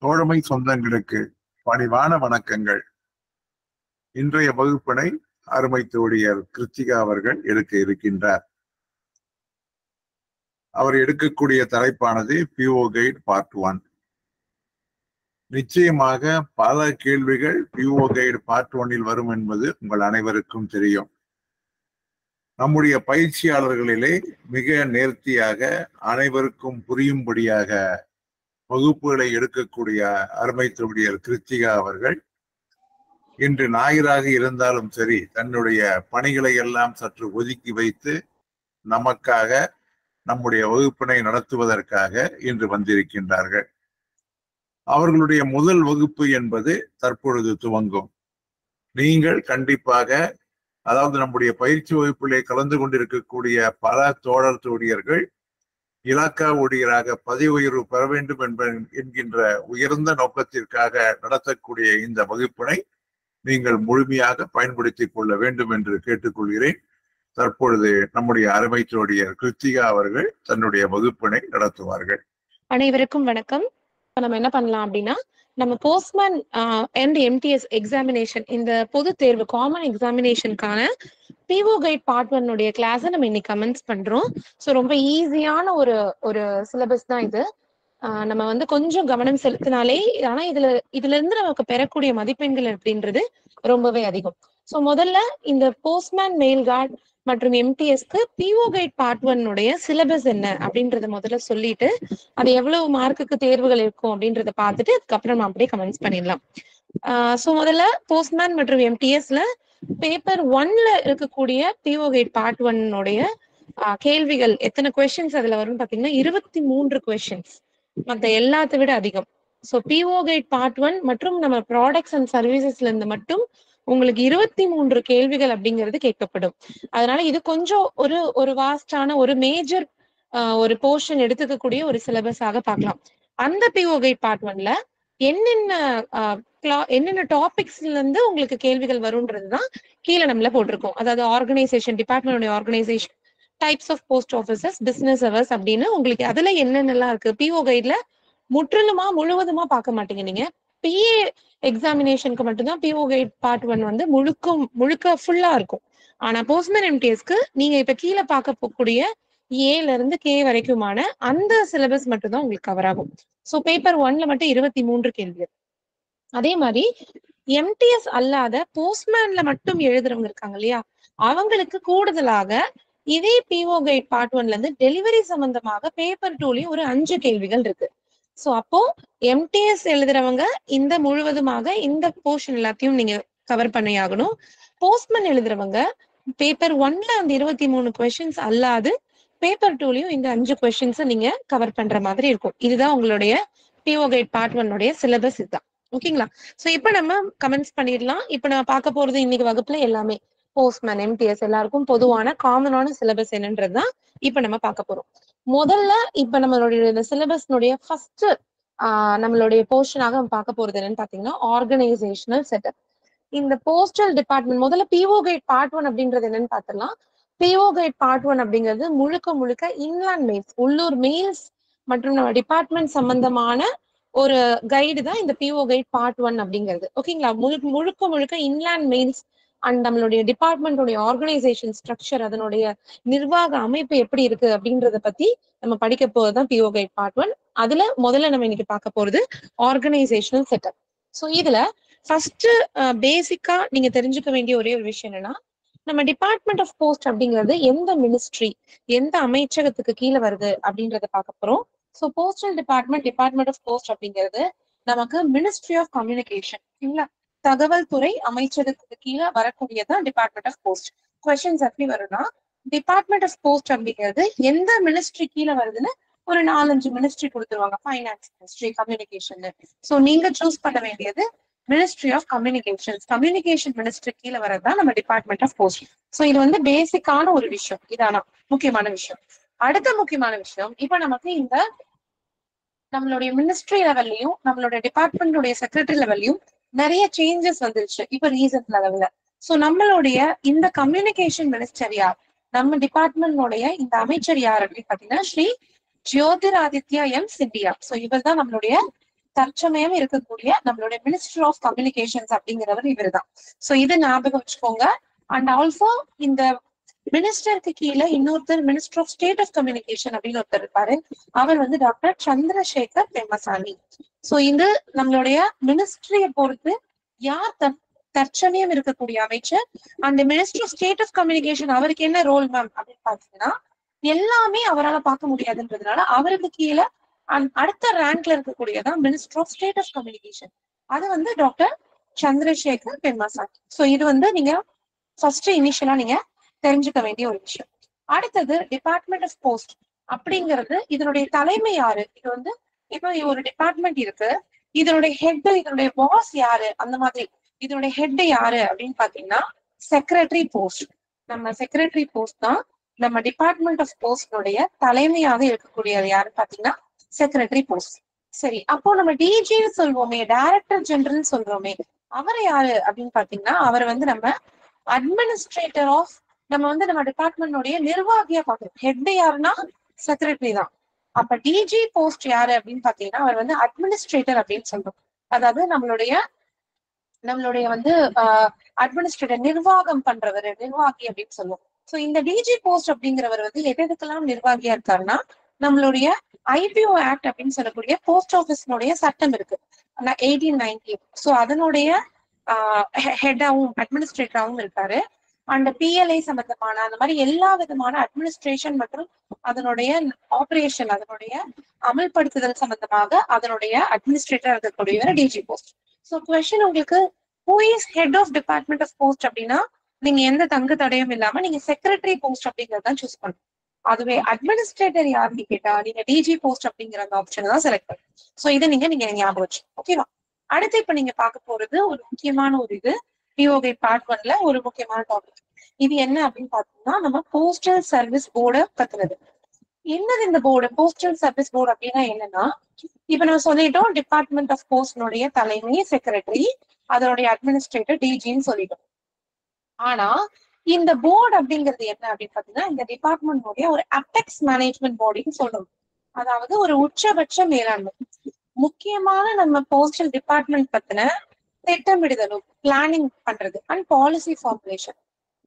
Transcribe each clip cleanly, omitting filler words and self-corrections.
தோழமை சொந்தங்களுக்கு பணிவான வணக்கங்கள். இன்றைய வகுப்பினை அருமை தோழியர் கிருத்திகா அவர்கள் எடுக்க இருக்கின்றார். அவர் எடுக்கக்கூடிய தலைப்பானது PO கைட் பார்ட் 1. நிச்சயமாக பல கேள்விகள் PO கைடு பார்ட் 1 வரும் என்பது உங்கள் அனைவருக்கும் தெரியும். நம்முடைய பயிற்சியாளர்களிலே மிக நேர்த்தியாக அனைவருக்கும் புரியும்படியாக வகுப்புகளை எடுக்கக்கூடிய அருமை தோழியர் கிருத்திகா அவர்கள் இன்று ஞாயிறாக இருந்தாலும் சரி தன்னுடைய பணிகளை எல்லாம் சற்று ஒதுக்கி வைத்து நமக்காக நம்முடைய வகுப்பினை நடத்துவதற்காக இன்று வந்திருக்கின்றார்கள். அவர்களுடைய முதல் வகுப்பு என்பது தற்பொழுது துவங்கும். நீங்கள் கண்டிப்பாக, அதாவது நம்முடைய பயிற்சி வகுப்பிலே கலந்து கொண்டிருக்கக்கூடிய பல தோழர் தோழியர்கள் இலாக்கா ஊழியராக பதவி உயர்வு பெற வேண்டும் என்கின்ற உயர்ந்த நோக்கத்திற்காக நடத்தக்கூடிய இந்த வகுப்பினை நீங்கள் முழுமையாக பயன்படுத்திக் கொள்ள வேண்டும் என்று கேட்டுக்கொள்கிறேன். தற்பொழுது நம்முடைய அருமை தோழியர் கிருத்திகா அவர்கள் தன்னுடைய வகுப்பினை நடத்துவார்கள். அனைவருக்கும் வணக்கம். நம்ம என்ன பண்ணலாம் அப்படின்னா, நம்ம போஸ்ட்மேன் அண்ட் MTS எக்ஸாமினேஷன், இந்த பொது தேர்வு காமன் எக்ஸாமினேஷனுக்கான PO கைட் பார்ட் 1 கிளாஸை நம்ம இன்னைக்கு கமெண்ட்ஸ் பண்றோம். ஸோ ரொம்ப ஈஸியான ஒரு சிலபஸ் தான் இது. நம்ம வந்து கொஞ்சம் கவனம் செலுத்தினாலே, ஆனா இதுல இருந்து நமக்கு பெறக்கூடிய மதிப்பெண்கள் அப்படின்றது ரொம்பவே அதிகம். ஸோ முதல்ல இந்த போஸ்ட்மேன் மெயில் கார்டு மற்றும் MTSக்கு PO கைட் பார்ட் 1 சிலபஸ் என்ன அப்படின்றத முதல்ல சொல்லிட்டு, அது எவ்வளவு மார்க்குக்கு தேர்வுகள் இருக்கும் அப்படின்றத பார்த்துட்டு அதுக்கப்புறம் நம்ம அப்படியே கமெண்ட்ஸ் பண்ணிடலாம். ஸோ முதல்ல போஸ்ட்மேன் மற்றும் MTSல பேப்பர் 1ல இருக்கக்கூடிய PO கைட் பார்ட் 1 கேள்விகள் எத்தனை கொஸ்டின்ஸ் அதுல வரும்னு பாத்தீங்கன்னா 23 கொஸ்டின்ஸ், மற்ற எல்லாத்த விட அதிகம். ஸோ PO கைட் பார்ட் 1 மற்றும் நம்ம ப்ராடக்ட்ஸ் அண்ட் சர்வீசஸ்ல இருந்து மட்டும் உங்களுக்கு 23 கேள்விகள் அப்படிங்கிறது கேட்கப்படும். அதனால இது கொஞ்சம் ஒரு வாஸ்டான ஒரு மேஜர் ஒரு போர்ஷன் எடுத்துக்கக்கூடிய ஒரு சிலபஸாக பார்க்கலாம். அந்த PO கைட் பார்ட் 1ல என்னென்ன டாபிக்ஸ்ல இருந்து உங்களுக்கு கேள்விகள் வரும்ன்றதுதான் கீழே நம்மள போட்டிருக்கோம். அதாவது organisation, department organisation, types of post offices, business hours அப்படின்னு உங்களுக்கு அதுல என்னென்னலாம் இருக்கு. PO கைட்ல முழுவதுமா பார்க்க மாட்டீங்க நீங்க. PA எக்ஸாமினேஷனுக்கு மட்டும்தான் PO கைட் பார்ட் 1 வந்து முழுக்க ஃபுல்லா இருக்கும். ஆனா போஸ்ட்மேன் MTSக்கு நீங்க இப்ப கீழே பார்க்க போகக்கூடிய ஏல இருந்து K வரைக்குமான அந்த சிலபஸ் மட்டும் தான் உங்களுக்கு கவர் ஆகும். ஸோ பேப்பர் 1ல மட்டும் 23 கேள்விகள். அதே மாதிரி MTS அல்லாத போஸ்ட்மேன்ல மட்டும் எழுதுறவங்க இருக்காங்க இல்லையா, அவங்களுக்கு கூடுதலாக இதே PO கைட் பார்ட் 1ல இருந்து டெலிவரி சம்பந்தமாக பேப்பர் 2லயும் ஒரு 5 கேள்விகள் இருக்கு. சோ அப்போ MTS எழுதுறவங்க இந்த முழுவதுமாக இந்த போர்ஷன் எல்லாத்தையும் நீங்க கவர் பண்ணி ஆகணும். போஸ்ட்மேன் எழுதுறவங்க பேப்பர் 1ல அந்த 23 கொஸ்டின்ஸ் அல்லாது பேப்பர் 2லயும் இந்த 5 கொஸ்டின்ஸ் நீங்க கவர் பண்ற மாதிரி இருக்கும். இதுதான் உங்களுடைய PO கைட் பார்ட் 1 சிலபஸ். இதுதான் ஓகேங்களா. சோ இப்ப நம்ம கமெண்ட்ஸ் பண்ணிடலாம். இப்ப நம்ம பார்க்க போறது இன்னைக்கு வகுப்புல எல்லாமே போஸ்ட்மேன் MTS எல்லாருக்கும் பொதுவான காமனான சிலபஸ் என்னன்றதுதான் இப்ப நம்ம பார்க்க போறோம். முதல்ல இப்ப நம்மளுடைய சிலபஸ்னுடைய ஃபர்ஸ்ட் நம்மளுடைய போர்ஷனாக பார்க்க போறது என்னன்னு பாத்தீங்கன்னா ஆர்கனைசேஷனல் செட்டப். இந்த போஸ்டல் டிபார்ட்மெண்ட் முதல்ல PO கைட் பார்ட் 1 அப்படின்றது என்னன்னு பார்த்தலாம். PO கைட் பார்ட் 1 அப்படிங்கிறது முழுக்க இன்லாண்ட் மெயில்ஸ், உள்ளூர் மெயில்ஸ் மற்றும் நம்ம டிபார்ட்மெண்ட் சம்பந்தமான ஒரு கைடு தான் இந்த PO கைட் பார்ட் 1 அப்படிங்கிறது. ஓகேங்களா. முழுக்க இன்லாண்ட் மெயில்ஸ் அண்ட் நம்மளுடைய டிபார்ட்மெண்டோடைய ஆர்கனைசேஷன் ஸ்ட்ரக்சர், அதனுடைய நிர்வாக அமைப்பு எப்படி இருக்கு அப்படின்றத பத்தி நம்ம படிக்க போறதுதான் PO கைட் பார்ட் 1. அதுல முதல்ல நம்ம இன்னைக்கு பார்க்க போறது ஆர்கனைசேஷனல் செட்டப். ஸோ இதுல ஃபர்ஸ்ட் பேசிக்கா நீங்க தெரிஞ்சுக்க வேண்டிய ஒரே ஒரு விஷயம் என்னன்னா, நம்ம டிபார்ட்மெண்ட் ஆஃப் போஸ்ட் அப்படிங்கிறது எந்த மினிஸ்ட்ரி, எந்த அமைச்சகத்துக்கு கீழே வருது அப்படின்றத பார்க்க போறோம். So postal department of post அப்படிங்கிறது நமக்கு மினிஸ்ட்ரி ஆஃப் கம்யூனிகேஷன், இல்ல தகவல் துறை அமைச்சகத்துக்கு கீழே வரக்கூடியதான் டிபார்ட்மெண்ட் ஆஃப் போஸ்ட். கொஸ்டின்ஸ் எப்படி வரும்னா, டிபார்ட்மெண்ட் ஆஃப் போஸ்ட் அப்படிங்கிறது எந்த மினிஸ்ட்ரி கீழே வருதுன்னு ஒரு 4-5 மினிஸ்ட்ரி கொடுத்துருவாங்க. Finance ministry, communication. ஸோ நீங்க சூஸ் பண்ண வேண்டியது ministry of communication. Communication ministry கீழே வரதுதான் நம்ம டிபார்ட்மெண்ட் ஆஃப் போஸ்ட். ஸோ இது வந்து பேசிக்கான ஒரு விஷயம். இதானா முக்கியமான விஷயம். அடுத்த முக்கியமான விஷயம், இப்ப நமக்கு இந்த நம்மளுடைய மினிஸ்ட்ரி லெவல்லையும் நம்மளுடைய டிபார்ட்மெண்டோடைய செக்ரட்டரி லெவல்லையும் நிறைய சேஞ்சஸ் வந்துருச்சு இப்ப ரீசன்ட் லெவல்ல. சோ நம்மளுடைய இந்த கம்யூனிகேஷன் மினிஸ்டர் யார், நம்ம டிபார்ட்மெண்டோடைய இந்த அமைச்சர் யார் அப்படின்னு பாத்தீங்கன்னா ஸ்ரீ ஜோதிராதித்யா எம் சிந்தியா. சோ இவர் தான் நம்மளுடைய தற்சமயம் இருக்கக்கூடிய நம்மளுடைய மினிஸ்டர் ஆஃப் கம்யூனிகேஷன்ஸ் அப்படிங்கிறவர் இவர் தான். சோ இது ஞாபகம் வச்சுக்கோங்க. அண்ட் ஆல்சோ இந்த மினிஸ்டருக்கு கீழே இன்னொருத்தர் minister of state of communication அப்படின்னு ஒருத்தர் இருப்பாரு. அவர் வந்து டாக்டர் சந்திரசேகர் பெம்மசானி. சோ இது நம்மளுடைய மினிஸ்ட்ரியை பொறுத்து யார் தற்சமயம் இருக்கக்கூடிய அமைச்சர். அந்த minister of state of communication அவருக்கு என்ன ரோல் மேம் அப்படின்னு பாத்தீங்கன்னா, எல்லாமே அவரால் பார்க்க முடியாதுன்றதுனால அவருக்கு கீழே அடுத்த ரேங்க்ல இருக்கக்கூடியதான் minister of state of communication. அது வந்து டாக்டர் சந்திரசேகர் பெம்மசானி. சோ இது வந்து நீங்க ஃபர்ஸ்ட் இனிஷியலா நீங்க தெரிஞ்சுக்க வேண்டிய ஒரு விஷயம். அடுத்தது டிபார்ட்மெண்ட் ஆஃப் போஸ்ட் அப்படிங்கிறது இதனுடைய தலைமை யாரு? இது வந்து இப்போ ஒரு டிபார்ட்மெண்ட் இருக்கு, இதனுடைய ஹெட், இதனுடைய பாஸ் யாரு, அந்த மாதிரி இதனுடைய ஹெட் யாரு அப்படின்னு பாத்தீங்கன்னா செக்ரட்டரி போஸ்ட். நம்ம செக்ரட்டரி போஸ்ட் தான் நம்ம டிபார்ட்மெண்ட் ஆஃப் போஸ்டுடைய தலைமையாக இருக்கக்கூடியது யாருன்னு பாத்தீங்கன்னா செக்ரட்டரி போஸ்ட். சரி, அப்போ நம்ம டிஜின்னு சொல்வோமே, டைரக்டர் ஜெனரல் சொல்றோமே, அவர் யாரு அப்படின்னு பாத்தீங்கன்னா அவர் வந்து நம்ம அட்மினிஸ்ட்ரேட்டர் ஆஃப், நம்ம வந்து நம்ம டிபார்ட்மெண்டோடைய நிர்வாகியா பாக்குறோம். ஹெட் யாருன்னா செக்ரட்டரி தான். அப்ப டிஜி போஸ்ட் யாரு அப்படின்னு பாத்தீங்கன்னா அவர் வந்து அட்மினிஸ்ட்ரேட்டர் அப்படின்னு சொல்றோம். அதாவது நம்மளுடைய வந்து அட்மினிஸ்ட்ரேட்டர், நிர்வாகம் பண்றவர், நிர்வாகி அப்படின்னு சொல்லுவோம். சோ இந்த டிஜி போஸ்ட் அப்படிங்கிறவர் வந்து எதுக்கெல்லாம் நிர்வாகியா இருக்காருன்னா, நம்மளுடைய ஐபிஓ ஆக்ட் அப்படின்னு சொல்லக்கூடிய போஸ்ட் ஆபீஸ்னுடைய சட்டம் இருக்கு 1890. சோ அதனுடைய ஹெட்டாவும் அட்மினிஸ்ட்ரேட்டராகவும் இருக்காரு. அண்ட் பிஎல்ஐ சம்பந்தமான அந்த மாதிரி எல்லா விதமான அட்மினிஸ்ட்ரேஷன் மற்றும் அதனுடைய ஆபரேஷன், அதனுடைய அமல்படுத்துதல் சம்பந்தமாக அதனுடைய அட்மினிஸ்ட்ரேட்டர் இருக்கக்கூடியவர் டிஜி போஸ்ட். சோ கொஸ்டின் உங்களுக்கு, who is head of department of post அப்படின்னா நீங்க எந்த தங்கு தடையும் இல்லாம நீங்க செக்ரட்டரி போஸ்ட் அப்படிங்கறதான் சூஸ் பண்ணணும். அதுவே அட்மினிஸ்ட்ரேட்டர் யாருன்னு கேட்டா நீங்க டிஜி போஸ்ட் அப்படிங்கிற அந்த ஆப்ஷன் தான் செலக்ட் பண்ணுங்க. சோ இதை நீங்க ஞாபகம் வச்சு ஓகேவா. அடுத்து இப்ப நீங்க பார்க்க போறது ஒரு முக்கியமான ஒரு இது, பிஓகை பார்ட் 1ல ஒரு முக்கியமான டாபிக். இது என்ன அப்படின்னு பாத்தீங்கன்னா நம்ம போஸ்டல் சர்வீஸ் போர்டை பத்தினது. என்னது இந்த போர்டு? போஸ்டல் சர்வீஸ் போர்டு அப்படின்னா என்னன்னா, இப்ப நம்ம சொல்லிட்டோம் டிபார்ட்மெண்ட் ஆஃப் போஸ்ட்னுடைய தலைமை செக்ரட்டரி, அதனுடைய அட்மினிஸ்ட்ரேட்டர் டிஜின்னு சொல்லிட்டோம். ஆனா இந்த போர்டு அப்படிங்கிறது என்ன அப்படின்னு பாத்தீங்கன்னா இந்த டிபார்ட்மெண்டோடைய ஒரு அபெக்ஸ் மேனேஜ்மெண்ட் பாடின்னு சொல்றோம். அதாவது ஒரு உச்சபட்ச மேலாண்மை. முக்கியமான நம்ம போஸ்டல் டிபார்ட்மெண்ட் பத்தின திட்டமிடுதலும், பிளானிங் பண்றது அண்ட் பாலிசி ஃபார்முலேஷன்,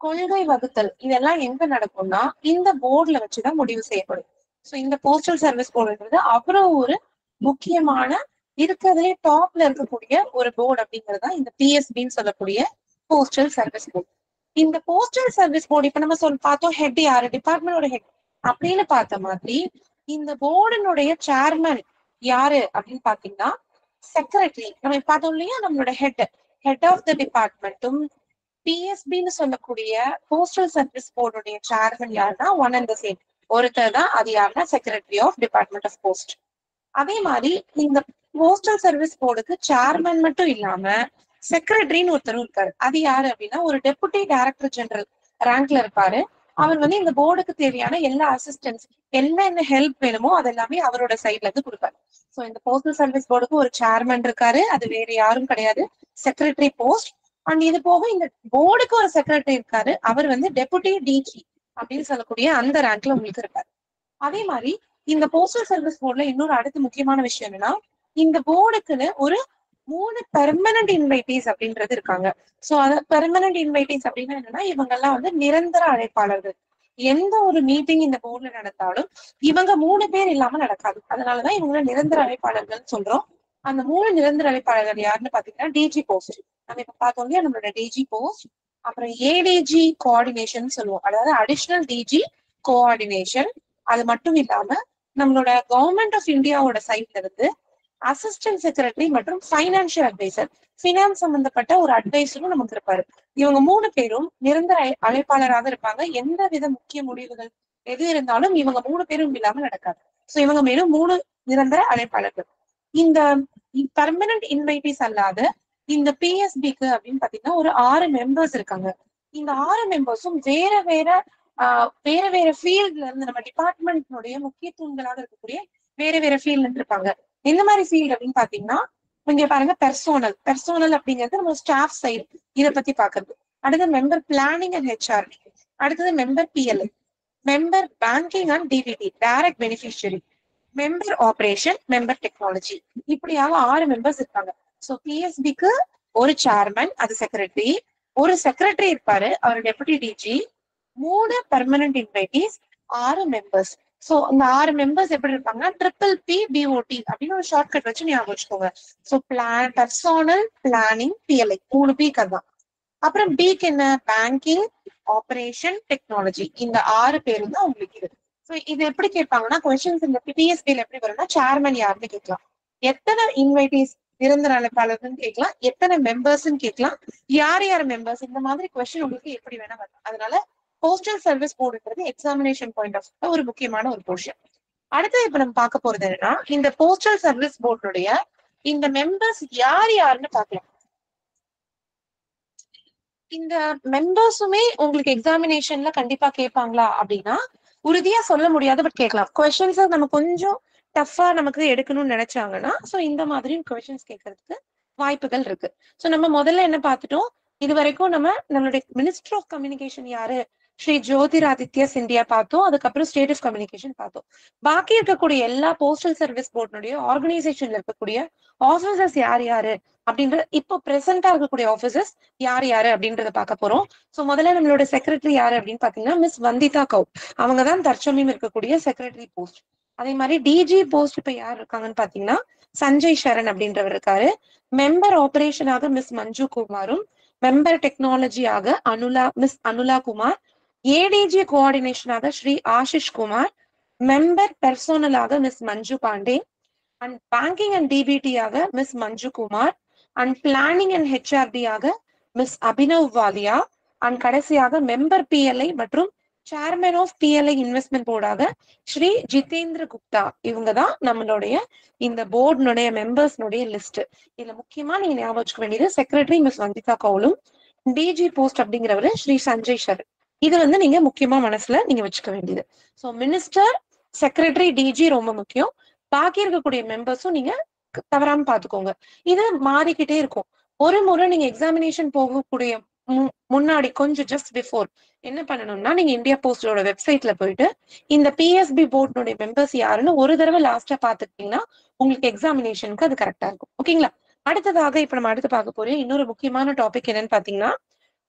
கொள்கை வகுத்தல், இதெல்லாம் எங்க நடக்கும்னா இந்த போர்டுல வச்சுதான் முடிவு செய்யப்படும். சோ இந்த போஸ்டல் சர்வீஸ் போர்டுன்றது அவ்வளவு ஒரு முக்கியமான, இருக்கிறதுலே டாப்ல இருக்கக்கூடிய ஒரு போர்டு அப்படிங்கிறது தான் இந்த பிஎஸ்பின்னு சொல்லக்கூடிய போஸ்டல் சர்வீஸ் போர்டு. இந்த போஸ்டல் சர்வீஸ் போர்டு இப்ப நம்ம பார்த்தோம் ஹெட் யாரு, டிபார்ட்மெண்டோட ஹெட் அப்படின்னு பார்த்த மாதிரி இந்த போர்டினுடைய சேர்மன் யாரு அப்படின்னு பாத்தீங்கன்னா செக்ரட்டரி. நம்ம பார்த்தோம் இல்லையா, நம்மளோட ஹெட் ஆஃப் த டிபார்ட்மெண்ட்டும் பிஎஸ்பின்னு சொல்லக்கூடிய போஸ்டல் சர்வீஸ் போர்டுடைய சேர்மன் யாருன்னா ஒன் அண்ட் த சேம் ஒருத்தர் தான். அது யாருன்னா secretary of department of post. அதே மாதிரி இந்த போஸ்டல் சர்வீஸ் போர்டுக்கு சேர்மன் மட்டும் இல்லாம செக்ரட்டரின்னு ஒருத்தரும் இருக்காரு. அது யாரு அப்படின்னா ஒரு டெபுட்டி டைரக்டர் ஜெனரல் ரேங்க்ல இருப்பாரு. அவர் வந்து இந்த போர்டுக்கு தேவையான எல்லா அசிஸ்டன்ஸ், என்ன ஹெல்ப் வேணுமோ அது எல்லாமே அவரோட சைட்ல இருந்து கொடுப்பாரு. சோ இந்த போஸ்டல் சர்வீஸ் போர்டுக்கு ஒரு சேர்மன் இருக்காரு, அது வேற யாரும் கிடையாது, செக்ரட்டரி போஸ்ட். அண்ட் இது போக இந்த போர்டுக்கு ஒரு செக்ரட்டரி இருக்காரு, அவர் வந்து டெபுட்டி டிஜி அப்படின்னு சொல்லக்கூடிய அந்த ரேங்க்ல உங்களுக்கு இருக்காரு. அதே மாதிரி இந்த போஸ்டல் சர்வீஸ் போர்டுல இன்னொரு அடுத்த முக்கியமான விஷயம் என்னன்னா, இந்த போர்டுக்குன்னு ஒரு 3 பெர்மனன்ட் இன்வைட்டீஸ் அப்படின்றது இருக்காங்க. சோ அது பெர்மனன்ட் இன்வைட்டீஸ் அப்படின்னா என்னன்னா, இவங்க எல்லாம் வந்து நிரந்தர அழைப்பாளர்கள். எந்த ஒரு மீட்டிங் இந்த போர்டுல நடந்தாலும் இவங்க 3 பேர் இல்லாம நடக்காது. அதனாலதான் இவங்க நிரந்தர அழைப்பாளர்கள் சொல்றோம். அந்த 3 நிரந்தர அழைப்பாளர்கள் யாருன்னு பாத்தீங்கன்னா டிஜி போஸ்ட். நம்ம இப்ப பார்த்தோம் இல்லையா, நம்மளோட டிஜி போஸ்ட், அப்புறம் ஏடிஜி கோஆர்டினேஷன் சொல்லுவோம், அதாவது அடிஷனல் டிஜி கோஆர்டினேஷன். அது மட்டும் இல்லாம நம்மளோட கவர்மெண்ட் ஆஃப் இந்தியாவோட சைட்ல இருந்து அசிஸ்டன்ட் செக்ரட்டரி மற்றும் பைனான்சியல் அட்வைசர், பினான்ஸ் சம்பந்தப்பட்ட ஒரு அட்வைசரும் நமக்கு இருப்பாரு. இவங்க 3 பேரும் நிரந்தர அழைப்பாளராக இருப்பாங்க. எந்த வித முக்கிய முடிவுகள் எது இருந்தாலும் இவங்க 3 பேரும் இல்லாம நடக்காது. சோ இவங்க மேலும் 3 நிரந்தர அழைப்பாளர்கள். இந்த பெர்மனன்ட் இன்வைட்டீஸ் அல்லாத இந்த பிஎஸ்பிக்கு அப்படின்னு பாத்தீங்கன்னா ஒரு 6 மெம்பர்ஸ் இருக்காங்க. இந்த 6 மெம்பர்ஸும் வேற வேற ஃபீல்ட்ல இருந்து, நம்ம டிபார்ட்மெண்ட்னுடைய முக்கிய தூண்களாக இருக்கக்கூடிய வேற ஃபீல்ட்ல இருந்து இருப்பாங்க. எந்த மாதிரி ஃபீல்டு அப்படின்னு பாத்தீங்கன்னா, இங்க பாருங்க, பெர்சோனல் அப்படிங்கிறது நம்ம ஸ்டாஃப் சைடு, இதை பத்தி பாக்குறது. அடுத்து மெம்பர் பிளானிங் அண்ட் ஹெச்ஆர், அடுத்தது member PLI, member banking and DBT direct beneficiary, member operation, member technology, இப்படியாக 6 மெம்பர்ஸ் இருப்பாங்க. சோ பிஎஸ்பிக்கு ஒரு சேர்மன், அது செக்ரட்டரி, ஒரு செக்ரட்டரி இருப்பாரு, அவர் டெபுட்டி டிஜி, 3 பெர்மனன்ட் இன்வைட்டீஸ், 6 மெம்பர்ஸ். சோ இந்த 6 மெம்பர்ஸ் எப்படி இருப்பாங்கன்னா ட்ரிபிள் பி பிஓடி அப்படின்னு ஒரு ஷார்ட்கட் வச்சு ஞாபகம் வச்சுக்கோங்க. So plan, personal, planning, PLI 3 பீக்கு தான். அப்புறம் பிக்கு என்ன, பேங்கிங், ஆபரேஷன், டெக்னாலஜி, இந்த 6 பேரும் தான் உங்களுக்கு இருக்கு. சோ இது எப்படி கேட்பாங்கன்னா கொஸ்டின்ஸ் இந்த பிஎஸ்பில எப்படி வரும்னா சேர்மன் யாருன்னு கேட்கலாம், எத்தனை இன்வைட்டீஸ் நிரந்தர அழைப்பாளர்னு கேட்கலாம், எத்தனை மெம்பர்ஸ்ன்னு கேட்கலாம், யார் யார் மெம்பர்ஸ், இந்த மாதிரி கொஸ்டின் உங்களுக்கு எப்படி வேணா வரலாம். அதனால போஸ்டல் சர்வீஸ் போர்டுன்றது எக்ஸாமினேஷன் பாயிண்ட் ஆஃப் ஒரு முக்கியமான ஒரு போர்ஷன். அடுத்து இப்ப நம்ம பார்க்க போறது என்னன்னா இந்த போஸ்டல் சர்வீஸ் போர்டுடைய இந்த மெம்பர்ஸ் யார் யாருன்னு பார்க்கலாம். இந்த மெம்பர்ஸுமே உங்களுக்கு எக்ஸாமினேஷன்ல கண்டிப்பா கேட்பாங்களா அப்படின்னா உறுதியா சொல்ல முடியாது, பட் கேட்கலாம். கொஸ்டின்ஸ் நம்ம கொஞ்சம் டஃபா நமக்கு எடுக்கணும்னு நினைச்சாங்கன்னா சோ இந்த மாதிரி கொஸ்டின்ஸ் கேட்கறதுக்கு வாய்ப்புகள் இருக்கு. சோ நம்ம முதல்ல என்ன பார்த்துட்டோம், இது வரைக்கும் நம்மளுடைய மினிஸ்டர் ஆஃப் கம்யூனிகேஷன் யாரு, ஸ்ரீ ஜோதிராதித்ய சிந்தியா பார்த்தோம். அதுக்கப்புறம் ஸ்டேட் ஆஃப் கம்யூனிகேஷன் பார்த்தோம். பாக்கி இருக்கக்கூடிய எல்லா போஸ்டல் சர்வீஸ் போர்டுடைய ஆர்கனைசேஷன்ல இருக்கக்கூடிய ஆபீசர்ஸ் யார் யாரு அப்படின்ற இப்போ பிரசன்டா இருக்கக்கூடிய ஆபீசர்ஸ் யார் யாரு அப்படின்றத பார்க்க போறோம். சோ முதல்ல நம்மளோட செக்ரட்டரி யாரு அப்படின்னு பாத்தீங்கன்னா மிஸ் வந்திதா கவுல், அவங்கதான் தற்சமயம் இருக்கக்கூடிய செக்ரட்டரி போஸ்ட். அதே மாதிரி டிஜி போஸ்ட் இப்ப யார் இருக்காங்கன்னு பாத்தீங்கன்னா சஞ்சய் சரண் அப்படின்றவர் இருக்காரு. மெம்பர் ஆபரேஷனாக மிஸ் மஞ்சு குமாரும், மெம்பர் டெக்னாலஜியாக மிஸ் அனுலா குமார், ஏடிஜி கோஆர்டினேஷனாக ஸ்ரீ ஆஷிஷ் குமார், மெம்பர் பெர்சோனலாக Ms Manju Pandey, and banking and DBT ஆக Ms Manju Kumar, and planning and HRD ஆக மிஸ் அபினவ் வாலியா, அண்ட் கடைசியாக மெம்பர் பிஎல்ஐ மற்றும் சேர்மன் ஆஃப் பிஎல்ஐ இன்வெஸ்ட்மெண்ட் போர்டாக ஸ்ரீ ஜிதேந்திர குப்தா. இவங்க தான் நம்மளுடைய இந்த போர்டுனுடைய மெம்பர்ஸ்னுடைய லிஸ்ட். இதுல முக்கியமா நீங்க ஞாபகம் வச்சுக்க வேண்டியது செக்ரட்டரி மிஸ் வந்திதா கவுலும், டிஜி போஸ்ட் அப்படிங்கிறவரு ஸ்ரீ சஞ்சய் சரண். இது நீங்க முக்கியமா மனசுல நீங்க வச்சுக்க வேண்டியது. சோ மினிஸ்டர், செக்ரட்டரி, டிஜி ரொம்ப முக்கியம். பாக்கி இருக்கக்கூடிய மெம்பர்ஸும் நீங்க தவறாம பாத்துக்கோங்க. இது மாறிக்கிட்டே இருக்கும். ஒரு முறை நீங்க எக்ஸாமினேஷன் போகக்கூடிய முன்னாடி கொஞ்சம் ஜஸ்ட் பிஃபோர் என்ன பண்ணணும்னா நீங்க இந்தியா போஸ்டோட வெப்சைட்ல போயிட்டு இந்த பிஎஸ்பி போர்டுடைய மெம்பர்ஸ் யாருன்னு ஒரு தடவை லாஸ்டா பாத்துக்கிட்டீங்கன்னா உங்களுக்கு எக்ஸாமினேஷனுக்கு அது கரெக்டா இருக்கும். ஓகேங்களா? அடுத்ததாக இப்ப நம்ம அடுத்து பார்க்க போறோம் இன்னொரு முக்கியமான டாபிக் என்னன்னு பாத்தீங்கன்னா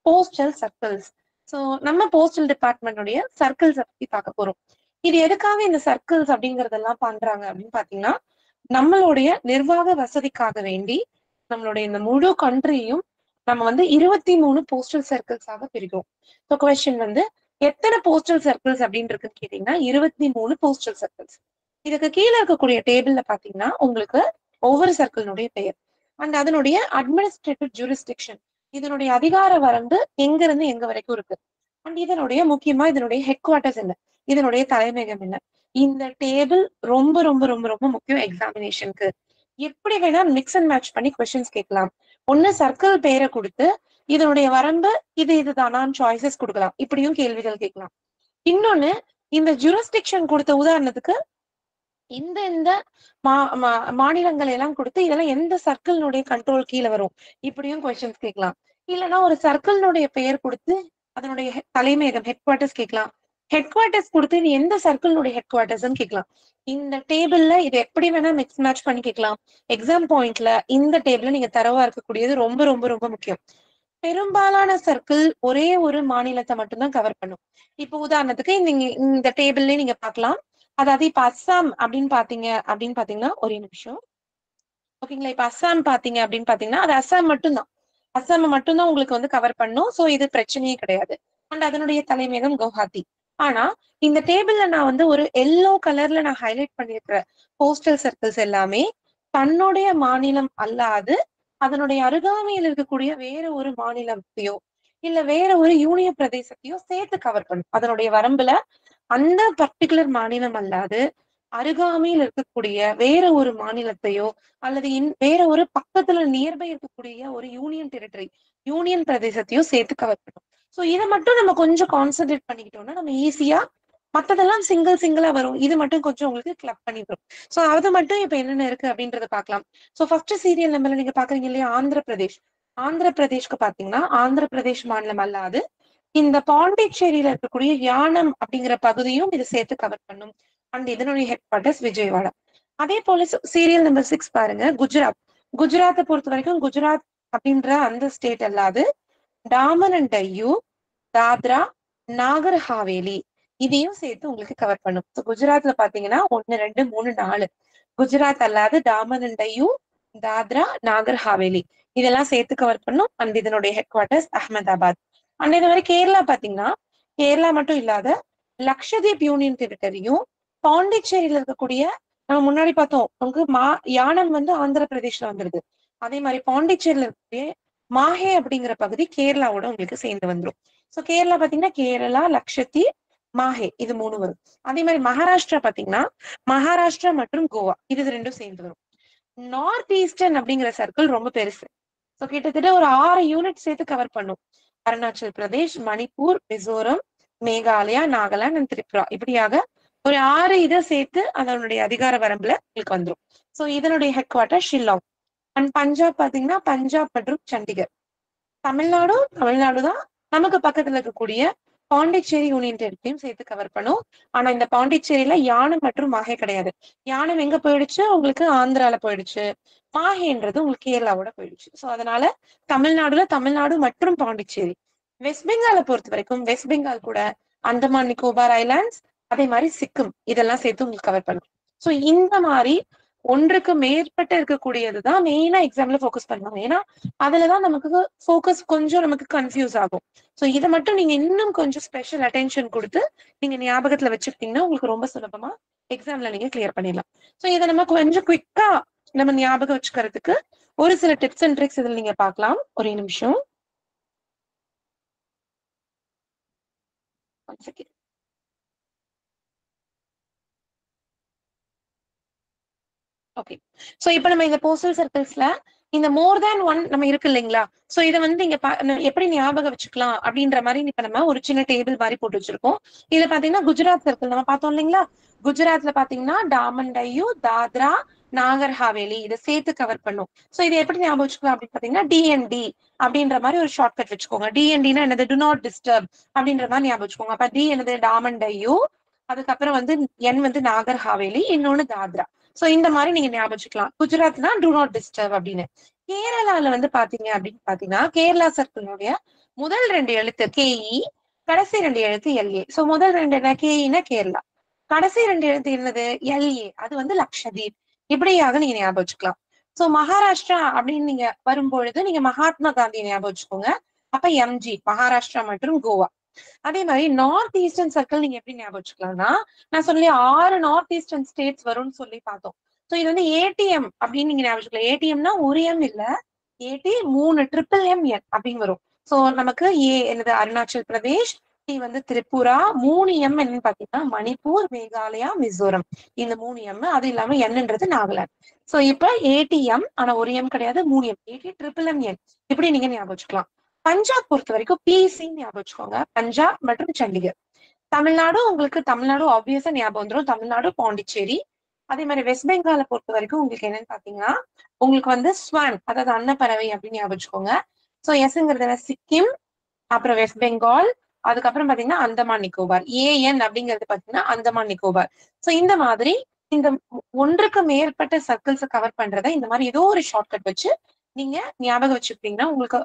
போஸ்டல் சர்க்கிள்ஸ். சோ நம்ம போஸ்டல் டிபார்ட்மெண்ட்டுடைய சர்க்கிள்ஸ் பத்தி பார்க்க போறோம். இது எதுக்காக இந்த சர்க்கிள்ஸ் அப்படிங்கறதெல்லாம் பண்றாங்க அப்படின்னு பாத்தீங்கன்னா நம்மளுடைய நிர்வாக வசதிக்காக வேண்டி நம்மளுடைய இந்த முழு கண்ட்ரியும் நம்ம 23 போஸ்டல் சர்க்கிள்ஸாக பிரிக்கிறோம். ஸோ கொஸ்டின் எத்தனை போஸ்டல் சர்க்கிள்ஸ் அப்படின்னு இருக்குன்னு கேட்டீங்கன்னா 23 போஸ்டல் சர்க்கிள்ஸ். இதுக்கு கீழே இருக்கக்கூடிய டேபிள்ல பாத்தீங்கன்னா உங்களுக்கு ஒவ்வொரு சர்க்கிளினுடைய பெயர் அண்ட் அதனுடைய அட்மினிஸ்ட்ரேட்டிவ் ஜூரிஸ்டிக்ஷன், இதனுடைய அதிகார வரம்பு எங்க இருந்து எங்க வரைக்கும் இருக்கு, அண்ட் இதனுடைய முக்கியமா இதனுடைய ஹெட் குவார்டர்ஸ் என்ன, இதனுடைய தலைமையகம் என்ன. இந்த டேபிள் ரொம்ப ரொம்ப ரொம்ப ரொம்ப முக்கியம் எக்ஸாமினேஷனுக்கு. எப்படி வேணா மிக்ஸ் அண்ட் மேட்ச் பண்ணி கொஸ்டின்ஸ் கேட்கலாம். ஒண்ணு சர்க்கிள் பேரை கொடுத்து இதனுடைய வரம்பு இதுதானான்னு சாய்ஸஸ் கொடுக்கலாம், இப்படியும் கேள்விகள் கேட்கலாம். இன்னொன்னு இந்த ஜூரிஸ்டிக்ஷன் கொடுத்த உதாரணத்துக்கு இந்த மாநிலங்கள் எல்லாம் கொடுத்து இதெல்லாம் எந்த சர்க்கிள்னுடைய கண்ட்ரோல் கீழே வரும், இப்படியும் கொஸ்டின்ஸ் கேட்கலாம். இல்லைன்னா ஒரு சர்க்கிள்னுடைய பெயர் கொடுத்து அதனுடைய தலைமையகம் ஹெட் குவார்டர்ஸ் கேட்கலாம். ஹெட் குவார்டர்ஸ் கொடுத்து இது எந்த சர்க்கிள்னுடைய ஹெட் குவார்டர்ஸ்ன்னு கேட்கலாம். இந்த டேபிள்ல இது எப்படி வேணா மிக்ஸ் மேட்ச் பண்ணி கேட்கலாம். எக்ஸாம் பாயிண்ட்ல இந்த டேபிள்ல நீங்க தரவா இருக்கக்கூடியது ரொம்ப ரொம்ப ரொம்ப முக்கியம். பெரும்பாலான சர்க்கிள் ஒரே ஒரு மாநிலத்தை மட்டும்தான் கவர் பண்ணும். இப்போ உதாரணத்துக்கு இந்த டேபிள்ல நீங்க பார்க்கலாம். அதாவது இப்ப அஸ்ஸாம் அப்படின்னு பாத்தீங்கன்னா ஒரே நிமிஷம். ஓகேங்களா? இப்ப அஸ்ஸாம் பாத்தீங்க அப்படின்னு பாத்தீங்கன்னா அது அஸ்ஸாம் மட்டும்தான், அஸ்ஸாம் மட்டும்தான் உங்களுக்கு கவர் பண்ணும். சோ இது பிரச்சனையே கிடையாது. அண்ட் அதனுடைய தலைமையகம் கவுஹாத்தி. ஆனா இந்த டேபிள்ல நான் ஒரு எல்லோ கலர்ல நான் ஹைலைட் பண்ணிருக்கிற போஸ்டல் சர்க்கிள்ஸ் எல்லாமே தன்னுடைய மாநிலம் அல்லாது அதனுடைய அருகாமையில் இருக்கக்கூடிய வேற ஒரு மாநிலத்தையோ இல்ல வேற ஒரு யூனியன் பிரதேசத்தையோ சேர்த்து கவர் பண்ணும். அதனுடைய வரம்புல அந்த பர்டிகுலர் மாநிலம் அல்லாது அருகாமையில் இருக்கக்கூடிய வேற ஒரு மாநிலத்தையோ அல்லது வேற ஒரு பக்கத்துல நியர்பை இருக்கக்கூடிய ஒரு யூனியன் டெரிட்டரி, யூனியன் பிரதேசத்தையோ சேர்த்து கவர் பண்ணும். சோ இதை மட்டும் நம்ம கொஞ்சம் கான்சென்ட்ரேட் பண்ணிக்கிட்டோம்னா நம்ம ஈஸியா, மத்ததெல்லாம் சிங்கிளா வரும், இது மட்டும் கொஞ்சம் உங்களுக்கு கிளப் பண்ணி வரும். சோ அது மட்டும் இப்ப என்னென்ன இருக்கு அப்படின்றத பாக்கலாம். சோ ஃபர்ஸ்ட் சீரியல் நம்பர்ல நீங்க பாக்குறீங்க இல்லையா, ஆந்திர பிரதேஷ்க்கு பாத்தீங்கன்னா ஆந்திர பிரதேஷ் மாநிலம் அல்லாது இந்த பாண்டிச்சேரியில இருக்கக்கூடிய யானம் அப்படிங்கிற பகுதியும் இது சேர்த்து கவர் பண்ணும். அண்ட் இதனுடைய ஹெட் குவார்டர்ஸ் விஜயவாடா. அதே போல சீரியல் நம்பர் 6 பாருங்க, குஜராத். குஜராத்தை பொறுத்த வரைக்கும் குஜராத் அப்படின்ற அந்த ஸ்டேட் அல்லாது டாமன் அண்ட் டையூ, தாத்ரா, நாகர் ஹாவேலி இதையும் சேர்த்து உங்களுக்கு கவர் பண்ணும். குஜராத்ல பாத்தீங்கன்னா 1, 2, 3, 4 குஜராத் அல்லாது டாமன் அண்ட் டையூ, தாத்ரா, நாகர் ஹாவேலி இதெல்லாம் சேர்த்து கவர் பண்ணும். அண்ட் இதனுடைய ஹெட் குவார்டர்ஸ் அஹமதாபாத். அண்ட் இது மாதிரி கேரளா பாத்தீங்கன்னா கேரளா மட்டும் இல்லாத லக்ஷதீப் யூனியன் டெரிட்டரியும், பாண்டிச்சேரியில இருக்கக்கூடிய நம்ம முன்னாடி பார்த்தோம் உங்களுக்கு யானம் வந்து ஆந்திர பிரதேஷ்ல வந்துருது. அதே மாதிரி பாண்டிச்சேரியில இருக்கக்கூடிய மாஹே அப்படிங்கிற பகுதி கேரளாவோட உங்களுக்கு சேர்ந்து வந்துடும். சோ கேரளா பாத்தீங்கன்னா கேரளா, லக்ஷதீப், மாஹே இது 3 வரும். அதே மாதிரி மகாராஷ்டிரா பாத்தீங்கன்னா மகாராஷ்டிரா மற்றும் கோவா இது 2 சேர்ந்து வரும். நார்த் ஈஸ்டர்ன் அப்படிங்கிற சர்க்கிள் ரொம்ப பெருசு. சோ கிட்டத்தட்ட ஒரு 6 யூனிட் சேர்த்து கவர் பண்ணும். அருணாச்சல் பிரதேஷ், மணிப்பூர், மிசோரம், மேகாலயா, நாகாலாந்து அண்ட் திரிபுரா இப்படியாக ஒரு 6 இதை சேர்த்து அதனுடைய அதிகார வரம்புல உங்களுக்கு வந்துடும். சோ இதனுடைய head quarter Shillong. And Punjab பாத்தீங்கன்னா பஞ்சாப் மற்றும் சண்டிகர். தமிழ்நாடு தான் நமக்கு பக்கத்துல இருக்கக்கூடிய பாண்டிச்சேரி யூனியன் டெரிட்டரியும் சேர்த்து கவர் பண்ணும். ஆனா இந்த பாண்டிச்சேரியில யானம் மற்றும் மாஹே கிடையாது. யானம் எங்க போயிடுச்சு, உங்களுக்கு ஆந்திரால போயிடுச்சு. மாஹேன்றது உங்களுக்கு கேரளாவோட போயிடுச்சு. சோ அதனால தமிழ்நாடு மற்றும் பாண்டிச்சேரி. வெஸ்ட் பெங்காலை பொறுத்த வரைக்கும் வெஸ்ட் பெங்கால் கூட அந்தமான் நிக்கோபார் ஐலாண்ட்ஸ், அதே மாதிரி சிக்கிம் இதெல்லாம் சேர்த்து உங்களுக்கு கவர் பண்ணும். சோ இந்த மாதிரி ஒன்றுக்கு மேற்பட்ட இருக்கக்கூடியதுதான் மெயினா எக்ஸாம்ல ஃபோக்கஸ் பண்ணுவாங்க. ஏன்னா அதுலதான் நமக்கு ஃபோக்கஸ் கொஞ்சம் நமக்கு கன்ஃபியூஸ் ஆகும். சோ இதை மட்டும் நீங்க இன்னும் கொஞ்சம் ஸ்பெஷல் அட்டென்ஷன் கொடுத்து நீங்க ஞாபகத்துல வச்சுக்கிட்டீங்கன்னா உங்களுக்கு ரொம்ப சுலபமா எக்ஸாம்ல நீங்க கிளியர் பண்ணிடலாம். சோ இதை நம்ம கொஞ்சம் குவிக்கா நம்ம ஞாபகம் வச்சுக்கிறதுக்கு ஒரு சில டிப்ஸ் அண்ட் ட்ரிக்ஸ் இதுல நீங்க பார்க்கலாம். ஒரே நிமிஷம். ஓகே. சோ இப்ப நம்ம இந்த போஸ்டல் சர்க்கிள்ஸ்ல இந்த மோர் தேன் ஒன் நம்ம இருக்கு இல்லைங்களா? சோ இதை வந்து நீங்க எப்படி ஞாபகம் வச்சுக்கலாம் அப்படின்ற மாதிரி இப்ப நம்ம ஒரு சின்ன டேபிள் மாதிரி போட்டு வச்சிருக்கோம். இதுல பாத்தீங்கன்னா குஜராத் சர்க்கிள் நம்ம பார்த்தோம் இல்லைங்களா? குஜராத்ல பாத்தீங்கன்னா டாமன் டையூ, தாத்ரா, நாகர் ஹாவேலி இதை சேர்த்து கவர் பண்ணும். சோ இதை எப்படி ஞாபகம் வச்சுக்கலாம் அப்படின்னு பாத்தீங்கன்னா டிஎன்டி அப்படின்ற மாதிரி ஒரு ஷார்ட்கட் வச்சுக்கோங்க. டிஎன்டினா என்னது, டு நாட் டிஸ்டர்ப் அப்படின்ற மாதிரி ஞாபகம் வச்சுக்கோங்க. அப்ப டி என்னது டாமன் டையூ, அதுக்கப்புறம் வந்து என் வந்து நாகர் ஹாவேலி, இன்னொன்னு தாத்ரா. சோ இந்த மாதிரி நீங்க ஞாபகம் வச்சுக்கலாம். குஜராத்னா டு நாட் டிஸ்டர்ப் அப்படின்னு. கேரளால வந்து பாத்தீங்க அப்படின்னு பாத்தீங்கன்னா கேரளா சர்க்கிளுடைய முதல் 2 எழுத்து கேஇ, கடைசி 2 எழுத்து எல்ஏ. சோ முதல் 2 என்ன, கேஇனா கேரளா, கடைசி 2 எழுத்து என்னது எல்ஏ, அது வந்து லக்ஷதீப். இப்படியாக நீங்க ஞாபகம் வச்சுக்கலாம். சோ மகாராஷ்டிரா அப்படின்னு நீங்க வரும்பொழுது நீங்க மகாத்மா காந்தியை ஞாபகம் வச்சுக்கோங்க. அப்ப எம்ஜி மகாராஷ்டிரா மற்றும் கோவா. அதே மாதிரி நார்த் ஈஸ்டர்ன் சர்க்கிள் நீங்க எப்படி ஞாபகம் வச்சுக்கலாம்னா, நான் சொல்லி 6 நார்த் ஈஸ்டர்ன் ஸ்டேட்ஸ் வரும்னு சொல்லி பார்த்தோம். சோ இது வந்து ஏடிஎம் அப்படின்னு நீங்க ஞாபகம் வச்சுக்கலாம். ஏடிஎம்னா ஒரு எம் இல்ல, ஏடி 3 ட்ரிபிள் எம் என் அப்படின்னு வரும். சோ நமக்கு ஏ என்னது அருணாச்சல் பிரதேஷ், டி வந்து திரிபுரா, 3 எம் என்னன்னு பாத்தீங்கன்னா மணிப்பூர், மேகாலயா, மிசோரம் இந்த 3 எம். அது இல்லாம என்னன்றது நாகாலாந்து. சோ இப்ப ஏடிஎம் ஆனா ஒரு எம் கிடையாது, 3 எம், ஏடி ட்ரிபிள் எம் என் இப்படி நீங்க ஞாபகம் வச்சுக்கலாம். பஞ்சாப் பொறுத்த வரைக்கும் பிசி ஞாபகம் வச்சுக்கோங்க, பஞ்சாப் மற்றும் சண்டிகர். தமிழ்நாடு உங்களுக்கு தமிழ்நாடு ஆப்வியஸா ஞாபகம் வந்துடும், தமிழ்நாடு பாண்டிச்சேரி. அதே மாதிரி வெஸ்ட் பெங்காலை பொறுத்த வரைக்கும் உங்களுக்கு என்னன்னு பாத்தீங்கன்னா உங்களுக்கு வந்து ஸ்வான் அதாவது அன்னப்பறவை அப்படின்னு ஞாபகம் வச்சுக்கோங்க. சோ எஸ்ங்கிறது சிக்கிம், அப்புறம் வெஸ்ட் பெங்கால், அதுக்கப்புறம் பாத்தீங்கன்னா அந்தமான் நிக்கோபார். ஏஎன் அப்படிங்கிறது பாத்தீங்கன்னா அந்தமான் நிக்கோபார். சோ இந்த மாதிரி இந்த ஒன்றுக்கு மேற்பட்ட சர்க்கிள்ஸ் கவர் பண்றதை இந்த மாதிரி ஏதோ ஒரு ஷார்ட்கட் வச்சு நீங்க ஞாபகம் வச்சுக்கிட்டீங்கன்னா உங்களுக்கு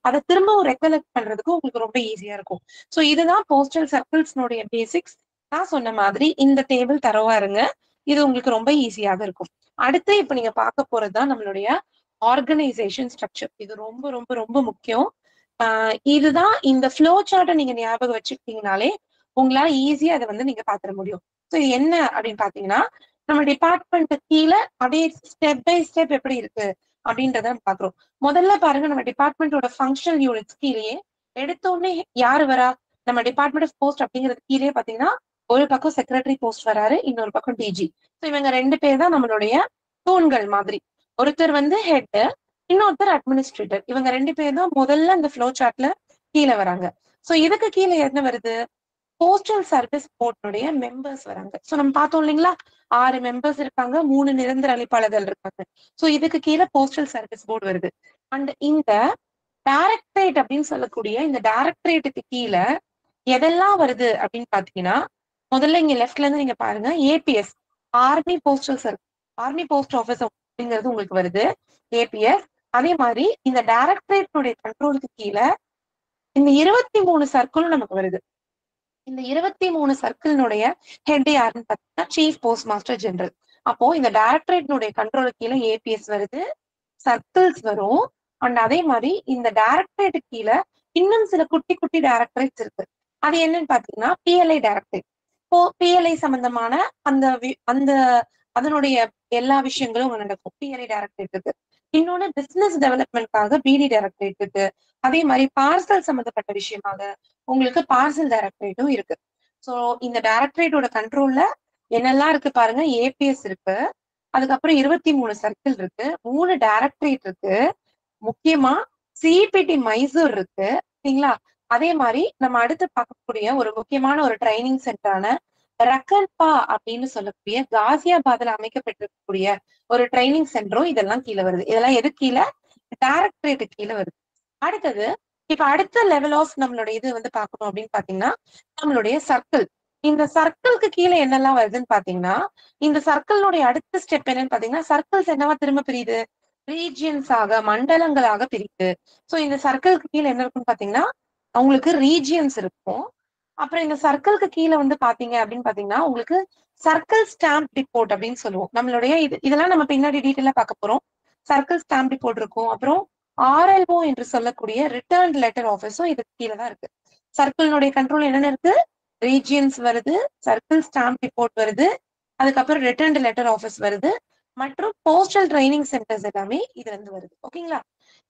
அதை திரும்பவும் ரெக்கலெக்ட் பண்றதுக்கு உங்களுக்கு ரொம்ப ஈஸியா இருக்கும். சோ இதுதான் போஸ்டல் சர்க்கிள்ஸ்னுடைய பேசிக்ஸ். நான் சொன்ன மாதிரி இந்த டேபிள் தரவா இருங்க, இது உங்களுக்கு ரொம்ப ஈஸியாக இருக்கும். அடுத்து இப்ப நீங்க பார்க்க போறதுதான் நம்மளுடைய ஆர்கனைசேஷன் ஸ்ட்ரக்சர். இது ரொம்ப ரொம்ப ரொம்ப முக்கியம். இதுதான் இந்த ஃப்ளோ சார்ட்டை நீங்க ஞாபகம் வச்சுக்கிட்டீங்கனாலே உங்களால ஈஸியா அதை வந்து நீங்க பாத்திர முடியும். சோ இது என்ன அப்படின்னு பாத்தீங்கன்னா நம்ம டிபார்ட்மெண்ட் கீழே அப்படியே ஸ்டெப் பை ஸ்டெப் எப்படி இருக்கு அப்படின்றத நம்ம பாக்குறோம். முதல்ல பாருங்க நம்ம டிபார்ட்மெண்டோட ஃபங்க்ஷனல் யூனிட்ஸ் கீழே எடுத்தோடனே யாரு வரா, நம்ம டிபார்ட்மெண்ட் ஆஃப் போஸ்ட் அப்படிங்கிறது கீழே பாத்தீங்கன்னா ஒரு பக்கம் செக்ரட்டரி போஸ்ட் வராரு, இன்னொரு பக்கம் டிஜி. சோ இவங்க 2 பேர் தான் நம்மளுடைய தூண்கள் மாதிரி. ஒருத்தர் வந்து ஹெட், இன்னொருத்தர் அட்மினிஸ்ட்ரேட்டர். இவங்க 2 பேர் தான் முதல்ல அந்த ஃப்ளோ சார்ட்ல கீழே வராங்க. சோ இதுக்கு கீழே என்ன வருது, போஸ்டல் சர்வீஸ் போர்டுடைய மெம்பர்ஸ் வராங்க. சோ நம்ம பார்த்தோம் இல்லைங்களா, 6 மெம்பர்ஸ் இருக்காங்க, 3 நிரந்தர அழைப்பாளர்கள் இருக்காங்க. சோ இதுக்கு கீழே போஸ்டல் சர்வீஸ் போர்டு வருது. அண்ட் இந்த டைரக்டரேட் அப்படின்னு சொல்லக்கூடிய இந்த டைரக்டரேட்டுக்கு கீழே எதெல்லாம் வருது அப்படின்னு பாத்தீங்கன்னா முதல்ல இங்க லெஃப்ட்ல இருந்து நீங்க பாருங்க, ABS army postal circle, army post office அப்படிங்கிறது உங்களுக்கு வருது ஏபிஎஸ். அதே மாதிரி இந்த டைரக்டரேட்டுடைய கண்ட்ரோலுக்கு கீழே இந்த 23 சர்க்கிளும் நமக்கு வருது. இந்த 23 சர்க்கிளினுடைய ஹெட் யாருன்னு பார்த்தீங்கன்னா சீஃப் போஸ்ட் மாஸ்டர் ஜெனரல். அப்போ இந்த டைரக்டரேட்னுடைய கண்ட்ரோலுக்கு கீழே ஏபிஎஸ் வருது, சர்க்கிள்ஸ் வரும். அண்ட் அதே மாதிரி இந்த டைரக்டரேட் கீழே இன்னும் சில குட்டி குட்டி டைரக்டரேட்ஸ் இருக்கு. அது என்னன்னு பாத்தீங்கன்னா பிஎல்ஐ டைரக்டரேட். இப்போ பிஎல்ஐ சம்பந்தமான அந்த அந்த அதனுடைய எல்லா விஷயங்களும் நடக்கும் பிஎல்ஐ டைரக்டரேட் இருக்கு. இன்னொன்னு பிசினஸ் டெவலப்மெண்ட்காக பிடி டைரக்டரேட் இருக்கு. அதே மாதிரி பார்சல் சம்பந்தப்பட்ட விஷயமாக உங்களுக்கு பார்சல் டைரக்டரேட்டும் இருக்கு. சோ இந்த டைரக்டரேட்டோட கண்ட்ரோல்ல என்னெல்லாம் இருக்கு பாருங்க, ஏபிஎஸ் இருக்கு, அதுக்கப்புறம் 23 சர்க்கிள் இருக்கு, 3 டைரக்டரேட் இருக்கு, முக்கியமா சிபிடி மைசூர் இருக்கு. சரிங்களா? அதே மாதிரி நம்ம அடுத்து பார்க்கக்கூடிய ஒரு முக்கியமான ஒரு ட்ரைனிங் சென்டரான ரக்கன்பா அப்படின்னு சொல்லக்கூடிய காசியாபாத்ல அமைக்கப்பட்டிருக்கக்கூடிய ஒரு ட்ரைனிங் சென்டரும் இதெல்லாம் கீழே வருது. இதெல்லாம் எது கீழே? டைரக்டரேட் கீழே வருது. அடுத்தது இப்ப அடுத்த லெவல் ஆஃப் நம்மளுடைய இது வந்து பார்க்கணும் அப்படின்னு பாத்தீங்கன்னா நம்மளுடைய சர்க்கிள். இந்த சர்க்கிள்க்கு கீழே என்னெல்லாம் வருதுன்னு பாத்தீங்கன்னா இந்த சர்க்கிளுடைய அடுத்த ஸ்டெப் என்னன்னு பாத்தீங்கன்னா சர்க்கிள்ஸ் என்னவா திரும்ப பிரியுது, ரீஜியன்ஸ் ஆக, மண்டலங்களாக பிரியுது. சோ இந்த சர்க்கிள்க்கு கீழே என்ன இருக்குன்னு பாத்தீங்கன்னா உங்களுக்கு ரீஜியன்ஸ் இருக்கும். அப்புறம் இந்த சர்க்கிள்க்கு கீழே வந்து பாத்தீங்க அப்படின்னு பாத்தீங்கன்னா உங்களுக்கு சர்க்கிள் ஸ்டாம்ப் ரிப்போர்ட் அப்படின்னு சொல்லுவோம். நம்மளுடைய இதெல்லாம் நம்ம பின்னாடி டீட்டெயிலா பார்க்க போறோம். சர்க்கிள் ஸ்டாம்ப் ரிப்போர்ட் இருக்கும். அப்புறம் ஆர்எல்ஓ என்று சொல்லக்கூடிய ரிட்டர்ன் லெட்டர் ஆஃபீஸும் இதுக்கு கீழே தான் இருக்கு. சர்க்கிளினுடைய கண்ட்ரோல் என்னென்ன இருக்கு? ரீஜியன்ஸ் வருது, சர்க்கிள் ஸ்டாம்ப் ரிப்போர்ட் வருது, அதுக்கப்புறம் ரிட்டர்ன் லெட்டர் ஆஃபீஸ் வருது, மற்றும் போஸ்டல் ட்ரைனிங் சென்டர்ஸ் எல்லாமே இதுல இருந்து வருது. ஓகேங்களா?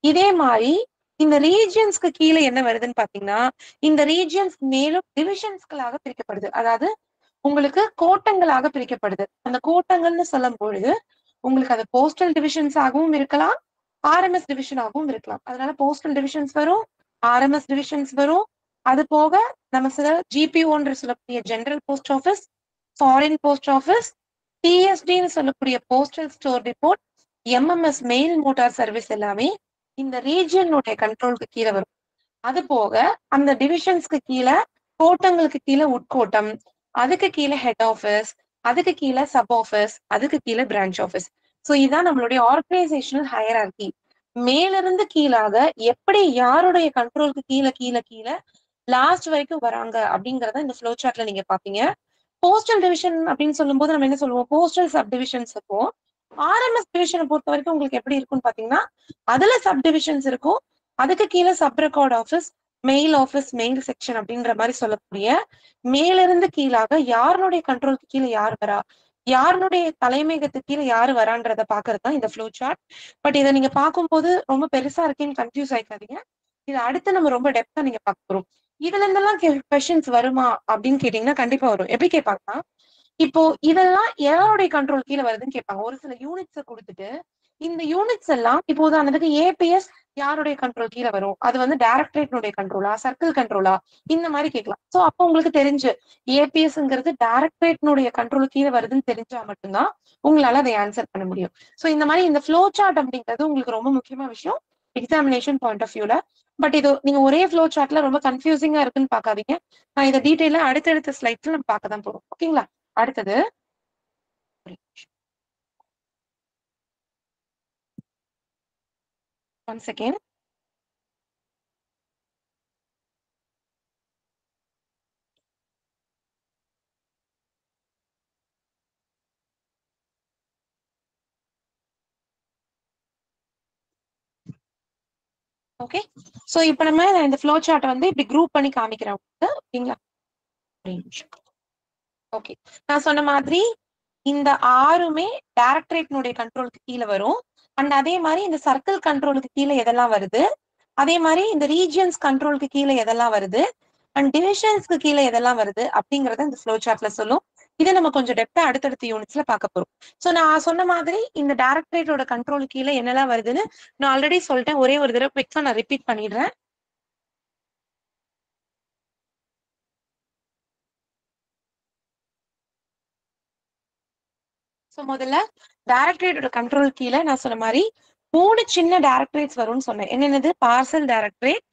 இதே மாதிரி இந்த ரீஜியன்ஸ்க்கு கீழே என்ன வருதுன்னு பாத்தீங்கன்னா இந்த ரீஜியன்ஸ் மேலும் டிவிஷன்ஸ்களாக பிரிக்கப்படுது. அதாவது உங்களுக்கு கோட்டங்களாக பிரிக்கப்படுது. அந்த கோட்டங்கள்னு சொல்லும் பொழுது உங்களுக்கு அது போஸ்டல் டிவிஷன்ஸ் ஆகவும் இருக்கலாம், ஆர்எம்எஸ் டிவிஷன் ஆகவும் இருக்கலாம். அதனால போஸ்டல் டிவிஷன்ஸ் வரும், ஆர்எம்எஸ் டிவிஷன்ஸ் வரும். அது போக நம்ம சில ஜிபிஓன்னு சொல்லக்கூடிய general post office, foreign post office, டிஎஸ்டின்னு சொல்லக்கூடிய postal store depot, MMS mail motor service எல்லாமே இந்த ரீஜியனுடைய கண்ட்ரோலுக்கு கீழே வரும். அது போக அந்த டிவிஷன்ஸ்க்கு கீழே கோட்டங்களுக்கு கீழே உட்கோட்டம், அதுக்கு கீழே ஹெட் ஆஃபீஸ், அதுக்கு கீழே சப் ஆஃபீஸ், அதுக்கு கீழே பிரான்ச் ஆஃபீஸ். சோ இதான் நம்மளுடைய ஆர்கனைசேஷனல் ஹையரார்கி. மேலிருந்து கீழாக எப்படி யாருடைய கண்ட்ரோலுக்கு கீழே கீழே கீழே லாஸ்ட் வரைக்கும் வராங்க அப்படிங்கறத இந்த ஃப்ளோ சார்ட்ல நீங்க பாப்பீங்க. போஸ்டல் டிவிஷன் அப்படின்னு சொல்லும் போது நம்ம என்ன சொல்லுவோம், போஸ்டல் சப் டிவிஷன்ஸ் இருக்கும். ஆர்எம்எஸ் டிவிஷனை பொறுத்த வரைக்கும் உங்களுக்கு எப்படி இருக்கும்னு பாத்தீங்கன்னா அதுல சப் டிவிஷன்ஸ் இருக்கும், அதுக்கு கீழே sub record office, mail office, mail section அப்படின்ற மாதிரி சொல்லக்கூடிய மேலிருந்து கீழாக யாருடைய கண்ட்ரோலுக்கு கீழே யார் வரா, யாருடைய தலைமையகத்துக்கு கீழே யாரு வரான்றத பாக்குறது தான் இந்த ஃப்ளோ சார்ட். பட் இதை நீங்க பார்க்கும்போது ரொம்ப பெருசா இருக்கேன்னு கன்ஃபியூஸ் ஆயிக்காதீங்க. இது அடுத்து நம்ம ரொம்ப டெப்தா நீங்க பார்க்க போறோம். இதுல இருந்தெல்லாம் கொஸ்டின்ஸ் வருமா அப்படின்னு கேட்டீங்கன்னா கண்டிப்பா வரும். எப்படி கேட்பாங்கன்னா இப்போ இதெல்லாம் யாருடைய கண்ட்ரோல் கீழே வருதுன்னு கேட்பாங்க. ஒரு சில யூனிட்ஸை கொடுத்துட்டு இந்த யூனிட்ஸ் எல்லாம் இப்போ உதாரணத்துக்கு ஏபிஎஸ் யாருடைய கண்ட்ரோல் கீழே வரும், அது வந்து டைரக்டரேட்னுடைய கண்ட்ரோலா, சர்க்கிள் கண்ட்ரோலா, இந்த மாதிரி கேட்கலாம். சோ அப்போ உங்களுக்கு தெரிஞ்சு ஏபிஎஸ்ங்கிறது டைரக்டரேட்னுடைய கண்ட்ரோல் கீழே வருதுன்னு தெரிஞ்சா மட்டும்தான் உங்களால அதை ஆன்சர் பண்ண முடியும். சோ இந்த மாதிரி இந்த ஃப்ளோ சார்ட் அப்படிங்கிறது உங்களுக்கு ரொம்ப முக்கியமான விஷயம் எக்ஸாமினேஷன் பாயிண்ட் ஆஃப் வியூல. பட் இது நீங்க ஒரே ஃப்ளோ சார்ட்ல ரொம்ப கன்ஃபியூசிங்கா இருக்குன்னு பாக்காதீங்க. நான் இதை டீடைலா அடுத்தடுத்த ஸ்லைட்ஸ்ல நம்ம பார்க்க தான் போறோம். ஓகேங்களா? அடுத்தது ஒன் செகண்ட். ஓகே, சோ இப்போ நம்ம இந்த ஃப்ளோ சார்ட் வந்து இப்படி குரூப் பண்ணி காமிக்கிறேன். ஓகேங்களா? ஓகே, நான் சொன்ன மாதிரி இந்த ஆறுமே டைரக்டரேட்னுடைய கண்ட்ரோலுக்கு கீழே வரும். அண்ட் அதே மாதிரி இந்த சர்க்கிள் கண்ட்ரோலுக்கு கீழே எதெல்லாம் வருது, அதே மாதிரி இந்த ரீஜியன்ஸ் கண்ட்ரோலுக்கு கீழே எதெல்லாம் வருது, அண்ட் டிவிஷன்ஸ்க்கு கீழே எதெல்லாம் வருது அப்படிங்கறத இந்த ஃப்ளோ சார்ட்ல சொல்லும். இதை நம்ம கொஞ்சம் டெப்தா அடுத்தடுத்த யூனிட்ஸ்ல பார்க்க போறோம். சோ நான் சொன்ன மாதிரி இந்த டைரக்டரேட்டோட கண்ட்ரோலுக்கு கீழே என்னெல்லாம் வருதுன்னு நான் ஆல்ரெடி சொல்லிட்டேன். ஒரே ஒரு தடவை குவிக்கா நான் ரிப்பீட் பண்ணிடுறேன். சோ முதல்ல டைரக்டரேட்டோட கண்ட்ரோல் கீழே நான் சொன்ன மாதிரி 3 சின்ன டைரக்டரேட்ஸ் வரும்னு சொன்னேன். என்னென்னது? பார்சல் டைரக்டரேட்,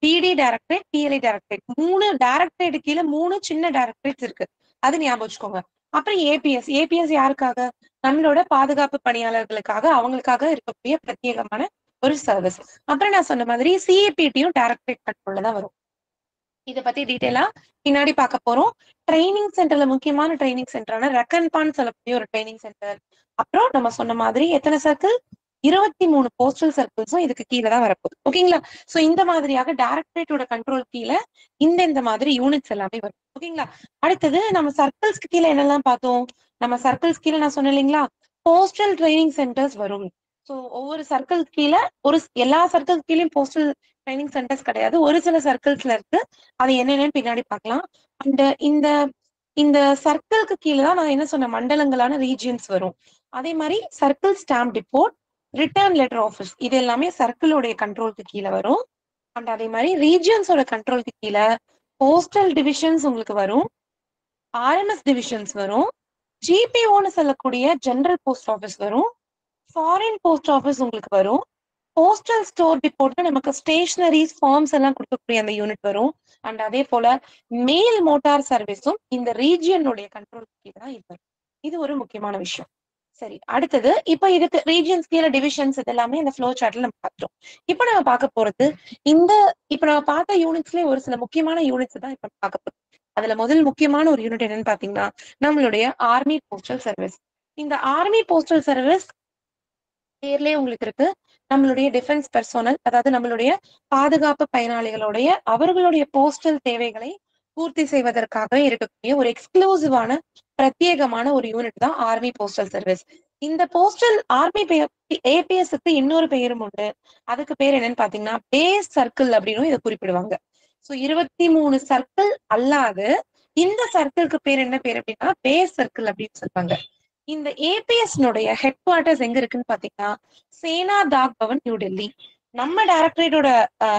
பிடி டைரக்டரேட், பிஎல்ஐ டைரக்டரேட். 3 டைரக்டரேட் கீழே 3 சின்ன டைரக்டரேட்ஸ் இருக்கு. அது ஞாபகம் வச்சுக்கோங்க. அப்புறம் ஏபிஎஸ். ஏபிஎஸ் யாருக்காக? நம்மளோட பாதுகாப்பு பணியாளர்களுக்காக, அவங்களுக்காக இருக்கக்கூடிய பிரத்யேகமான ஒரு சர்வீஸ். அப்புறம் நான் சொன்ன மாதிரி சிஏபிடியும் டைரக்டரேட் கண்ட்ரோல்ல தான் வரும். இத பத்தி டீடைலா பின்னாடி பார்க்க போறோம். ட்ரைனிங் சென்டர்ல முக்கியமான ட்ரைனிங் சென்டரான ரக்கன்பான்னு சொல்லக்கூடிய ஒரு ட்ரைனிங் சென்டர். அப்புறம் நம்ம சொன்ன மாதிரி எத்தனை சர்க்கிள்? 23 போஸ்டல் சர்க்கிள்ஸும் இதுக்கு கீழே தான் வரப்போகுது. ஓகேங்களா? சோ இந்த மாதிரியாக டைரக்டரேட்டோட கண்ட்ரோல் கீழே இந்த மாதிரி யூனிட்ஸ் எல்லாமே வரும். ஓகேங்களா? அடுத்தது நம்ம சர்க்கிள்ஸ்க்கு கீழே என்னெல்லாம் பார்த்தோம்? நம்ம சர்க்கிள்ஸ் கீழே நான் சொன்னேன் இல்லைங்களா, போஸ்டல் ட்ரைனிங் சென்டர்ஸ் வரும். சோ ஒவ்வொரு சர்க்கிள் கீழே எல்லா சர்க்கிள் கீழயும் போஸ்டல் ட்ரைனிங் சென்டர்ஸ் கிடையாது, ஒரு சில சர்க்கிள்ஸ்ல இருக்கு. அது என்னென்னு பின்னாடி பார்க்கலாம். அண்ட் இந்த சர்க்கிள்க்கு கீழே தான் நான் என்ன சொன்ன மண்டலங்களான ரீஜியன்ஸ் வரும். அதே மாதிரி circle stamp depot, return letter office, இது எல்லாமே சர்க்கிளோடைய கண்ட்ரோலுக்கு கீழே வரும். அண்ட் அதே மாதிரி ரீஜியன்ஸோட கண்ட்ரோலுக்கு கீழே போஸ்டல் டிவிஷன்ஸ் உங்களுக்கு வரும், ஆர்எம்எஸ் டிவிஷன்ஸ் வரும், ஜிபிஓன்னு சொல்லக்கூடிய ஜெனரல் போஸ்ட் ஆஃபீஸ் வரும், ஃபாரின் போஸ்ட் ஆஃபீஸ் உங்களுக்கு வரும், போஸ்டல் ஸ்டோர் டிப்போர்ட் நமக்கு ஸ்டேஷனரிஸ் ஃபார்ம்ஸ் எல்லாம் கொடுக்கக்கூடிய அந்த யூனிட் வரும். அண்ட் அதே போல மெயில் மோட்டார் சர்வீஸும் இந்த ரீஜியனுடைய கண்ட்ரோல் கீழே தான் இருக்கும். இது ஒரு முக்கியமான விஷயம். சரி, அடுத்தது இப்ப இதுக்கு ரீஜியன்ஸ் கீழே டிவிஷன்ஸ் இது எல்லாமே இந்த ஃப்ளோ சார்ட்ல நம்ம பார்த்தோம். இப்ப நம்ம பார்க்க போறது இப்ப நம்ம பார்த்த யூனிட்ஸ்லயே ஒரு சில முக்கியமான யூனிட்ஸ் தான் இப்ப பார்க்க போறோம். அதுல முதல் முக்கியமான ஒரு யூனிட் என்னன்னு பாத்தீங்கன்னா நம்மளுடைய ஆர்மி போஸ்டல் சர்வீஸ். இந்த ஆர்மி போஸ்டல் சர்வீஸ் பேர்லயே உங்களுக்கு இருக்கு, நம்மளுடைய டிஃபென்ஸ் பர்சோனல், அதாவது நம்மளுடைய பாதுகாப்பு பயனாளிகளுடைய அவர்களுடைய போஸ்டல் தேவைகளை பூர்த்தி செய்வதற்காக இருக்கக்கூடிய ஒரு எக்ஸ்க்ளூசிவான பிரத்யேகமான ஒரு யூனிட் தான் ஆர்மி போஸ்டல் சர்வீஸ். இந்த போஸ்டல் ஆர்மி ஏபிஎஸ்க்கு இன்னொரு பெயரும் உண்டு. அதுக்கு பேர் என்னன்னு பாத்தீங்கன்னா பேஸ் சர்க்கிள் அப்படின்னு இதை குறிப்பிடுவாங்க. சோ 23 சர்க்கிள் அல்லாது இந்த சர்க்கிள்க்கு பேர் என்ன பேர் அப்படின்னா பேஸ் சர்க்கிள் அப்படின்னு சொல்லுவாங்க. இந்த ஏபிஎஸ் ஹெட் குவார்டர்ஸ் எங்க இருக்குன்னு பாத்தீங்கன்னா சேனா டாக் பவன், நியூ டெல்லி. நம்ம டைரக்டரேட்டோட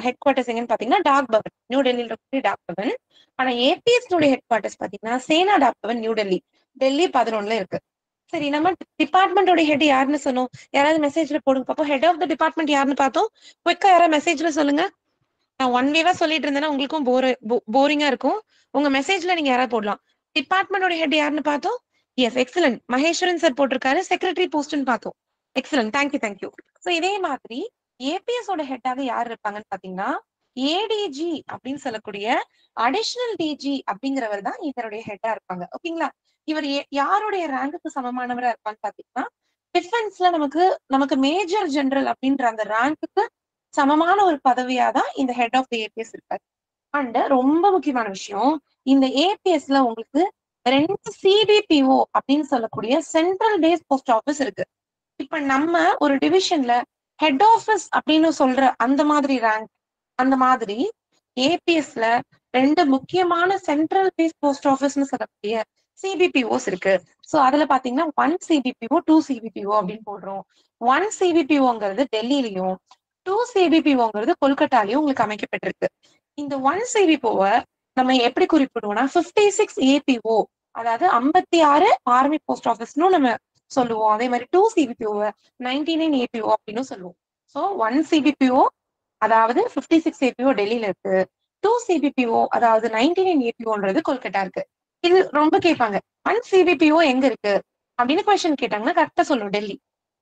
ஹெட் குவார்டர்ஸ் எங்கன்னு பாத்தீங்கன்னா டாக் பவன், நியூ டெல்லியில இருக்கக்கூடிய டாக் பவன். ஆனா ஏபிஎஸ் ஹெட் குவார்டர்ஸ் பாத்தீங்கன்னா சேனா டாக் பவன், நியூ டெல்லி, டெல்லி 11ல இருக்கு. சரி, நம்ம டிபார்ட்மெண்டோட ஹெட் யாருன்னு சொன்னோம்? யாராவது மெசேஜ்ல போடுங்க பாப்போம். ஹெட் ஆஃப் த டிபார்ட்மெண்ட் யாருன்னு பார்த்தோம்? குயிக்கா யாராவது மெசேஜ்ல சொல்லுங்க. நான் ஒன் வேவா சொல்லிட்டு இருந்தேன்னா உங்களுக்கும் போரிங்கா இருக்கும். உங்க மெசேஜ்ல நீங்க யாராவது போடலாம். டிபார்ட்மெண்டோட ஹெட் யாருன்னு பார்த்தோம்? எஸ், எக்ஸலன்ட், மகேஸ்வரன் சார் போட்டிருக்காரு. செக்ரட்டரி போஸ்ட்னு பார்த்தோம். Excellent, thank you. சோ இதே மாதிரி ஏபிஎஸ் ஹெட்டாக யார் இருப்பாங்கன்னு பாத்தீங்கன்னா ஏடிஜி அப்படின்னு சொல்லக்கூடிய அடிஷனல் டிஜி அப்படிங்கிறவர் தான் இதனுடைய ஹெட்டா இருப்பாங்க. ஓகேங்களா? இவர் யாருடைய ரேங்குக்கு சமமானவரா இருப்பான்னு பாத்தீங்கன்னா டிஃபென்ஸ்ல நமக்கு மேஜர் ஜெனரல் அப்படின்ற அந்த ரேங்குக்கு சமமான ஒரு பதவியா தான் இந்த ஹெட் ஆஃப் தி ஏபிஎஸ் இருக்காரு. அண்ட் ரொம்ப முக்கியமான விஷயம், இந்த ஏபிஎஸ்ல உங்களுக்கு 2 சிபிபிஓ அப்படின்னு சொல்லக்கூடிய சென்ட்ரல் பேஸ் போஸ்ட் ஆஃபீஸ் இருக்கு. இப்ப நம்ம ஒரு டிவிஷன்ல ஹெட் ஆஃபீஸ் அப்படின்னு சொல்ற அந்த மாதிரி ரேங்க், அந்த மாதிரி ஏபிஎஸ்ல 2 முக்கியமான சென்ட்ரல் பேஸ் போஸ்ட் ஆஃபீஸ்னு சொல்லக்கூடிய சிபிபிஓஸ் இருக்கு. சோ அதுல பாத்தீங்கன்னா 1 சிபிபிஓ 2 சிபிபிஓ அப்படின்னு போடுறோம். 1 சிபிபிஓங்கிறது டெல்லியிலையும் 2 சிபிபிஓங்கிறது கொல்கட்டாலையும் உங்களுக்கு அமைக்கப்பட்டிருக்கு. இந்த 1 சிபிபிஓவை நம்ம எப்படி குறிப்பிடுவோம்னா 56 ஏபிஓ, அதாவது 56 ஆர்மி போஸ்ட் ஆஃபீஸ்னு நம்ம சொல்லுவோம். அதே மாதிரி 2 சிபிபிஓவை 99 ஏபிஓ அப்படின்னு சொல்லுவோம். சோ 1 சிபிபிஓ அதாவது 56 ஏபிஓ டெல்லியில இருக்கு, 2 சிபிபிஓ அதாவது 99 ஏபிஓன்றது கொல்கட்டா இருக்கு. இது ரொம்ப கேட்பாங்க, 1 சிபிபிஓ எங்க இருக்கு அப்படின்னு கொஸ்டின் கேட்டாங்கன்னா கரெக்டா சொல்லணும் டெல்லி.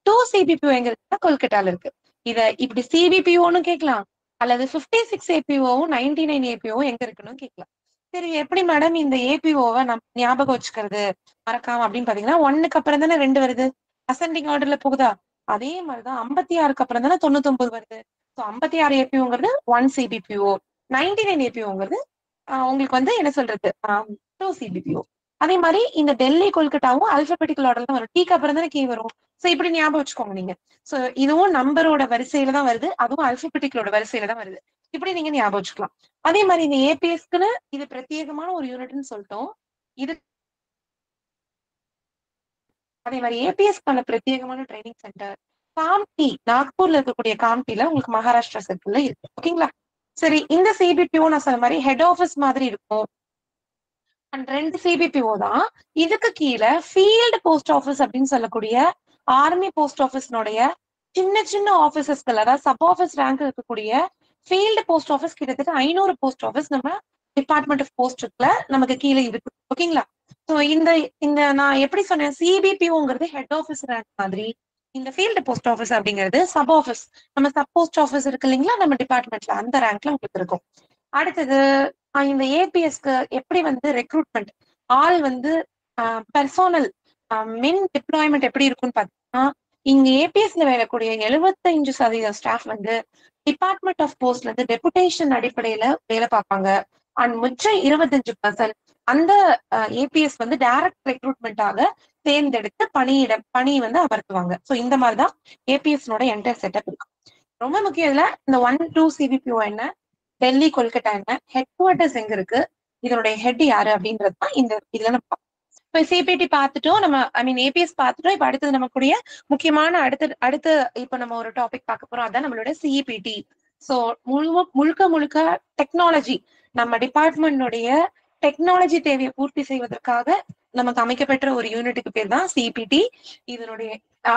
2 சிபிபிஓ எங்க இருக்குன்னா கொல்கட்டால இருக்கு. இத இப்படி சிபிபிஓன்னு கேட்கலாம், அல்லது 56 ஏபிஓவும் 99 ஏபிஓவும் எங்க இருக்குன்னு கேட்கலாம். சரி, எப்படி மேடம் இந்த ஏபிஓவை நம்ம ஞாபகம் வச்சுக்கிறது மறக்காம அப்படின்னு பாத்தீங்கன்னா 1க்கு அப்புறம் தானே 2 வருது, அசெண்டிங் ஆர்டர்ல போகுதா? அதே மாதிரிதான் 56க்கு அப்புறம் தானே 99 வருது. ஸோ 56 ஏபிஓங்கிறது 1 சிபிபிஓ, 99 ஏபிஓங்கிறது உங்களுக்கு என்ன சொல்றது 2 சிபிபிஓ. அதே மாதிரி இந்த டெல்லி கொல்கட்டாவும் அல்பபெட்டிக்கல் ஆர்டர்ல தான் வரும். டீக்கு அப்புறம் தானே கே வரும். சோ இப்படி ஞாபகம் வச்சுக்கோங்க நீங்க. சோ இதுவும் நம்பரோட வரிசையில தான் வருது, அதுவும் அல்பபெட்டிக்கலோட வரிசையில தான் வருது. இப்படி நீங்க ஞாபகம் வச்சுக்கலாம். அதே மாதிரி இந்த ஏபிஎஸ்க்குன்னு இது பிரத்யேகமான ஒரு யூனிட்னு சொல்லிட்டோம். இது அதே மாதிரி ஏபிஎஸ்க்கான பிரத்யேகமான ட்ரைனிங் சென்டர் காம்டி, நாக்பூர்ல இருக்கக்கூடிய காம்டில உங்களுக்கு மகாராஷ்டிரா சர்க்கிள்ல இருக்கு. ஓகேங்களா? சரி, இந்த சிபிபிஓ நான் சொன்ன மாதிரி ஹெட் ஆஃபீஸ் மாதிரி இருக்கும். அண்ட் 2 சிபிபிஓ தான். இதுக்கு கீழே ஃபீல்டு போஸ்ட் ஆஃபீஸ் அப்படின்னு சொல்லக்கூடிய ஆர்மி போஸ்ட் ஆஃபீஸ்னுடைய சின்ன சின்ன ஆபீசஸ்கள், அதாவது சப் ஆஃபீஸ் ரேங்க் இருக்கக்கூடிய ஃபீல்டு போஸ்ட் ஆஃபீஸ் கிட்டத்தட்ட 500 போஸ்ட் ஆஃபீஸ் நம்ம டிபார்ட்மெண்ட் ஆஃப் போஸ்ட்ல நமக்கு கீழே இருக்கு. ஓகேங்களா? ஸோ இந்த இந்த நான் எப்படி சொன்னேன், சிபிபிஓங்கிறது ஹெட் ஆஃபீஸ் ரேங்க் மாதிரி, இந்த ஃபீல்டு போஸ்ட் ஆஃபீஸ் அப்படிங்கிறது சப் ஆஃபீஸ். நம்ம சப் போஸ்ட் ஆஃபீஸ் இருக்கு இல்லைங்களா நம்ம டிபார்ட்மெண்ட்ல, அந்த ரேங்க்ல உங்களுக்கு இருக்கும். அடுத்தது இந்த ஏபிஎஸ்க்கு எப்படி வந்து ரெக்ரூட்மெண்ட் ஆள் வந்து பெர்சோனல் மின் டிப்ளாய்மெண்ட் எப்படி இருக்கும்னு பார்த்தீங்கன்னா, இங்க ஏபிஎஸ்ல வேலைக்கூடிய 75% ஸ்டாஃப் வந்து டிபார்ட்மெண்ட் ஆஃப் போஸ்ட்ல இருந்து டெபுடேஷன் அடிப்படையில வேலை பார்ப்பாங்க. அண்ட் மிச்சம் 25% அந்த ஏபிஎஸ் வந்து டைரக்ட் ரெக்ரூட்மெண்டாக தேர்ந்தெடுத்து பணி வந்து அமர்த்துவாங்க. ஸோ இந்த மாதிரிதான் ஏபிஎஸ்னோட என்டையர் செட்டப் இருக்கு. ரொம்ப முக்கியம் இதுல இந்த 1-2 சிபிபிஓ என்ன, டெல்லி கொல்கட்டா என்ன, ஹெட் குவார்டர்ஸ் எங்க இருக்கு, இதனுடைய ஹெட் யாரு அப்படின்றது தான் இந்த இதுல நம்ம இப்போ சிபிடி பார்த்துட்டோம் நம்ம, ஐ மீன் ஏபிஎஸ் பார்த்துட்டோம். இப்போ அடுத்தது நமக்குடைய முக்கியமான அடுத்து இப்போ நம்ம ஒரு டாபிக் பார்க்க போறோம், அதான் நம்மளோட சிஇபிடி. ஸோ முழுக்க டெக்னாலஜி, நம்ம டிபார்ட்மெண்ட்னுடைய டெக்னாலஜி தேவையை பூர்த்தி செய்வதற்காக நமக்கு அமைக்கப்பட்ட ஒரு யூனிட்டுக்கு பேர் தான் சிபிடி. இதனுடைய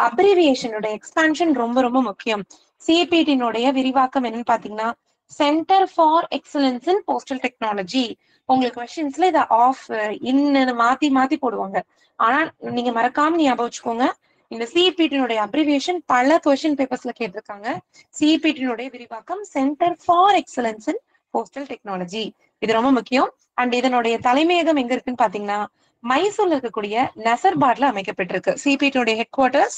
அப்ரிவியேஷனோட எக்ஸ்பான்ஷன் ரொம்ப ரொம்ப முக்கியம். சிபிடினுடைய விரிவாக்கம் என்னன்னு பாத்தீங்கன்னா centre for excellence in postal technology. உங்களுக்கு கொஸ்டின்ஸ்ல இதை ஆஃப் இன்னுன்னு மாத்தி போடுவாங்க. ஆனா நீங்க மறக்காம ஞாபகம் வச்சுக்கோங்க, இந்த சிபிடினுடைய அப்ரிவியேஷன் பல கொஸ்டின் பேப்பர்ஸ்ல கேட்டிருக்காங்க. சிபிடினுடைய விரிவாக்கம் centre for excellence in postal technology, இது ரொம்ப முக்கியம். அண்ட் இதனுடைய தலைமையகம் எங்க இருக்குன்னு பாத்தீங்கன்னா மைசூர்ல இருக்கக்கூடிய நசர்பாட்ல அமைக்கப்பட்டிருக்கு சிபிடினுடைய ஹெட் குவார்டர்ஸ்.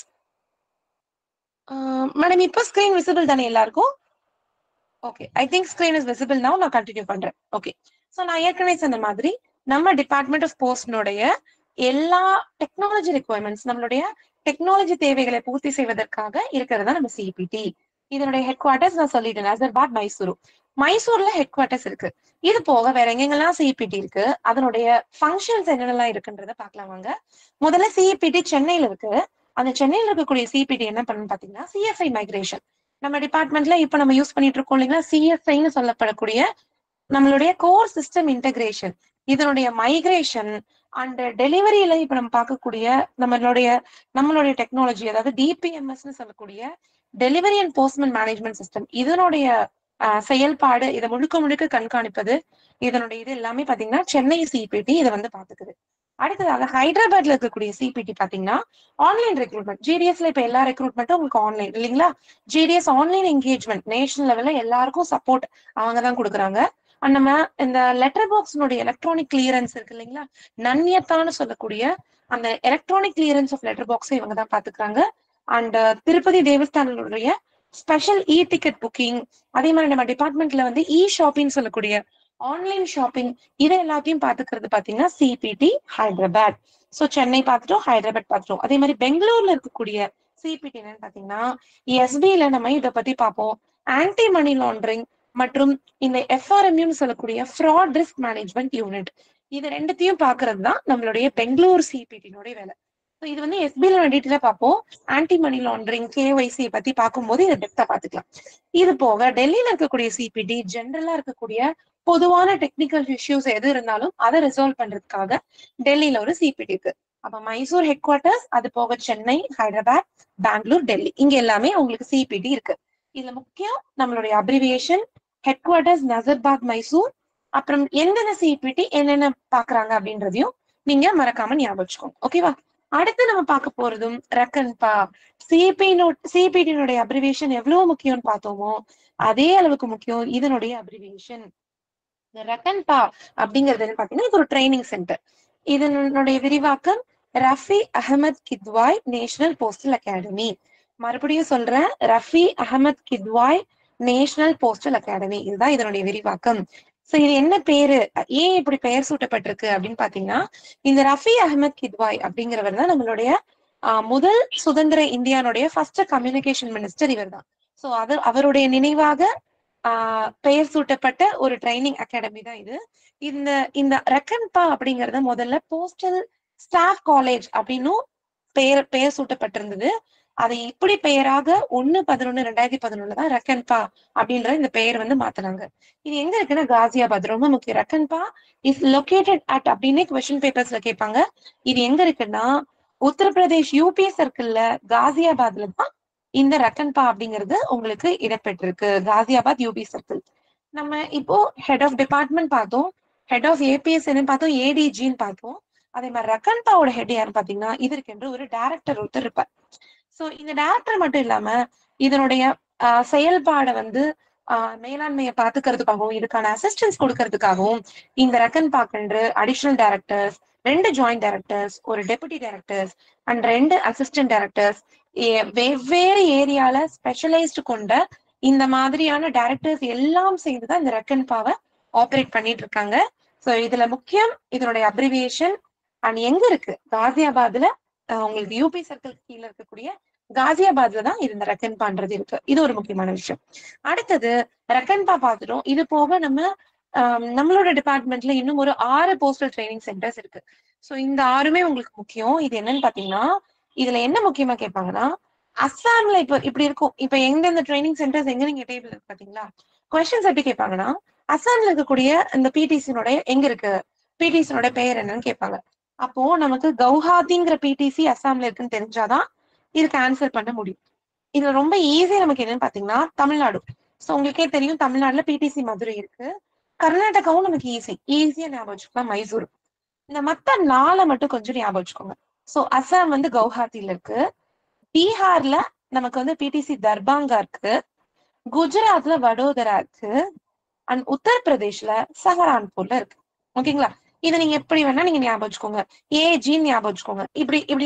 மேடம் இப்போ ஸ்கிரீன் விசிபிள் தானே எல்லாருக்கும்? Okay, I think screen is visible now. நான் கண்டினியூ பண்றேன். ஓகே, ஸோ நான் ஏற்கனவே சொன்ன மாதிரி நம்ம டிபார்ட்மெண்ட் ஆஃப் போஸ்ட்னுடைய எல்லா டெக்னாலஜி ரெக்குவயர்மெண்ட்ஸ், நம்மளுடைய டெக்னாலஜி தேவைகளை பூர்த்தி செய்வதற்காக இருக்கிறதா நம்ம சிபிடி. இதனுடைய ஹெட் குவார்டர்ஸ் நான் சொல்லிட்டேன், நசர்பாட் மைசூர்ல ஹெட் குவார்டர்ஸ் இருக்கு. இது போக வேற எங்கெங்கெல்லாம் சிபிடி இருக்கு, அதனுடைய ஃபங்க்ஷன்ஸ் என்னென்னலாம் இருக்குன்றத பாக்கலாம் வாங்க. முதல்ல சிபிடி சென்னையில இருக்கு. அந்த சென்னையில இருக்கக்கூடிய சிபிடி என்ன பண்ணுன்னு பாத்தீங்கன்னா சிஎஸ்ஐ மைக்ரேஷன். நம்ம டிபார்ட்மெண்ட்ல இப்ப நம்ம யூஸ் பண்ணிட்டு இருக்கோம் இல்லைங்களா, சிஎஸ்ஐன்னு சொல்லப்படக்கூடிய நம்மளுடைய கோர் சிஸ்டம் இன்டகிரேஷன், இதனுடைய மைக்ரேஷன் அண்ட் டெலிவரியில இப்ப நம்ம பார்க்கக்கூடிய நம்மளுடைய டெக்னாலஜி, அதாவது டிபிஎம்எஸ்ன்னு சொல்லக்கூடிய டெலிவரி அண்ட் போஸ்ட்மென்ட் மேனேஜ்மெண்ட் சிஸ்டம், இதனுடைய செயல்பாடு, இதை முழுக்க கண்காணிப்பது, இதனுடைய இது எல்லாமே பாத்தீங்கன்னா சென்னை சிபிடி இதை வந்து பாத்துக்குது. அடுத்ததாக ஹைதராபாத்ல இருக்கக்கூடிய சிபிடி பாத்தீங்கன்னா ஆன்லைன் ரெக்ரூட்மெண்ட். ஜிடிஎஸ்ல இப்ப எல்லா ரெக்ரூட்மெண்ட்டும் உங்களுக்கு ஆன்லைன் இல்லைங்களா, ஜிடிஎஸ் ஆன்லைன் என்கேஜ்மெண்ட் நேஷனல் லெவல்ல எல்லாருக்கும் சப்போர்ட் அவங்க தான் கொடுக்குறாங்க. நம்ம இந்த லெட்டர் பாக்ஸ்னுடைய எலக்ட்ரானிக் கிளியரன்ஸ் இருக்கு இல்லைங்களா, நன்யத்தான்னு சொல்லக்கூடிய அந்த electronic clearance of letter box இவங்க தான் பாத்துக்கிறாங்க. அண்ட் திருப்பதி தேவஸ்தானுடைய ஸ்பெஷல் இ டிக்கெட் புக்கிங், அதே மாதிரி நம்ம டிபார்ட்மெண்ட்ல வந்து இ ஷாப்பிங் சொல்லக்கூடிய ஆன்லைன் ஷாப்பிங், இதை எல்லாத்தையும் பாத்துக்கிறது பாத்தீங்கன்னா சிபிடி ஹைதராபாத். சோ சென்னை பார்த்துட்டோம், ஹைதராபாத் பார்த்துட்டோம். அதே மாதிரி பெங்களூர்ல இருக்கக்கூடிய சிபிடி என்னன்னு பாத்தீங்கன்னா எஸ்பில நம்ம இதை பத்தி பார்ப்போம், ஆன்டி மணி லாண்டரிங் மற்றும் இந்த எஃப்ஆர்எம்யூன்னு சொல்லக்கூடிய ஃப்ராட் ரிஸ்க் மேனேஜ்மெண்ட் யூனிட், இது ரெண்டுத்தையும் பாக்குறது தான் நம்மளுடைய பெங்களூர் சிபிடினுடைய வேலை. இது வந்து எஸ்பில டீட்டெயிலா பார்ப்போம். ஆன்டி மணி லாண்டரிங், கேஒய்சி பத்தி பார்க்கும்போது இதை டெப்தா பாத்துக்கலாம். இது போக டெல்லியில இருக்கக்கூடிய சிபிடி ஜென்ரலா இருக்கக்கூடிய பொதுவான டெக்னிக்கல் இஷ்யூஸ் எது இருந்தாலும் அதை ரிசால்வ் பண்றதுக்காக டெல்லியில ஒரு சிபிடி இருக்கு. அப்ப மைசூர் ஹெட் குவார்டர்ஸ், அது போக சென்னை, ஹைதராபாத், பெங்களூர், டெல்லி, இங்க எல்லாமே உங்களுக்கு சிபிடி இருக்கு. இதுல முக்கியம் நம்மளுடைய அப்ரிவியேஷன் ஹெட் குவார்டர்ஸ் நசர்பாத் மைசூர், அப்புறம் எந்தெந்த சிபிடி என்னென்ன பாக்குறாங்க அப்படின்றதையும் நீங்க மறக்காம ஞாபகம் வச்சுக்கோங்க. ஓகேவா? அடுத்து நம்ம பார்க்க போறதும் ரக்கன்பா. சிபிடினுடைய அப்ரிவியேஷன் எவ்வளவு முக்கியம்னு பார்த்தோமோ அதே அளவுக்கு முக்கியம் இதனுடைய அப்ரிவியேஷன். ரக்கன்பா அப்படிங்கிறது பாத்தீங்கன்னா இது ஒரு ட்ரைனிங் சென்டர். இதனுடைய விரிவாக்கம் Rafi Ahmed Kidwai national postal academy. மறுபடியும் சொல்றேன், Rafi Ahmed Kidwai national postal academy, இதுதான் இதனுடைய விரிவாக்கம். சோ இது என்ன பேரு, ஏன் இப்படி பெயர் சூட்டப்பட்டிருக்கு அப்படின்னு பாத்தீங்கன்னா இந்த ரஃபி அகமது கித்வாய் அப்படிங்கிறவர் தான் நம்மளுடைய முதல் சுதந்திர இந்தியானுடைய ஃபர்ஸ்ட் கம்யூனிகேஷன் மினிஸ்டர் இவர் தான். சோ அவருடைய நினைவாக பெயர் சூட்டப்பட்ட ஒரு ட்ரைனிங் அகாடமி தான் இது. இந்த ரக்கன்பா அப்படிங்கறத முதல்ல போஸ்டல் ஸ்டாஃப் காலேஜ் அப்படின்னும் பெயர் சூட்டப்பட்டிருந்தது. அதை இப்படி பெயராக 1/11/2011 தான் ரக்கன்பா அப்படின்ற இந்த பெயர் வந்து மாத்தினாங்க. இது எங்க இருக்குன்னா காசியாபாத். ரொம்ப முக்கியம், ரக்கன்பா இஸ் லொகேட்டட் அட் அப்படின்னு கொஸ்டின் பேப்பர்ஸ்ல கேட்பாங்க. இது எங்க இருக்குன்னா உத்தரப்பிரதேஷ் யூபி சர்க்கிள்ல காசியாபாத்ல தான் இந்த ரக்கன்பா அப்படிங்கிறது உங்களுக்கு இடம்பெற்றிருக்கு. Ghaziabad UP circle. நம்ம இப்போ ஹெட் ஆஃப் டிபார்ட்மெண்ட் பார்த்தோம், ஹெட் ஆஃப் ஏபிஎஸ் என்ன பார்த்தோம், ஏடிஜின்னு பார்த்தோம். அதே மாதிரி ரக்கன்பாவோட ஹெட் யாருன்னு பாத்தீங்கன்னா இதற்கென்று ஒரு டைரக்டர் ஒருத்தர் இருப்பார். சோ இந்த டைரக்டர் மட்டும் இல்லாம இதனுடைய செயல்பாடை வந்து மேலாண்மையை பாத்துக்கிறதுக்காகவும் இதுக்கான அசிஸ்டன்ஸ் கொடுக்கறதுக்காகவும் இந்த ரக்கன்பாக்கென்று அடிஷனல் டைரக்டர்ஸ், 2 ஜாயிண்ட் டைரக்டர்ஸ், ஒரு deputy directors and 2 assistant directors, வெவ்வேறு ஏரியால ஸ்பெஷலைஸ்டு கொண்ட இந்த மாதிரியான டைரக்டர்ஸ் எல்லாம் சேர்ந்துதான் இந்த ரக்கன்பாவை ஆப்ரேட் பண்ணிட்டு இருக்காங்க. சோ இதுல முக்கியம் இதனுடைய அப்ரிவியேஷன் அண்ட் எங்க இருக்கு, காசியாபாத்ல உங்களுக்கு யூபி சர்க்கிள் கீழே இருக்கக்கூடிய காசியாபாத்ல தான் இந்த ரக்கன்பான்றது இருக்கு. இது ஒரு முக்கியமான விஷயம். அடுத்தது ரக்கன்பா பார்த்துட்டோம். இது போக நம்மளோட டிபார்ட்மெண்ட்ல இன்னும் ஒரு 6 போஸ்டல் ட்ரைனிங் சென்டர்ஸ் இருக்கு. சோ இந்த 6மே உங்களுக்கு முக்கியம். இது என்னன்னு பாத்தீங்கன்னா இதுல என்ன முக்கியமா கேட்பாங்கன்னா அஸ்ஸாம்ல இப்ப இப்படி இருக்கும். இப்ப எந்தெந்த ட்ரைனிங் சென்டர்ஸ் எங்க நீங்க டேபிள் இருக்கு பாத்தீங்களா, கொஸ்டின்ஸ் எப்படி கேட்பாங்கன்னா அஸ்ஸாம்ல இருக்கக்கூடிய இந்த பிடிசியோட எங்க இருக்கு, பிடிசியோட பெயர் என்னன்னு கேட்பாங்க. அப்போ நமக்கு கவுஹாத்திங்கிற பிடிசி அஸ்ஸாம்ல இருக்குன்னு தெரிஞ்சாதான் இதுக்கு ஆன்சர் பண்ண முடியும். இதுல ரொம்ப ஈஸியா நமக்கு என்னன்னு பாத்தீங்கன்னா தமிழ்நாடு. சோ உங்களுக்கே தெரியும் தமிழ்நாடுல பிடிசி மதுரை இருக்கு. கர்நாடகாவும் நமக்கு ஈஸியா ஞாபகம் வச்சுக்கலாம் மைசூர். இந்த மத்த 4 மட்டும் கொஞ்சம் ஞாபகம் வச்சுக்கோங்க. சோ அஸ்ஸாம் வந்து கவுஹாத்தில இருக்கு, பீகார்ல நமக்கு வந்து பிடிசி தர்பாங்கா இருக்கு, குஜராத்ல வடோதரா இருக்கு, அண்ட் உத்தரப்பிரதேஷ்ல சஹரான்பூர்ல இருக்கு. ஓகேங்களா, இதை நீங்க எப்படி வேணா நீங்க ஞாபகம் வச்சுக்கோங்க. ஏஜின்னு ஞாபகம் வச்சுக்கோங்க, இப்படி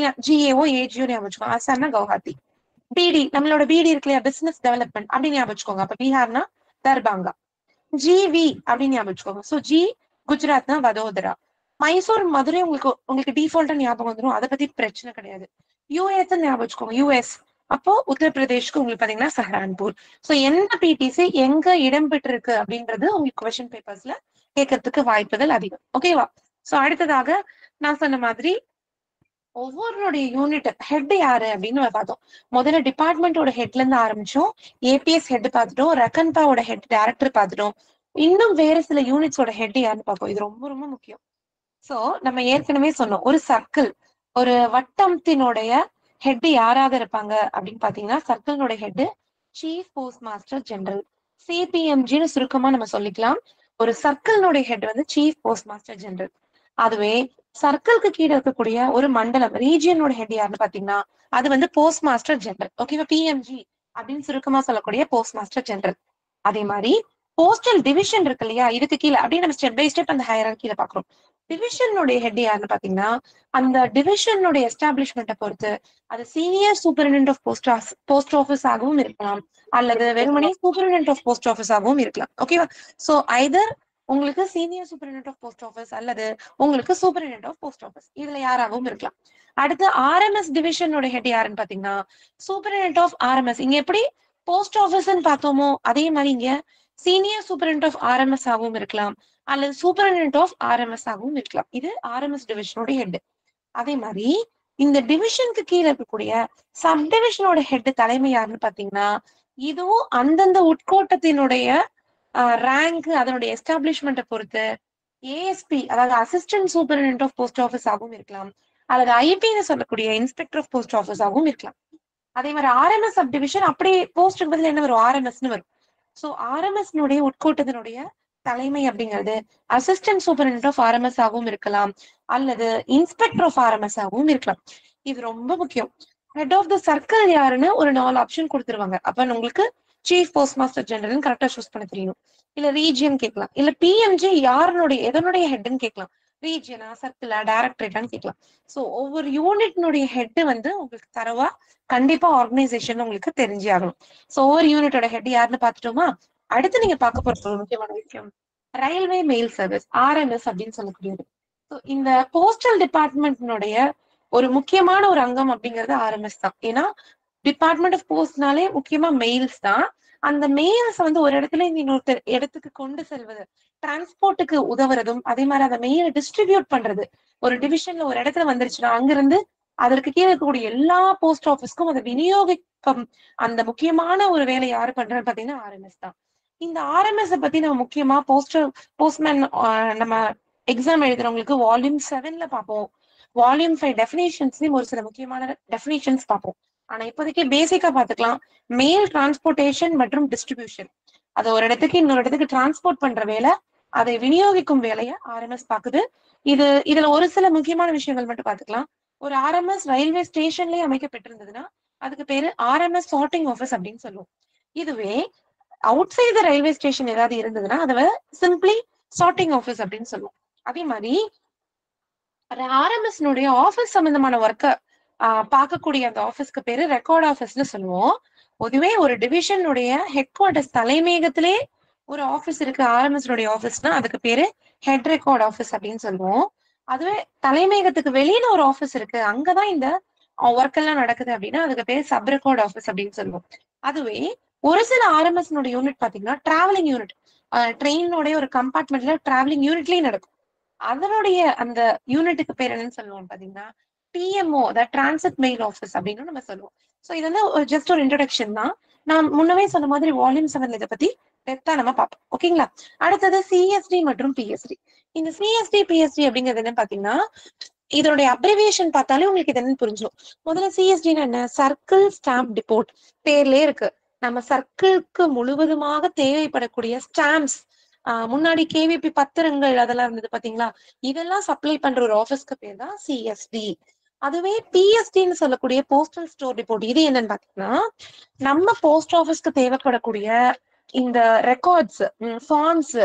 ஜிஏஓ ஏஜியோ ஞாபகம் வச்சுக்கோங்க. அஸ்ஸாம்னா கவுஹாத்தி. பிடி நம்மளோட பிடி இருக்கு இல்லையா, பிசினஸ் டெவலப்மெண்ட் அப்படின்னு ஞாபகம் வச்சுக்கோங்க. அப்ப பீகார்னா தர்பாங்கா. ஜிவி அப்படின்னு ஞாபகம் வச்சுக்கோங்க. சோ ஜி குஜராத்னா வதோதரா. மைசூர் மதுரை உங்களுக்கு டிஃபால்ட்டா ஞாபகம் வந்துடும், அதை பத்தி பிரச்சனை கிடையாது. யூஎஸ் ஞாபகம் வச்சுக்கோங்க, யூஎஸ். அப்போ உத்தரப்பிரதேஷ்க்கு உங்களுக்கு பாத்தீங்கன்னா சஹரான்பூர். சோ எந்த பிடிசி எங்க இடம்பெற்று இருக்கு அப்படின்றது உங்களுக்கு கொஸ்டின் பேப்பர்ஸ்ல கேட்கறதுக்கு வாய்ப்புகள் அதிகம். ஓகேவா? சோ அடுத்ததாக நான் சொன்ன மாதிரி ஒவ்வொருடைய யூனிட் ஹெட் யாரு அப்படின்னு பார்த்தோம். முதல்ல டிபார்ட்மெண்டோட ஹெட்ல இருந்து ஆரம்பிச்சோம். ஏபிஎஸ் ஹெட் பார்த்துட்டோம், ரக்கன்பாவோட ஹெட் டைரக்டர் பார்த்துட்டோம். இன்னும் வேற சில யூனிட்ஸோட ஹெட் யாருன்னு பார்ப்போம். இது ரொம்ப ரொம்ப முக்கியம். சோ நம்ம ஏற்கனவே சொன்னோம், ஒரு சர்க்கிள் ஒரு வட்டத்தினுடைய ஹெட் யாராக இருப்பாங்க அப்படின்னு பாத்தீங்கன்னா சர்க்கிளினோட head chief post master general, சிபிஎம்ஜின்னு சுருக்கமா நம்ம சொல்லிக்கலாம். ஒரு சர்க்கிளினுடைய ஹெட் வந்து சீஃப் போஸ்ட் மாஸ்டர் ஜெனரல். அதுவே சர்க்கிள்க்கு கீழே இருக்கக்கூடிய ஒரு மண்டலம் ரீஜியனோட ஹெட் யாருன்னு பாத்தீங்கன்னா அது வந்து போஸ்ட் மாஸ்டர் ஜெனரல். ஓகேவா, பிஎம்ஜி அப்படின்னு சுருக்கமா சொல்லக்கூடிய போஸ்ட் மாஸ்டர் ஜெனரல். அதே மாதிரி போஸ்டல் டிவிஷன் இருக்கு இல்லையா, இதுக்கு கீழே அப்படியே நம்ம ஸ்டெப் பை ஸ்டெப் அந்த ஹையரார்க்கில பாக்குறோம். டிவிஷனுடைய ஹெட் யாருன்னு பாத்தீங்கன்னா அந்த டிவிஷனுடைய எஸ்டாப்ளிஷ்மெண்ட்டை பொறுத்து அது senior superintendent of post office ஆகவும் இருக்கலாம், அல்லது வெறுமனே சூப்பரிண்டென்ட் ஆஃப் போஸ்ட் ஆஃபீஸ் ஆகவும் இருக்கலாம். ஓகேவா, சோ ஐதர் உங்களுக்கு senior superintendent of post office அல்லது உங்களுக்கு சூப்பரிண்டென்ட் ஆஃப் போஸ்ட் ஆஃபீஸ், இதுல யாராகவும் இருக்கலாம். அடுத்து ஆர்எம்எஸ் டிவிஷனோட ஹெட் யாருன்னு பாத்தீங்கன்னா சூப்பரிண்டென்ட் ஆஃப் ஆர்எம்எஸ். இங்க எப்படி போஸ்ட் ஆஃபீஸ்ன்னு பார்த்தோமோ அதே மாதிரி இங்க சீனியர் சூப்பரிண்டென்ட் ஆஃப் ஆர்எம்எஸ் ஆகவும் இருக்கலாம், அல்லது சூப்பரிண்டென்ட் ஆஃப் ஆர்எம்எஸ் ஆகவும் இருக்கலாம். இது ஆர்எம்எஸ் டிவிஷனோட ஹெட். அதே மாதிரி இந்த டிவிஷனுக்கு கீழே இருக்கக்கூடிய சப் டிவிஷனோட ஹெட் தலைமை யாருன்னு பாத்தீங்கன்னா இதுவும் அந்தந்த உட்கோட்டத்தினுடைய ரேங்க் அதனுடைய எஸ்டாப்ளிஷ்மெண்ட்டை பொறுத்து ஏஎஸ்பி அதாவது assistant superintendent of post office ஆகவும் இருக்கலாம், அல்லது ஐபின்னு சொல்லக்கூடிய இன்ஸ்பெக்டர் ஆஃப் போஸ்ட் ஆஃபீஸ் ஆகவும் இருக்கலாம். அதே மாதிரி ஆர்எம்எஸ் சப் டிவிஷன் அப்படியே போஸ்டுக்கு பதில் என்ன வரும், ஆர்எம்எஸ்ன்னு வரும். சோ ஆர்எம்எஸ் உட்கோட்டத்தினுடைய தலைமை அப்படிங்கிறது அசிஸ்டன்ட் சூப்பரிண்டென்ட் ஆஃப் ஆர்எம்எஸ் ஆகவும் இருக்கலாம், அல்லது இன்ஸ்பெக்டர் ஆஃப் ஆர்எம்எஸ் ஆகவும் இருக்கலாம். இது ரொம்ப முக்கியம். ஹெட் ஆஃப் த சர்க்கிள் யாருன்னு ஒரு 4 ஆப்ஷன் கொடுத்துருவாங்க. அப்ப உங்களுக்கு சீஃப் போஸ்ட் மாஸ்டர் ஜெனரல் கரெக்டா சூஸ் பண்ண தெரியணும். இல்ல ரீஜியன் கேட்கலாம், இல்ல பிஎம்ஜி யாருடைய எதனுடைய ஹெட்னு கேட்கலாம், ரீஜியனா சர்க்கிளா டைரக்டரேட்டான்னு கேட்கலாம். சோ ஒவ்வொரு யூனிட்னுடைய ஹெட் வந்து உங்களுக்கு தரவா கண்டிப்பா ஆர்கனைசேஷன் உங்களுக்கு தெரிஞ்சே ஆகணும். சோ ஒவ்வொரு யூனிட்டோட ஹெட் யாருன்னு பாத்துட்டோமா. அடுத்து நீங்க பார்க்க போற ஒரு முக்கியமான விஷயம் ரயில்வே மெயில் சர்வீஸ், ஆர்எம்எஸ் அப்படின்னு சொல்லக்கூடியது. ஸோ இந்த போஸ்டல் டிபார்ட்மெண்ட்னுடைய ஒரு முக்கியமான ஒரு அங்கம் அப்படிங்கிறது ஆர்எம்எஸ் தான். ஏன்னா டிபார்ட்மெண்ட் ஆஃப் போஸ்ட்னாலே முக்கியமா மெயில்ஸ் தான். அந்த மெயில்ஸ் வந்து ஒரு இடத்துல இன்னொரு இடத்துக்கு கொண்டு செல்வது, டிரான்ஸ்போர்ட்டுக்கு உதவுறதும், அதே மாதிரி அந்த மெயிலை டிஸ்ட்ரிபியூட் பண்றது. ஒரு டிவிஷன்ல ஒரு இடத்துல வந்துருச்சுன்னா அங்கிருந்து அதற்கு கீழே இருக்கக்கூடிய எல்லா போஸ்ட் ஆஃபீஸ்க்கும் அதை விநியோகிக்கும் அந்த முக்கியமான ஒரு வேலை யாரு பண்றது பாத்தீங்கன்னா ஆர்எம்எஸ் தான். இந்த ஆர்எம்எஸ் பத்தி நம்ம முக்கியமா போஸ்ட்மேன் நம்ம எக்ஸாம் எழுதுறவங்களுக்கு வால்யூம் 7ல பார்ப்போம், வால்யூம் 5 டெஃபினேஷன்ஸ்லயும் ஒரு சில முக்கியமான டெஃபினேஷன்ஸ் பார்ப்போம். ஆனா இப்போதைக்கு பேசிக்கா பாத்துக்கலாம். மெயில் டிரான்ஸ்போர்டேஷன் மற்றும் டிஸ்ட்ரிபியூஷன், அது ஒரு இடத்துக்கு இன்னொரு இடத்துக்கு டிரான்ஸ்போர்ட் பண்ற வேலை அதை விநியோகிக்கும் வேலையை ஆர்எம்எஸ் பாக்குது. இதுல ஒரு சில முக்கியமான விஷயங்கள் மட்டும் பாத்துக்கலாம். ஒரு ஆர்எம்எஸ் ரயில்வே ஸ்டேஷன்லயே அமைக்கப்பட்டிருந்ததுன்னா அதுக்கு பேரு ஆர்எம்எஸ் சார்ட்டிங் ஆஃபீஸ் அப்படின்னு சொல்லுவோம். இதுவே அவுட் சைடு ரயில்வே ஸ்டேஷன் ஏதாவது இருந்ததுன்னா அதை சிம்பிளி சார்ட்டிங் ஆஃபீஸ் அப்படின்னு சொல்லுவோம். அதே மாதிரி ஆர்எம்எஸ் ஆபீஸ் சம்பந்தமான ஒர்க்கை பார்க்கக்கூடிய அந்த ஆபீஸ்க்கு பேரு ரெக்கார்ட் ஆபீஸ்னு சொல்லுவோம். பொதுவே ஒரு டிவிஷனுடைய ஹெட் குவார்டர்ஸ் தலைமையகத்திலே ஒரு ஆபீஸ் இருக்கு ஆர்எம்எஸ் ஆபீஸ்னா அதுக்கு பேரு ஹெட் ரெக்கார்ட் ஆபீஸ் அப்படின்னு சொல்லுவோம். அதுவே தலைமையகத்துக்கு வெளியில ஒரு ஆபீஸ் இருக்கு அங்கதான் இந்த ஒர்க் எல்லாம் நடக்குது அப்படின்னா அதுக்கு பேரு சப் ரெக்கார்ட் ஆபீஸ் அப்படின்னு சொல்லுவோம். அதுவே ஒரு சில ஆர்எம்எஸ் யூனிட் பாத்தீங்கன்னா டிராவலிங் யூனிட், ட்ரெயினோடைய ஒரு கம்பார்ட்மெண்ட்ல டிராவலிங் யூனிட்லயும் நடக்கும். அதனுடைய அந்த யூனிட்டுக்கு பேர் என்னன்னு சொல்லுவோம் பாத்தீங்கன்னா டிஎம்ஓ, டிரான்சிட் மெயில் ஆஃபீஸ் அப்படின்னு நம்ம சொல்லுவோம். ஸோ இது வந்து ஜஸ்ட் ஒரு இன்ட்ரோடக்ஷன் தான். நான் முன்னவே சொன்ன மாதிரி வால்யூம் 7 இதை பத்தி டெப்தா நம்ம பார்ப்போம். ஓகேங்களா? அடுத்தது சிஎஸ்டி மற்றும் பிஎஸ்டி. இந்த சிஎஸ்டி பிஎஸ்டி அப்படிங்கிறது என்ன பாத்தீங்கன்னா இதனுடைய அப்ரிவியேஷன் பார்த்தாலே உங்களுக்கு இது என்னன்னு புரிஞ்சிடும். முதல்ல சிஎஸ்டினா என்ன? Circle stamp depot. பேர்லயே இருக்கு. நம்ம சர்க்கிள்க்கு முழுவதுமாக தேவைப்படக்கூடிய ஸ்டாம்ப்ஸ், முன்னாடி கேவிபி பத்திரங்கள் அதெல்லாம் இருந்தது பாத்தீங்களா, இதெல்லாம் சப்ளை பண்ற ஒரு ஆபீஸ்க்கு பேர் தான் சிஎஸ்டி. அதுவே பிஎஸ்டின்னு சொல்லக்கூடிய போஸ்டல் ஸ்டோர் டிபோட். இது என்னன்னு பாத்தீங்கன்னா நம்ம போஸ்ட் ஆபீஸ்க்கு தேவைப்படக்கூடிய இந்த ரெக்கார்ட்ஸ், ஃபார்ம்ஸ்,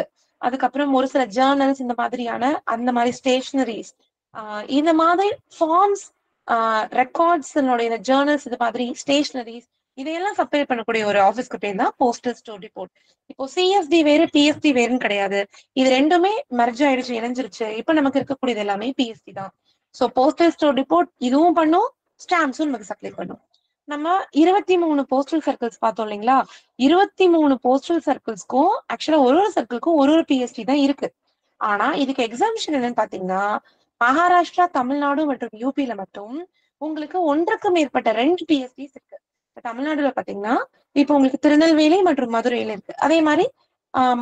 அதுக்கப்புறம் ஒரு சில ஜேர்னல்ஸ், இந்த மாதிரியான அந்த மாதிரி ஸ்டேஷனரிஸ், இந்த மாதிரி ஃபார்ம்ஸ், ரெக்கார்ட்ஸ், ஜேர்னல்ஸ், இது மாதிரி ஸ்டேஷனரிஸ் இதையெல்லாம் சப்ளை பண்ணக்கூடிய ஒரு ஆபீஸ்க்கு பேர் தான் போஸ்டல் ஸ்டோர் டிபோட். இப்போ சிஎஸ்டி வேறு பிஎஸ்டி வேறுன்னு கிடையாது. இது ரெண்டுமே மெர்ஜ் ஆயிடுச்சு, இணைஞ்சிருச்சு. இப்ப நமக்கு இருக்கக்கூடியது எல்லாமே பிஎஸ்டி தான். ஸோ போஸ்டல் ஸ்டோர் டிபோட் இதுவும் பண்ணும், ஸ்டாம்ப்ஸும் நமக்கு சப்ளை பண்ணும். நம்ம 23 போஸ்டல் சர்க்கிள்ஸ் பார்த்தோம் இல்லைங்களா? 23 போஸ்டல் சர்க்கிள்ஸ்க்கும் ஆக்சுவலா ஒரு சர்க்கிள்க்கும் ஒரு பிஎஸ்டி தான் இருக்கு. ஆனா இதுக்கு எக்ஸாம்ஷன் என்னன்னு பாத்தீங்கன்னா மகாராஷ்டிரா, தமிழ்நாடு மற்றும் யூபியில மட்டும் உங்களுக்கு ஒன்றுக்கு மேற்பட்ட 2 பிஎஸ்டிஸ் இருக்கு. தமிழ்நாடுல பாத்தீங்கன்னா இப்ப உங்களுக்கு திருநெல்வேலி மற்றும் மதுரையில இருக்கு. அதே மாதிரி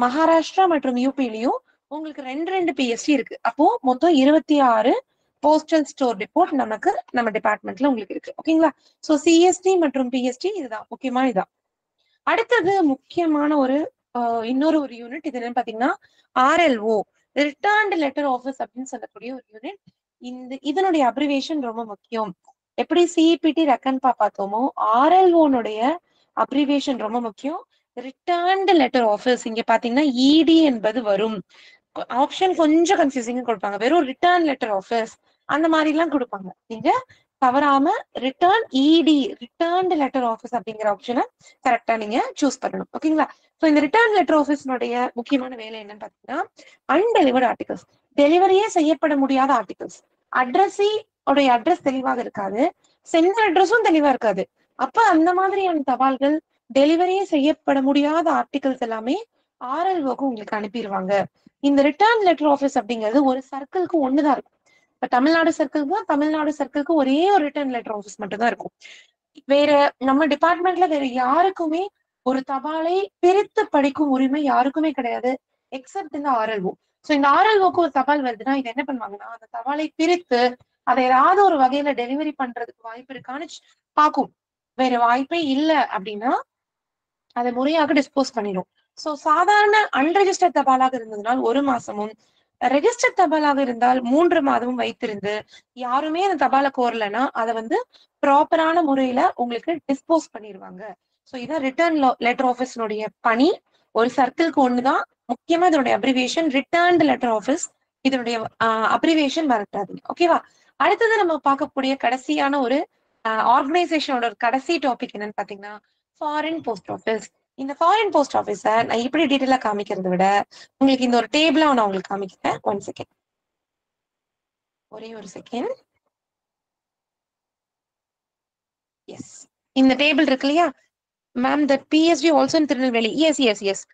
மகாராஷ்டிரா மற்றும் யூபிலையும் உங்களுக்கு 2 பிஎஸ்டி இருக்கு. அப்போ மொத்தம் 26 போஸ்டல் ஸ்டோர் டிபோட் நமக்கு நம்ம டிபார்ட்மெண்ட்ல உங்களுக்கு இருக்கு. ஓகேங்களா? சோ சிஎஸ்டி மற்றும் பிஎஸ்டி இதுதான் முக்கியமான இதான். அடுத்தது முக்கியமான ஒரு இன்னொரு யூனிட் இது என்னன்னு பாத்தீங்கன்னா ஆர்எல்ஓ, ரிட்டர்ன்டு லெட்டர் ஆஃபீஸ் அப்படின்னு சொல்லக்கூடிய ஒரு யூனிட். இதனுடைய அப்ரிவேஷன் ரொம்ப முக்கியம். எப்படி சிஇபிடி ரெக்கன்பா பார்த்தோமோ ஆர்எல்ஓனுடைய அப்ரிவேஷன் ரொம்ப முக்கியம். ரிட்டர்ன்டு லெட்டர் ஆஃபீஸ் இங்க பாத்தீங்கன்னா இடி என்பது வரும். ஆப்ஷன் கொஞ்சம் கன்ஃபியூசிங்கா கொடுப்பாங்க. வெறும் ரிட்டர்ன் லெட்டர் ஆஃபீஸ் அந்த மாதிரி எல்லாம் கொடுப்பாங்க. நீங்க தவறாம ரிட்டர்ன் இடி, ரிட்டர்ன்டு லெட்டர் ஆஃபீஸ் அப்படிங்கிற ஆப்ஷனை கரெக்டா நீங்க சூஸ் பண்ணணும். ஓகேங்களா? சோ இந்த ரிட்டர்ன் லெட்டர் ஆஃபீஸ்னுடைய முக்கியமான வேலை என்னன்னு பாத்தீங்கன்னா அன்டெலிவர்டு ஆர்டிகல்ஸ், டெலிவரியே செய்யப்பட முடியாத ஆர்டிகல்ஸ், அட்ரஸ் தெளிவாக இருக்காது, சென்டர் அட்ரஸும் தெளிவா இருக்காது. அப்ப அந்த மாதிரியான தபால்கள், டெலிவரியே செய்யப்பட முடியாத ஆர்டிகல்ஸ் எல்லாமே ஆர்எல்ஓக்கு உங்களுக்கு அனுப்பிடுவாங்க. இந்த ரிட்டர்ன் லெட்டர் ஆஃபீஸ் அப்படிங்கிறது ஒரு சர்க்கிள்க்கு ஒண்ணுதான் இருக்கும். இப்ப தமிழ்நாடு சர்க்கிள்க்கு ஒரே ஒரு ரிட்டர்ன் லெட்டர் ஆஃபீஸ் மட்டும் தான் இருக்கும். வேற நம்ம டிபார்ட்மெண்ட்ல வேற யாருக்குமே ஒரு தபாலை பிரித்து படிக்கும் உரிமை யாருக்குமே கிடையாது, எக்ஸப்ட் இந்த ஆர்எல்ஓ. சோ இந்த ஆர்எல்ஓக்கு ஒரு தபால் வருதுன்னா இது என்ன பண்ணுவாங்கன்னா அந்த தபாலை பிரித்து அதை ஏதாவது ஒரு வகையில டெலிவரி பண்றதுக்கு வாய்ப்பு இருக்கான்னு பார்க்கும். வேற வாய்ப்பே இல்லை அப்படின்னா அதை முறையாக டிஸ்போஸ் பண்ணிடும். சோ சாதாரண அன்ரெஜிஸ்டர்ட் தபாலாக இருந்ததுனால் 1 மாசமும், ரெஜிஸ்டர்ட் தபாலாக இருந்தால் 3 மாதமும் வைத்திருந்து யாருமே அந்த தபாலை கோரலைன்னா அதை ப்ராப்பரான முறையில உங்களுக்கு டிஸ்போஸ் பண்ணிடுவாங்க. சோ இதான் ரிட்டர்ன் லெட்டர் ஆஃபீஸ்னுடைய பணி. ஒரு சர்க்கிள்க்கு ஒண்ணுதான். முக்கியமா இதனுடைய அப்ரிவேஷன் ரிட்டர்ன்டு லெட்டர் ஆஃபீஸ். இதனுடைய அப்ரிவேஷன் மறக்காதீங்க. ஓகேவா? அடுத்தது நம்ம பார்க்கக்கூடிய கடைசியான ஒரு ஆர்கனைசேஷனோட ஒரு கடைசி டாபிக் என்னன்னு பாத்தீங்கன்னா ஃபாரின் போஸ்ட் ஆஃபீஸ். இந்த ஃபாரின் போஸ்ட் ஆஃபீஸை நான் இப்படி டீட்டெயிலா காமிக்கிறத விட உங்களுக்கு இந்த ஒரு டேபிளா நான் உங்களுக்கு காமிக்கிறேன். ஒரே ஒரு செகண்ட். எஸ், இந்த டேபிள் இருக்கு இல்லையா ma'am, the PSD also in Tirunelveli. Yes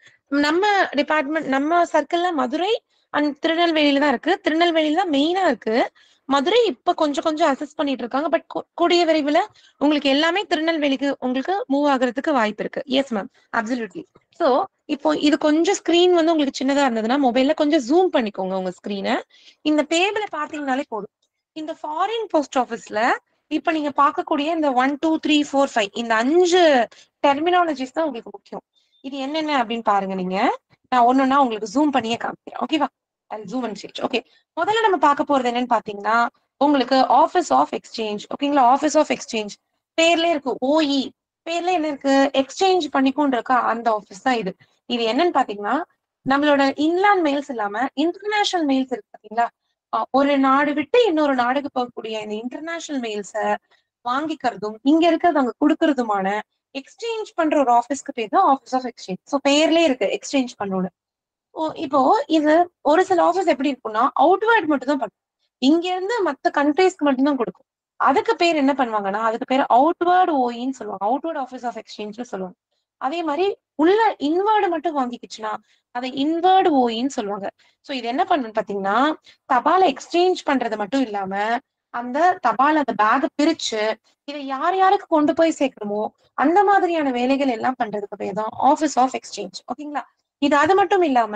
நம்ம டிபார்ட்மெண்ட், நம்ம சர்க்கிள்ல மதுரை அண்ட் திருநெல்வேலியில தான் இருக்கு. திருநெல்வேலியில தான் மெயினா இருக்கு. மதுரை இப்ப கொஞ்சம் அசஸ் பண்ணிட்டு இருக்காங்க. பட் கூடிய விரைவில் உங்களுக்கு எல்லாமே திருநெல்வேலிக்கு உங்களுக்கு மூவ் ஆகுறதுக்கு வாய்ப்பு இருக்கு. Yes ma'am, absolutely. சோ இப்போ இது கொஞ்சம் ஸ்கிரீன் உங்களுக்கு சின்னதா இருந்ததுன்னா மொபைல்ல கொஞ்சம் ஜூம் பண்ணிக்கோங்க உங்க ஸ்கிரீனை. இந்த டேபிளை பாத்தீங்கன்னாலே போதும். இந்த ஃபாரின் போஸ்ட் ஆஃபீஸ்ல இப்ப நீங்க பார்க்கக்கூடிய இந்த 1 2 3 4 5 இந்த 5 டெர்மினாலஜிஸ் தான் உங்களுக்கு முக்கியம். இது என்னென்ன அப்படின்னு பாருங்க. நீங்க நான் ஒண்ணுன்னா உங்களுக்கு ஜூம் பண்ணியே காமிக்கிறேன். ஓகேவா? Zoom and change. ஓகே. முதல்ல நம்ம பார்க்க போறது என்னன்னு பாத்தீங்கன்னா, உங்களுக்கு ஆஃபீஸ் ஆஃப் எக்ஸ்சேஞ்ச். ஓகேங்களா? ஆஃபீஸ் ஆஃப் எக்ஸ்சேஞ்ச் பேர்லயே இருக்கு. ஓஇ பேர்ல என்ன இருக்கு? எக்ஸ்சேஞ்ச் பண்ணிக்கும் இருக்கா அந்த ஆஃபீஸ் தான் இது. இது என்னன்னு பாத்தீங்கன்னா, நம்மளோட இன்லாண்ட் மெயில்ஸ் இல்லாம இன்டர்நேஷனல் மெயில்ஸ் இருக்கு பாத்தீங்களா? ஒரு நாடு விட்டு இன்னொரு நாடுக்கு போகக்கூடிய இந்த இன்டர்நேஷனல் மெயில்ஸ வாங்கிக்கிறதும் இங்க இருக்கிறது அங்க கொடுக்கறதுமான எக்ஸ்சேஞ்ச் பண்ற ஒரு ஆஃபீஸ்க்கு பேர் தான் ஆஃபீஸ் ஆஃப் எக்ஸ்சேஞ்ச். ஸோ பேர்லயே இருக்கு எக்ஸ்சேஞ்ச் பண்ணணும். இப்போ இது ஒரு சில ஆஃபீஸ் எப்படி இருக்கும்னா அவுட்வேர்ட் மட்டும் தான் பண்ணும். இங்க இருந்து மத்த கண்ட்ரீஸ்க்கு மட்டும் தான் கொடுக்கும். அதுக்கு பேர் என்ன பண்ணுவாங்கன்னா அதுக்கு பேர் அவுட்வேர்ட் ஓஇன்னு சொல்லுவாங்க. அவுட்வேர்ட் ஆஃபீஸ் ஆஃப் எக்ஸ்சேஞ்ச்னு சொல்லுவாங்க. அதே மாதிரி உள்ள இன்வேர்டு மட்டும் வாங்கிக்கிச்சுன்னா அதை இன்வேர்டு ஓஇன்னு சொல்லுவாங்க. சோ இது என்ன பண்ணணும் பாத்தீங்கன்னா தபால எக்ஸ்சேஞ்ச் பண்றது மட்டும் இல்லாம அந்த தபால் அந்த பேக் பிரிச்சு இதை யார் யாருக்கு கொண்டு போய் சேர்க்கணுமோ அந்த மாதிரியான வேலைகள் எல்லாம் பண்றதுக்கு பேர் தான் ஆஃபீஸ் ஆஃப் எக்ஸ்சேஞ்ச். ஓகேங்களா? இது அது மட்டும் இல்லாம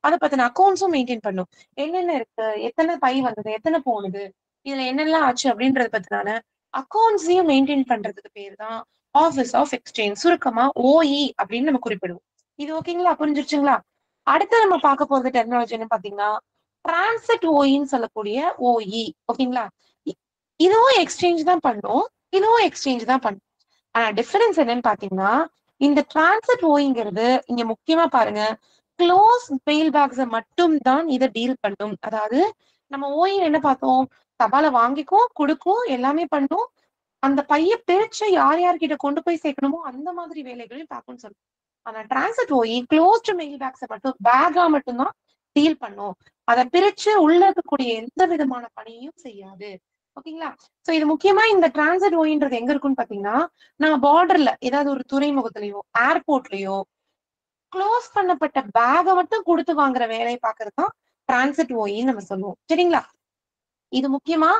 அதை பத்தின அக்கௌண்ட்ஸும் மெயின்டைன் பண்ணும். என்னென்ன இருக்கு, எத்தனை பை வந்தது, எத்தனை போனது, இதுல என்னெல்லாம் ஆச்சு அப்படின்றத பத்தினான அக்கௌண்ட்ஸையும் மெயின்டைன் பண்றதுக்கு பேர் தான் ஆஃபீஸ் ஆஃப் எக்ஸ்சேஞ்ச். சுருக்கமா ஓஇ அப்படின்னு நம்ம குறிப்பிடுவோம். இது ஓகேங்களா? புரிஞ்சிருச்சுங்களா? அடுத்து நம்ம பார்க்க போறது டெக்னாலஜி என்ன பாத்தீங்கன்னா டிரான்சிட் ஓஇன்னு சொல்லக்கூடிய ஓஇ. ஓகேங்களா? இதுவும் எக்ஸ்சேஞ்ச் தான் பண்ணும், இதுவும் எக்ஸ்சேஞ்ச் தான் பண்ணும். ஆனா டிஃபரன்ஸ் என்னன்னு பாத்தீங்கன்னா இந்த டிரான்சிட் ஓய்ங்கிறது இங்க முக்கியமா பாருங்க க்ளோஸ் மெயில் பேக்ஸ மட்டும் தான் இதை டீல் பண்ணும். அதாவது நம்ம ஓய் என்ன பார்த்தோம், தபால வாங்கிக்கும் கொடுக்கும் எல்லாமே பண்ணும், அந்த பைய பிரிச்சு யார் யார்கிட்ட கொண்டு போய் சேர்க்கணுமோ அந்த மாதிரி வேலைகளையும் பார்க்கும்னு சொல்லுவோம். ஆனா டிரான்சிட் ஓய் க்ளோஸ்ட் மெயில் பேக்ஸ மட்டும் பேக்கா மட்டும்தான் டீல் பண்ணும். அதை பிரிச்சு உள்ள இருக்கக்கூடிய எந்த விதமான பணியும் செய்யாது. ஓகேங்களா? சோ இது முக்கியமா இந்த டிரான்சிட் ஓய்ன்றது எங்க இருக்குன்னு பாத்தீங்கன்னா நம்ம பார்டர்ல ஏதாவது ஒரு துறைமுகத்திலயோ ஏர்போர்ட்லயோ க்ளோஸ் பண்ணப்பட்ட பேக மட்டும் கொடுத்து வாங்குற வேலையை பாக்குறது தான் டிரான்சிட் ஓயின்னு நம்ம சொல்லுவோம். சரிங்களா? இது முக்கியமா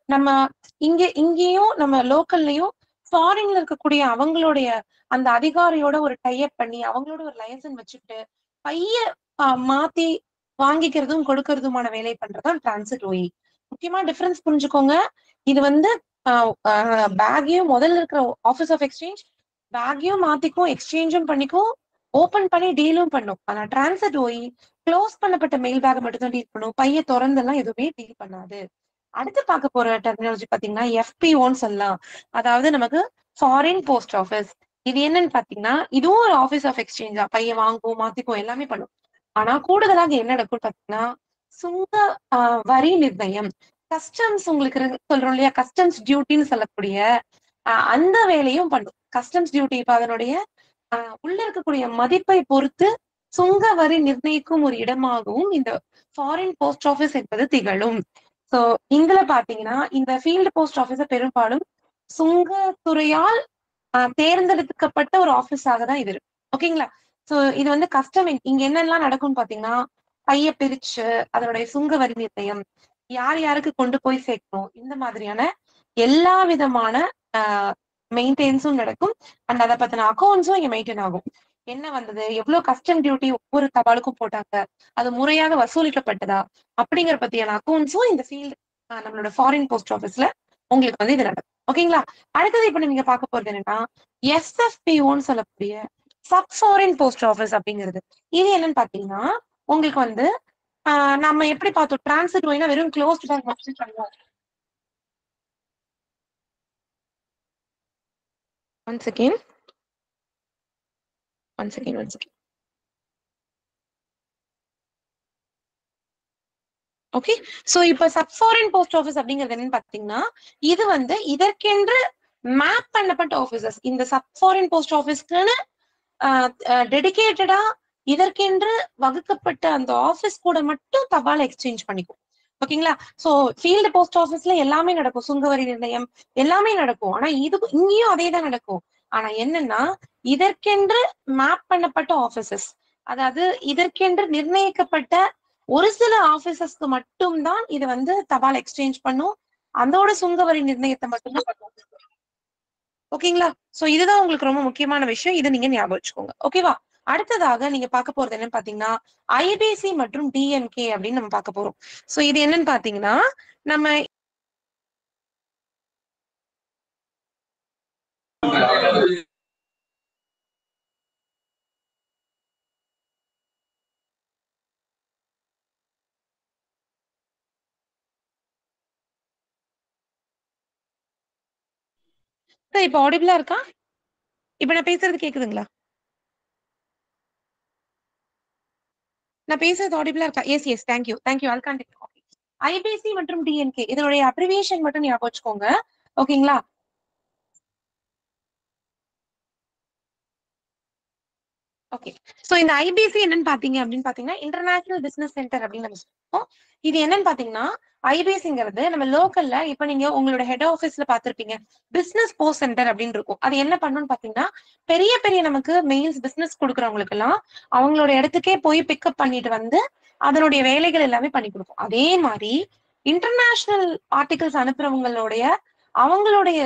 நம்ம இங்கேயும் நம்ம லோக்கல்லையும் ஃபாரின்ல இருக்கக்கூடிய அவங்களுடைய அந்த அதிகாரியோட ஒரு டைப் பண்ணி அவங்களோட ஒரு லைசன்ஸ் வச்சுக்கிட்டு பைய மாத்தி வாங்கிக்கிறதும் கொடுக்கறதுமான வேலை பண்றதுதான் டிரான்சிட் ஓஇ. முக்கியமா டிஃபரன்ஸ் புரிஞ்சுக்கோங்க. இது வந்து பேக்கையும் முதல்ல இருக்கிற ஆஃபீஸ் ஆஃப் எக்ஸ்சேஞ்ச் பேக்கையும் மாத்திக்கும் எக்ஸ்சேஞ்சும் பண்ணிக்கும் ஓபன் பண்ணி டீலும் பண்ணும். ஆனா டிரான்சிட் ஓஇ க்ளோஸ் பண்ணப்பட்ட மெயில் பேக் மட்டும் தான் டீல் பண்ணும், பைய திறந்தெல்லாம் எதுவுமே டீல் பண்ணாது. அடுத்து பார்க்க போற டெக்னாலஜி பாத்தீங்கன்னா எஃபிஓன்னு சொல்லலாம். அதாவது நமக்கு ஃபாரின் போஸ்ட் ஆஃபீஸ். இது என்னன்னு பாத்தீங்கன்னா இதுவும் ஒரு ஆஃபீஸ் ஆஃப் எக்ஸ்சேஞ்ச் தான், பைய வாங்கும் மாத்திக்கும் எல்லாமே பண்ணும். ஆனா கூடுதலாக என்ன நடக்கும் பாத்தீங்கன்னா சுங்க வரி நிர்ணயம், கஸ்டம்ஸ் உங்களுக்கு சொல்றோம் இல்லையா, கஸ்டம்ஸ் டியூட்டின்னு சொல்லக்கூடிய அந்த வேலையும் பண்ணும். கஸ்டம்ஸ் டியூட்டி இப்ப அதனுடைய உள்ள இருக்கக்கூடிய மதிப்பை பொறுத்து சுங்க வரி நிர்ணயிக்கும் ஒரு இடமாகவும் இந்த ஃபாரின் போஸ்ட் ஆஃபீஸ் என்பது திகழும். சோ இங்குல பாத்தீங்கன்னா இந்த ஃபீல்டு போஸ்ட் ஆஃபீஸ பெரும்பாலும் சுங்கத்துறையால் தேர்ந்தெடுக்கப்பட்ட ஒரு ஆபீஸாக தான் இது இருக்கு. ஓகேங்களா? சோ இது வந்து கஸ்டம் இங்க என்னெல்லாம் நடக்கும்னு பாத்தீங்கன்னா பைய பிரிச்சு அதனுடைய சுங்க வரி நிர்ணயம், யார் யாருக்கு கொண்டு போய் சேர்க்கணும், இந்த மாதிரியான எல்லா விதமான மெயின்டெனன்ஸும் நடக்கும். அண்ட் அதை பத்தின அக்கௌண்ட்ஸும் இங்க மெயின்டைன் ஆகும். என்ன வந்தது, எவ்வளவு கஸ்டம் டியூட்டி ஒவ்வொரு தபாலுக்கும் போட்டாங்க, அது முறையாக வசூலிக்கப்பட்டதா அப்படிங்கிற பத்தியான அக்கௌண்ட்ஸும் இந்த ஃபீல்டு நம்மளோட ஃபாரின் போஸ்ட் ஆஃபீஸ்ல உங்களுக்கு வந்து இது நடக்கும். ஓகேங்களா? அடுத்தது இப்ப நீங்க பார்க்க போறது என்னன்னா எஸ்எஃபிஓன்னு சொல்லக்கூடிய சப் ஃபாரின் போஸ்ட் ஆஃபீஸ் அப்படிங்கிறது. இது என்னன்னு பாத்தீங்கன்னா உங்களுக்கு வந்து நம்ம எப்படி பார்த்தோம் டிரான்சிட் ஓய்னா வெறும் க்ளோஸ்ட் பேக் மட்டும் பண்ணுவோம். One second. ஓகே. சோ இப்ப சப் ஃபாரின் போஸ்ட் ஆஃபீஸ் அப்படிங்கிறது என்னன்னு பாத்தீங்கன்னா இது வந்து இதற்கென்று மேப் பண்ணப்பட்ட ஆபீசஸ். இந்த சப் ஃபாரின் போஸ்ட் ஆஃபீஸ்க்குன்னு டெடிகேட்டடா இதற்கென்று வகுக்கப்பட்ட அந்த ஆபீஸ் கூட மட்டும் தபால் எக்ஸ்சேஞ்ச் பண்ணிக்கும். ஓகேங்களா? சோ ஃபீல்டு போஸ்ட் ஆஃபீஸ்ல எல்லாமே நடக்கும், சுங்கவரி நிர்ணயம் எல்லாமே நடக்கும். ஆனா இது இங்கேயும் அதே தான் நடக்கும். ஆனா என்னன்னா இதற்கென்று மேப் பண்ணப்பட்ட ஆபீசஸ், அதாவது இதற்கென்று நிர்ணயிக்கப்பட்ட ஒரு சில ஆபீசஸ்க்கு மட்டும் தான் இது வந்து தபால் எக்ஸ்சேஞ்ச் பண்ணும், அதோட சுங்கவரி நிர்ணயத்தை மட்டும்தான் பண்ணும். ஓகேங்களா? சோ இதுதான் உங்களுக்கு ரொம்ப முக்கியமான விஷயம், இதை நீங்க ஞாபகம் வச்சுக்கோங்க. ஓகேவா? அடுத்ததாக நீங்க பார்க்க போறது என்னன்னு பாத்தீங்கன்னா ஐபிசி மற்றும் டிஎன்கே அப்படின்னு நம்ம பார்க்க போறோம். சோ இது என்னன்னு பாத்தீங்கன்னா நம்ம சார் இப்ப ஆடிபிளா இருக்கா? இப்ப நான் பேசுறது கேக்குதுங்களா? நான் பேசுறது ஆடிபிளா இருக்கா? Yes yes thank you thank you. All continue. IPC மற்றும் டிஎன்கே இதனுடைய அப்ரிவியேஷன் மட்டும் ஞாபகம் வச்சுக்கோங்க. ஓகேங்களா? ஓகே. சோ இந்த ஐபிசி என்னன்னு பாத்தீங்க அப்படின்னு பாத்தீங்கன்னா இன்டர்நேஷனல் பிசினஸ் சென்டர் அப்படின்னு நம்ம சொல்லுவோம். இது என்னன்னு பாத்தீங்கன்னா ஐபிசிங்கிறது நம்ம லோக்கல்ல இப்ப நீங்க உங்களோட ஹெட் ஆபீஸ்ல பாத்திருப்பீங்க பிசினஸ் போஸ்ட் சென்டர் அப்படின்னு இருக்கும். அது என்ன பண்ணணும்னு பாத்தீங்கன்னா பெரிய பெரிய நமக்கு மெயில்ஸ் பிசினஸ் கொடுக்குறவங்களுக்கு எல்லாம் அவங்களோட இடத்துக்கே போய் பிக்கப் பண்ணிட்டு வந்து அதனுடைய வேலைகள் எல்லாமே பண்ணி கொடுக்கும். அதே மாதிரி இன்டர்நேஷனல் ஆர்டிகல்ஸ் அனுப்புறவங்களுடைய அவங்களுடைய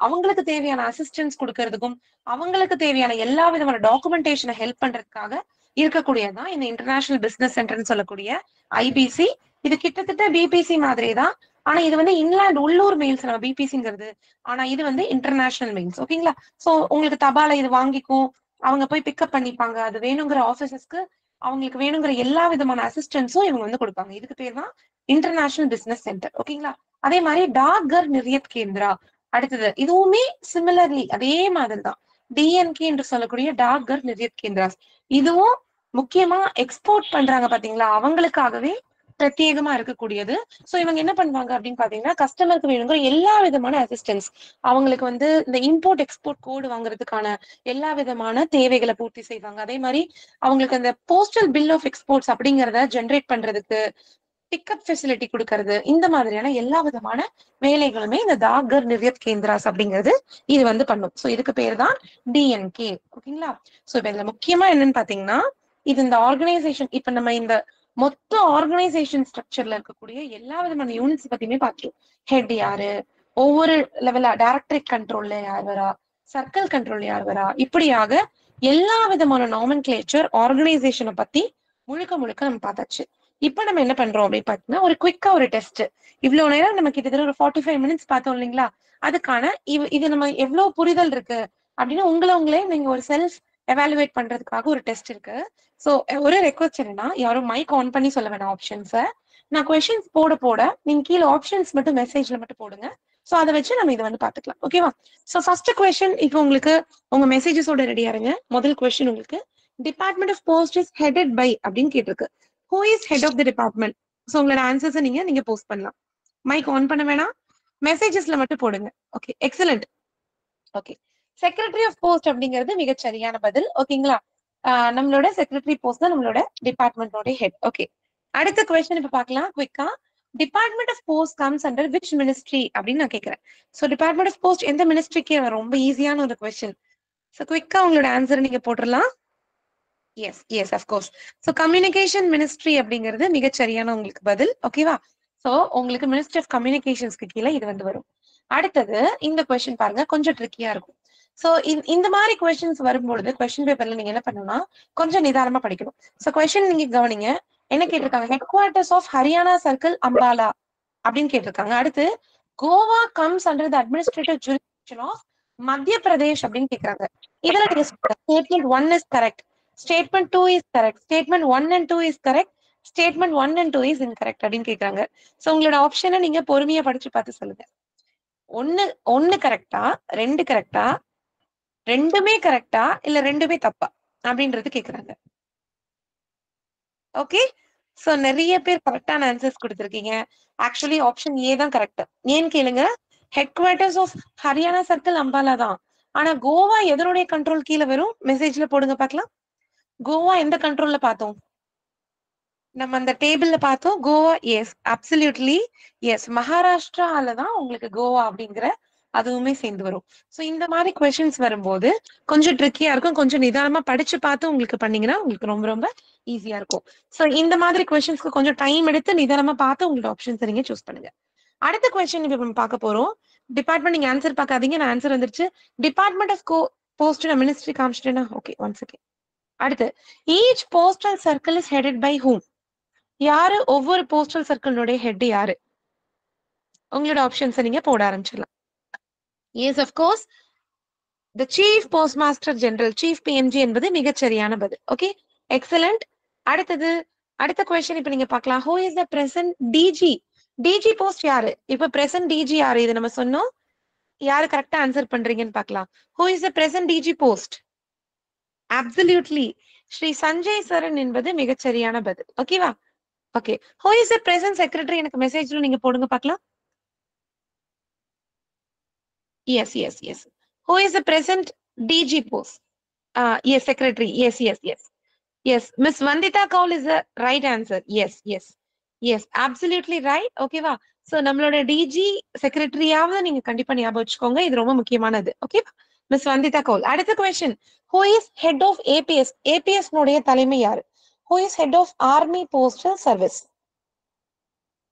அவங்களுக்கு தேவையான அசிஸ்டன்ஸ் கொடுக்கறதுக்கும் அவங்களுக்கு தேவையான எல்லா விதமான டாக்குமெண்டேஷனை ஹெல்ப் பண்றதுக்காக இருக்கக்கூடியதான் இந்த இன்டர்நேஷனல் பிசினஸ் சென்டர்னு சொல்லக்கூடிய ஐபிசி. இது கிட்டத்தட்ட பிபிசி மாதிரி தான். ஆனா இது வந்து இன்லாண்ட் உள்ளூர் மெயில்ஸ் நம்ம பிபிசிங்கிறது. ஆனா இது வந்து இன்டர்நேஷனல் மெயில்ஸ். ஓகேங்களா? சோ உங்களுக்கு தபால இது வாங்கிக்கும், அவங்க போய் பிக்கப் பண்ணிப்பாங்க. அது வேணுங்கிற ஆபீசஸ்க்கு அவங்களுக்கு வேணுங்கிற எல்லா விதமான அசிஸ்டன்ஸும் இவங்க வந்து கொடுப்பாங்க. இதுக்கு பேர் தான் இன்டர்நேஷனல் பிசினஸ் சென்டர். ஓகேங்களா? அதே மாதிரி டாக்கர் நிர்யத் கேந்திரா அடுத்தது இதுவுமே சிமிலர்லி அதே மாதிரி தான் டிஎன்கே என்று சொல்லக்கூடிய டாக்கர் நிர்யத் கேந்திராஸ். இதுவும் முக்கியமா எக்ஸ்போர்ட் பண்றாங்க பாத்தீங்களா அவங்களுக்காகவே பிரத்யேகமா இருக்கக்கூடியது. சோ இவங்க என்ன பண்ணுவாங்க அப்படின்னு பாத்தீங்கன்னா கஸ்டமருக்கு வேணுங்கிற எல்லா விதமான அசிஸ்டன்ஸ் அவங்களுக்கு வந்து இந்த இம்போர்ட் எக்ஸ்போர்ட் கோடு வாங்குறதுக்கான எல்லா விதமான தேவைகளை பூர்த்தி செய்வாங்க. அதே மாதிரி அவங்களுக்கு அந்த போஸ்டல் பில் ஆஃப் எக்ஸ்போர்ட்ஸ் அப்படிங்கறத ஜென்ரேட் பண்றதுக்கு பிக்கப் ஃபெசிலிட்டி கொடுக்கறது இந்த மாதிரியான எல்லா விதமான வேலைகளுமே இந்த தாகர் நிர்யத் கேந்திராஸ் அப்படிங்கிறது இது வந்து பண்ணும். சோ இதுக்கு பேர் தான் டிஎன்கே. ஓகேங்களா? சோ இப்ப இதுல முக்கியமா என்னன்னு பாத்தீங்கன்னா இது இந்த ஆர்கனைசேஷன் இப்ப நம்ம இந்த மொத்த ஆர்கனைசேஷன் ஸ்ட்ரக்சர்ல இருக்கக்கூடிய எல்லா விதமான யூனிட்ஸ் பத்தியுமே பார்த்துரும். ஹெட் யாரு, ஒவ்வொரு லெவலா டைரக்டரேட் கண்ட்ரோல்ல யார் வரா, சர்க்கிள் கண்ட்ரோல்ல யார் வரா, இப்படியாக எல்லா விதமான நாமன்கிளேச்சர் ஆர்கனைசேஷனை பத்தி முழுக்க முழுக்க நம்ம பார்த்தாச்சு. இப்ப நம்ம என்ன பண்றோம் அப்படின்னு பாத்தீங்கன்னா ஒரு குவிக்கா ஒரு டெஸ்ட். இவ்வளவு நேரம் நம்ம கிட்டத்தட்ட ஒரு 45 மினிட்ஸ் பார்த்தோம் இல்லைங்களா? அதுக்கான இது நம்ம எவ்வளவு புரிதல் இருக்கு அப்படின்னு உங்களே நீங்க ஒரு செல்ஃப் எவாலுவேட் பண்றதுக்காக ஒரு டெஸ்ட் இருக்கு. சோ ஒரு ரெக்வஸ்ட் என்னன்னா யாரும் மைக் ஆன் பண்ணி சொல்ல வேணாம் ஆப்ஷன்ஸை. நான் கொஸ்டின்ஸ் போட போட நீங்க கீழே ஆப்ஷன்ஸ் மட்டும் மெசேஜ்ல மட்டும் போடுங்க. சோ அதை வச்சு நம்ம இதை வந்து பாத்துக்கலாம். ஓகேவா? சோ ஃபர்ஸ்ட் கொஸ்டின் இப்போ உங்களுக்கு உங்க மெசேஜஸோட ரெடியா இருங்க. முதல் கொஸ்டின் உங்களுக்கு department of post is headed by அப்படின்னு கேட்டிருக்கு. Who is head of the department? So உங்களோட ஆன்சர்ஸ் நீங்க போஸ்ட் பண்ணலாம். மைக் ஆன் பண்ண வேணாம், மெசேஜஸ்ல மட்டும் போடுங்க. Okay excellent. Okay secretary of post அப்படிங்கிறது மிகச் சரியான பதில். ஓகேங்களா? நம்மளோட செக்ரட்டரி போஸ்ட் தான் நம்மளோட டிபார்ட்மெண்டோட ஹெட். ஓகே அடுத்த கொஸ்டின் இப்ப பார்க்கலாம் குவிக்கா. Department of post comes under which ministry அப்படின்னு நான் கேட்கிறேன். சோ டிபார்ட்மெண்ட் ஆஃப் போஸ்ட் எந்த மினிஸ்ட்ரிக்கு ரொம்ப ஈஸியான ஒரு கொஸ்டின். சோ குவிக்கா உங்களோட ஆன்சர் நீங்க போட்டுடலாம். Yes yes of course. So communication ministry அப்படிங்கிறது மிகச்சரியான உங்களுக்கு பதில். ஓகேவா? சோ உங்களுக்கு மினிஸ்ட்ரி ஆஃப் கம்யூனிகேஷன்ஸ்க்கு கீழே இது வந்து வரும். அடுத்தது இந்த கொஸ்டின் பாருங்க கொஞ்சம் ட்ரிக்கியா இருக்கும். சோ இந்த மாதிரி கொஸ்டின்ஸ் வரும்பொழுது கொஸ்டின் பேப்பர்ல நீங்க என்ன பண்ணணும்னா கொஞ்சம் நிதானமா படிக்கணும். சோ கொஸ்டின் நீங்க கவனிங்க. என்ன கேட்டிருக்காங்க? Headquarters of Haryana circle Ambala அப்படின்னு கேட்டிருக்காங்க. அடுத்து Goa comes under the administrative jurisdiction of Madhya Pradesh அப்படின்னு கேட்கறாங்க. இதுல நீங்க statement 1 is correct, statement 2 is correct, statement 1 and 2 is correct, statement 1 and 2 is incorrect அப்படின்னு கேட்கறாங்க. சோ உங்களோட ஆப்ஷனை நீங்க பொறுமையா படிச்சு பார்த்து சொல்லுங்க. ஒன்னு கரெக்டா, 2 கரெக்டா, ரெண்டுமே கரெக்டா, இல்ல ரெண்டுமே தப்பா அப்படின்றது கேக்குறாங்க. ஓகே சோ நிறைய பேர் கரெக்டான ஆன்சர்ஸ் கொடுத்திருக்கீங்க. ஆக்சுவலி ஆப்ஷன் ஏ தான் கரெக்ட். ஏன்னு கேளுங்க, headquarters of Haryana circle Ambala தான். ஆனா கோவா எதனுடைய கண்ட்ரோல் கீழே வரும்? மெசேஜ்ல போடுங்க பார்க்கலாம். கோவா எந்த கண்ட்ரோல்ல பார்த்தோம்? நம்ம அந்த டேபிள்ல பார்த்தோம் கோவா. எஸ் அப்சல்யூட்லி எஸ் மகாராஷ்டிரால தான் உங்களுக்கு கோவா அப்படிங்கிற அதுவுமே சேர்ந்து வரும். சோ இந்த மாதிரி கொஸ்டின்ஸ் வரும்போது கொஞ்சம் ட்ரிக்கியா இருக்கும். கொஞ்சம் நிதானமா படிச்சு பார்த்து உங்களுக்கு பண்ணீங்கன்னா உங்களுக்கு ரொம்ப ரொம்ப ஈஸியா இருக்கும். சோ இந்த மாதிரி கொஸ்டின்ஸ்க்கு கொஞ்சம் டைம் எடுத்து நிதானமா பார்த்து உங்களோட ஆப்ஷன்ஸ் நீங்க சூஸ் பண்ணுங்க. அடுத்த கொஸ்டின் இப்ப நம்ம பார்க்க போறோம். டிபார்ட்மெண்ட் நீங்க ஆன்சர் பார்க்காதீங்க, நான் ஆன்சர் வந்துருச்சு. டிபார்ட்மெண்ட் ஆஃப் போஸ்ட் மினிஸ்ட்ரி காமிச்சிட்டேனா? Okay one second. அடுத்து each postal circle is headed by whom? யாரு ஒவ்வொரு போஸ்டல் சர்க்கிளுடைய ஹெட் யாரு? உங்களோட ஆப்ஷன்ஸ் நீங்க போட ஆரம்பிச்சிடலாம். Yes of course the chief post master general, chief PMG என்பது மிகச்சரியான பதில். Okay excellent. அடுத்த கொஸ்டின் இப்ப நீங்க பார்க்கலாம். Who is the present DG? DG post யாரு? இப்ப பிரசன்ட் டிஜி யாரு? இது நம்ம சொன்னோம் யாரு கரெக்டா ஆன்சர் பண்றீங்கன்னு பார்க்கலாம். Who is the present DG post? Absolutely Shri Sanjay Saran என்பது மிகச்சரியான பதில். ஓகேவா? Okay. Who is the present secretary? எனக்கு மெசேஜ்ல நீங்க போடுங்க பார்க்கலாம். Yes, yes, yes. Who is the present DG post? Yes, secretary. Yes, yes, yes. Yes, Miss Vandita Kaul is the right answer. Yes, yes. Yes, absolutely right. Okay, வா. So, நம்மளோட DG secretary-ஆவது நீங்க கண்டிப்பா ஞாபகம் வச்சுக்கோங்க. இது ரொம்ப முக்கியமானது. Okay, Miss Vandita Kaul. அடுத்த question. Who is head of APS? APS நோடைய தலைமை யாரு? Who is head of Army Postal Service?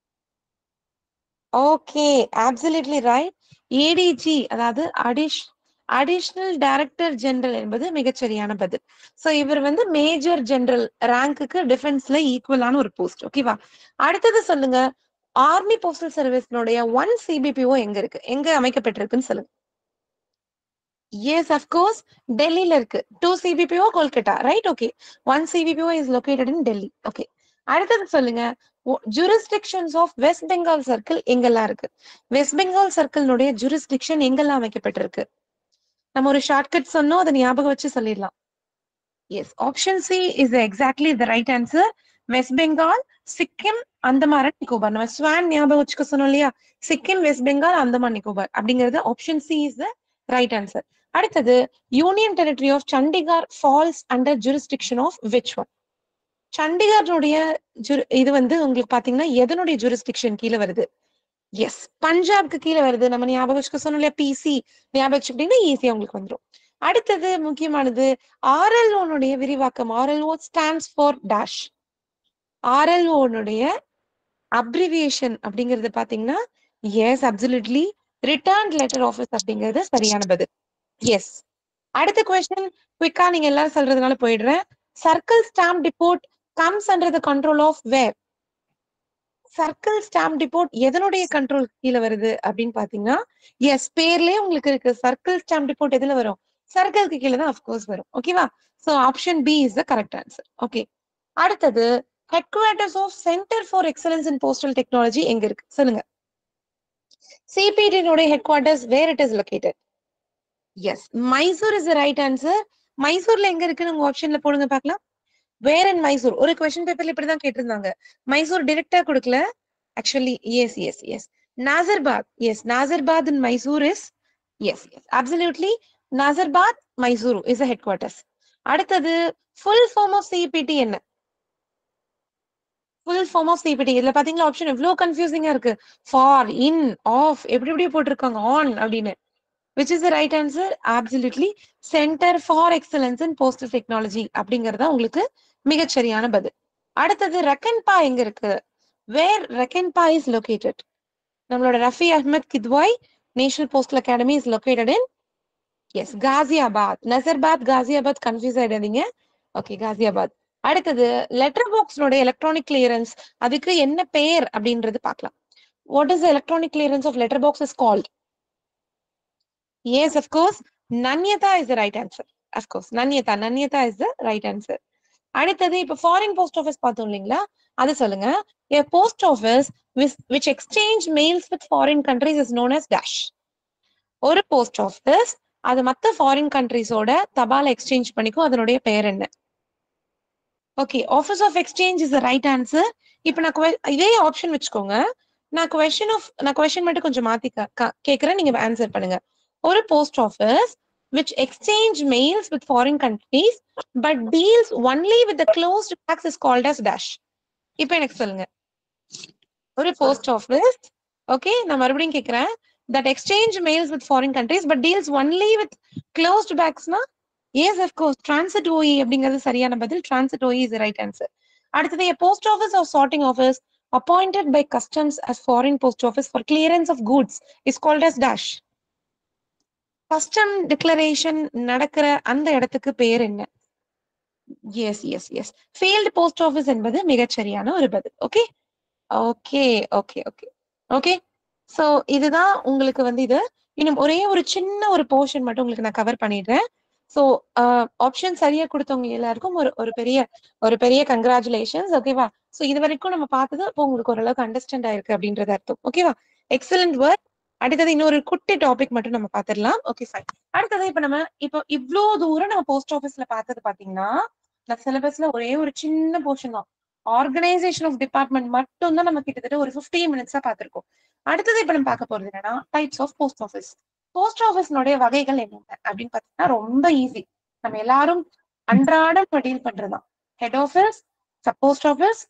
Okay, absolutely right. ADG அதாவது அடிஷனல் டைரக்டர் ஜெனரல் என்பது மிகச்சரியான பதில். சோ இவர் வந்து மேஜர் ஜெனரல் ரேங்க்குக்கு டிஃபென்ஸ்ல ஈக்குவலான ஒரு போஸ்ட். ஓகேவா? அடுத்தது சொல்லுங்க, ஆர்மி போஸ்டல் சர்வீஸ்னுடைய 1 CBPO எங்க இருக்கு, எங்க அமைக்கப்பட்டிருக்குன்னு சொல்லுங்க. எஸ், அஃப்கோர்ஸ் டெல்லியில இருக்கு. 2 CBPO Kolkata, right? Okay. 1 CBPO is located in Delhi. Okay. அடுத்தது சொல்லுங்க, jurisdictions of West Bengal circle எங்கெல்லாம் இருக்கு? வெஸ்ட் பெங்கால் சர்க்கிள்னுடைய ஜூரிஸ்டிக்ஷன் எங்கெல்லாம் அமைக்கப்பட்டிருக்கு? நம்ம ஒரு ஷார்ட்கட் சொன்னோம், அதை ஞாபகம் வச்சு சொல்லிடலாம். Yes, option C is exactly the right answer. West Bengal, Sikkim, Andaman and Nicobar. நம்ம ஸ்வான் ஞாபகம் வச்சுக்க சொன்னோம் இல்லையா? சிக்கிம், வெஸ்ட் பெங்கால், அந்தமான் நிக்கோபார் அப்படிங்கிறது option C is the right answer. அடுத்தது, union territory of Chandigarh falls under jurisdiction of which one? சண்டிகார்னுடைய இது வந்து உங்களுக்கு பாத்தீங்கன்னா எதனுடைய ஜூரிஸ்டிக்ஷன் கீழே வருது? எஸ், பஞ்சாப்க்கு கீழே வருது. நம்ம ஞாபகம் வச்சுக்க சொன்னோம் இல்லையா? பிசி ஞாபகம் வச்சுக்கிட்டீங்கன்னா ஈஸியா உங்களுக்கு வந்துடும். அடுத்தது முக்கியமானது, ஆர்எல்ஓனுடைய விரிவாக்கம். RLO stands for dash. ஆர்எல்ஓனுடைய அப்ரிவியேஷன் அப்படிங்கிறது பாத்தீங்கன்னா yes, absolutely return letter office அப்படிங்கிறது சரியான பதில். எஸ். அடுத்த கொஸ்டின் குவிக்கா நீங்க எல்லாரும் சொல்றதுனால போயிடுறேன். Circle stamp depot comes under the control of where? Circle stamp depot எதனுடைய கண்ட்ரோல் கீழே வருது அப்படின்னு பாத்தீங்கன்னா எஸ், பேர்லயே உங்களுக்கு இருக்கு. சர்க்கிள் ஸ்டாம்ப் டிபோட் எதுல வரும்? சர்க்கிள்க்கு கீழே தான் அஃப்கோர்ஸ் வரும். ஓகேவா? So option B is the correct answer. Okay. அடுத்தது, headquarters of centre for excellence in postal technology எங்க இருக்கு சொல்லுங்க. CPT headquarters where it is located? Yes, Mysore is the right answer. மைசூர்ல எங்க இருக்குன்னு உங்க ஆப்ஷன்ல போடுங்க பார்க்கலாம். வேர் இன் மைசூர்? ஒரு கொஸ்டின் பேப்பர்ல இப்படிதான் கேட்டிருந்தாங்க. மைசூர் டிரெக்டா கொடுக்கல actually. Yes yes yes, Nazarbad. Yes, Nazarbad in Mysore is yes yes, absolutely Nazarbad Mysore is headquarters. அடுத்தது, ஃபுல் ஃபார்ம் ஆஃப் சிபிடி என்ன? ஃபுல் ஃபார்ம் ஆஃப் சிபிடி இதுல பாத்தீங்களா ஆப்ஷன் எவ்வளவு கன்ஃபியூசிங்கா இருக்கு. ஃபார், இன், ஆஃப் எப்படி எப்படி போட்டிருக்காங்க, ஆன் அப்படின்னு. Which is the right answer? Absolutely. Center for Excellence in Postal Technology அப்படிங்கறத உங்களுக்கு மிகச்சரியான பதில். அடுத்தது, ரக்கன்பா எங்க இருக்கு? Where ரக்கன்பா is located? நம்மளோட Rafi Ahmed Kidwai national postal academy is located in yes, Ghaziabad. Nazarbad, Ghaziabad confuse ஆயிடாதீங்க. ஓகே, காசியாபாத். அடுத்தது, லெட்டர் பாக்ஸ்னோட எலக்ட்ரானிக் கிளியரன்ஸ் அதுக்கு என்ன பெயர் அப்படின்றது பார்க்கலாம். What is the electronic clearance of letter box is called? Yes, of course. Nanyata is the right answer. Of course, Nanyata is the right answer. அடுத்தது, இப்ப foreign post office பார்த்தோம் இல்லைங்களா, அது சொல்லுங்க. A post office which exchange mails with foreign countries is known as dash. ஒரு post office அது மத்த foreign கண்ட்ரிஸோட தபால exchange பண்ணிக்கும், அதனுடைய பெயர் என்ன? Okay, office of exchange is the right answer. இப்ப நான் இதே ஆப்ஷன் வச்சுக்கோங்க. நான் கொஸ்டின் மட்டும் கொஞ்சம் மாத்தி கேக்குறேன், நீங்க ஆன்சர் பண்ணுங்க. ஒரு post office which exchange mails with foreign countries but deals only with the closed packs is called as dash. இப்போ எனக்கு சொல்லுங்க, ஒரு போஸ்ட் ஆஃபீஸ், ஓகே, நான் மறுபடியும் கேக்குறேன், that exchange mails with foreign countries but deals only with closed packs னா yes, of course, transit OE அப்படிங்கிறது சரியான பதில். transit OE is the right answer. அடுத்தது, a post office or sorting office appointed by customs as foreign post office for clearance of goods is called as dash. Custom declaration நடக்கிற அந்த இடத்துக்கு பேர் என்ன? Yes yes yes, field post office என்பது மிகச்சரியான ஒரு பதில். Okay okay okay okay okay. So இதுதான் உங்களுக்கு வந்து இது. இன்னும் ஒரே ஒரு சின்ன ஒரு போர்ஷன் மட்டும் உங்களுக்கு நான் கவர் பண்ணிடுறேன். சோ ஆப்ஷன் சரியா கொடுத்தவங்க எல்லாருக்கும் ஒரு பெரிய கங்க்ராச்சுலேஷன்ஸ். ஓகேவா? சோ இது வரைக்கும் நம்ம பார்த்தது இப்போ உங்களுக்கு ஓரளவுக்கு அண்டர்ஸ்டாண்ட் ஆயிருக்கு அப்படின்றது அர்த்தம். ஓகேவா? Excellent work. அடுத்தது இன்னொரு குட்டி டாபிக் மட்டும் நம்ம பாத்துடலாம். Okay fine. அடுத்தது இப்போ இவ்ளோ தூரம் நம்ம போஸ்ட் ஆபீஸ்ல பார்த்தது பாத்தீங்கன்னா சிலபஸ்ல ஒரே ஒரு சின்ன போர்ஷன் தான். ஆர்கனைசேஷன் ஆஃப் டிபார்ட்மெண்ட் மட்டும் தான் நம்ம கிட்டத்தட்ட ஒரு 15 மினிட்ஸா பார்த்திருக்கோம். அடுத்தது இப்ப நம்ம பார்க்க போறது என்னன்னா types of post office. Post ஆஃபீஸ்னுடைய வகைகள் என்னென்ன அப்படின்னு பாத்தீங்கன்னா ரொம்ப ஈஸி. நம்ம எல்லாரும் அன்றாடம் டீல் பண்றதுதான். Head office, sub post office,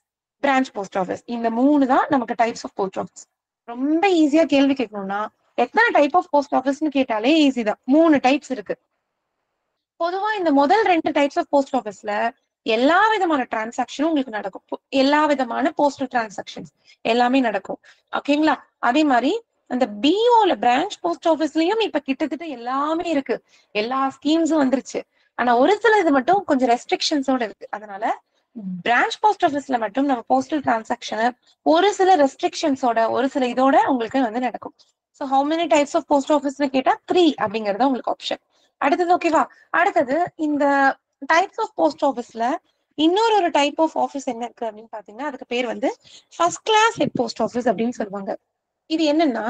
branch post office. இந்த 3 தான் நமக்கு டைப்ஸ் ஆஃப் போஸ்ட் ஆஃபீஸ். ரொம்ப ஈஸியா கேள்வி கேட்கணும்னா எத்தனை டைப் ஆஃப் போஸ்ட் ஆஃபீஸ்னு கேட்டாலே ஈஸி தான். 3 டைப்ஸ் இருக்கு. பொதுவா இந்த முதல் 2 டைப்ஸ் ஆஃப் போஸ்ட் ஆஃபீஸ்ல எல்லா விதமான டிரான்சாக்சனும் உங்களுக்கு நடக்கும். எல்லா விதமான போஸ்டல் டிரான்சாக்சன்ஸ் எல்லாமே நடக்கும். ஓகேங்களா? அதே மாதிரி அந்த பிஓல பிரான்ச் போஸ்ட் ஆஃபீஸ்லயும் இப்ப கிட்டத்தட்ட எல்லாமே இருக்கு. எல்லா ஸ்கீம்ஸும் வந்துருச்சு. ஆனா ஒரு சில இது மட்டும் கொஞ்சம் ரெஸ்ட்ரிக்ஷன்ஸோட இருக்கு. அதனால பிரான்ச் போஸ்ட் ஆஃபீஸ்ல மட்டும் நம்ம போஸ்டல் டிரான்சாக்சனை ஒரு சில ரெஸ்ட்ரிக்ஷன்ஸோட ஒரு சில இதோட உங்களுக்கு வந்து நடக்கும். So how many types of post ஆஃபீஸ்னு கேட்டா 3 அப்படிங்கறது உங்களுக்கு ஆப்ஷன். அடுத்தது ஓகேவா? அடுத்தது இந்த டைப்ஸ் ஆஃப் போஸ்ட் ஆஃபீஸ்ல இன்னொரு டைப் ஆஃப் ஆஃபீஸ் என்ன இருக்கு அப்படின்னு பாத்தீங்கன்னா அதுக்கு பேர் வந்து first class head post office அப்படின்னு சொல்லுவாங்க. இது என்னன்னா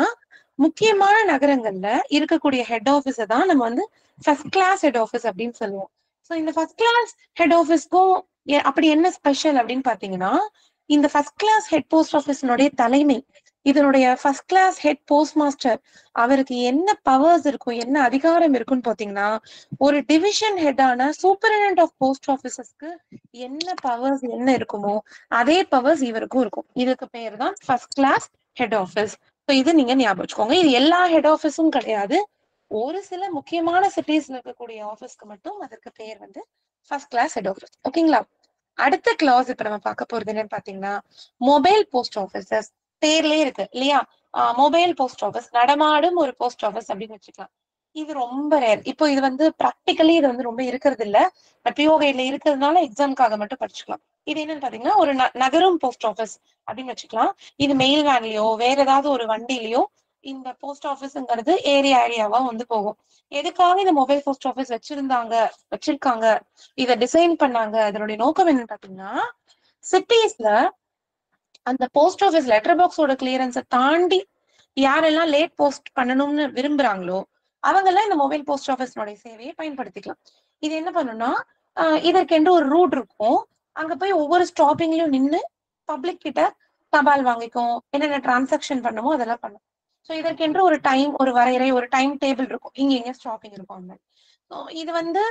முக்கியமான நகரங்கள்ல இருக்கக்கூடிய ஹெட் ஆஃபீஸை தான் நம்ம வந்து ஃபர்ஸ்ட் கிளாஸ் ஹெட் ஆஃபீஸ் அப்படின்னு சொல்லுவோம். ஸோ இந்த ஃபர்ஸ்ட் கிளாஸ் ஹெட் ஆஃபீஸ்க்கும் அப்படி என்ன ஸ்பெஷல் அப்படின்னு பாத்தீங்கன்னா இந்த ஃபர்ஸ்ட் கிளாஸ் ஹெட் போஸ்ட் ஆஃபீஸினுடைய தலைமை, இதனுடைய first class head postmaster, அவருக்கு என்ன பவர்ஸ் இருக்கும், என்ன அதிகாரம் இருக்குன்னு பாத்தீங்கன்னா ஒரு டிவிஷன் ஹெட்டான சூப்பரிண்டென்டென்ட் ஆஃப் போஸ்ட் ஆஃபீஸஸ்க்கு என்ன பவர்ஸ் என்ன இருக்குமோ அதே பவர்ஸ் இவருக்கும் இருக்கும். இதுக்கு பேர் தான் first class head office. So இது நீங்க ஞாபகம் வச்சுக்கோங்க. இது எல்லா ஹெட் ஆஃபீஸும் கிடையாது. ஒரு சில முக்கியமான சிட்டிஸ்ல இருக்கக்கூடிய ஆஃபீஸ்க்கு மட்டும் அதற்கு பேர் வந்து ஃபர்ஸ்ட் கிளாஸ் ஹெட் ஆஃபீஸ். ஓகேங்களா? அடுத்த கிளாஸ் இப்ப நம்ம பார்க்க போறது என்னன்னு பாத்தீங்கன்னா மொபைல் போஸ்ட் ஆஃபீஸஸ். பேர்லயே இருக்கு இல்லையா? மொபைல் போஸ்ட் ஆஃபீஸ், நடமாடும் ஒரு போஸ்ட் ஆஃபீஸ் அப்படின்னு வச்சுக்கலாம். இது ரொம்ப ரேர். இப்போ இது வந்து ப்ராக்டிகலி இது வந்து ரொம்ப இருக்கிறது இல்ல. பட் பிஓ கைட்ல இருக்கிறதுனால எக்ஸாம்காக மட்டும் படிச்சுக்கலாம். இது என்னன்னு பாத்தீங்கன்னா ஒரு நகரும் போஸ்ட் ஆஃபீஸ் அப்படின்னு வச்சுக்கலாம். இது மெயில் வேன்லயோ வேற ஏதாவது ஒரு வண்டிலயோ இந்த போஸ்ட் ஆஃபீஸ்ங்கிறது ஏரியாவா வந்து போகும். எதுக்காக இந்த மொபைல் போஸ்ட் ஆஃபீஸ் வச்சிருக்காங்க, இதை டிசைன் பண்ணாங்க, அதனுடைய நோக்கம் என்னன்னு பாத்தீங்கன்னா சிட்டிஸ்ல அந்த போஸ்ட் ஆஃபீஸ் லெட்டர் பாக்ஸோட கிளியரன்ஸை தாண்டி யாரெல்லாம் லேட் போஸ்ட் பண்ணணும்னு விரும்புறாங்களோ அவங்க எல்லாம் இந்த மொபைல் போஸ்ட் ஆஃபீஸ்னுடைய சேவையை பயன்படுத்திக்கலாம். இது என்ன பண்ணும்னா இதற்கென்று ஒரு ரூட் இருக்கும். அங்க போய் ஒவ்வொரு ஸ்டாப்பிங்லயும் நின்று பப்ளிக் கிட்ட தபால் வாங்கிக்கும், என்னென்ன டிரான்சாக்சன் பண்ணுமோ அதெல்லாம் பண்ணும். ஸோ இதற்கென்று ஒரு டைம், ஒரு வரையறை, ஒரு டைம் டேபிள் இருக்கும். இங்க ஸ்டாப்பிங் இருக்கும். அந்த இது வந்து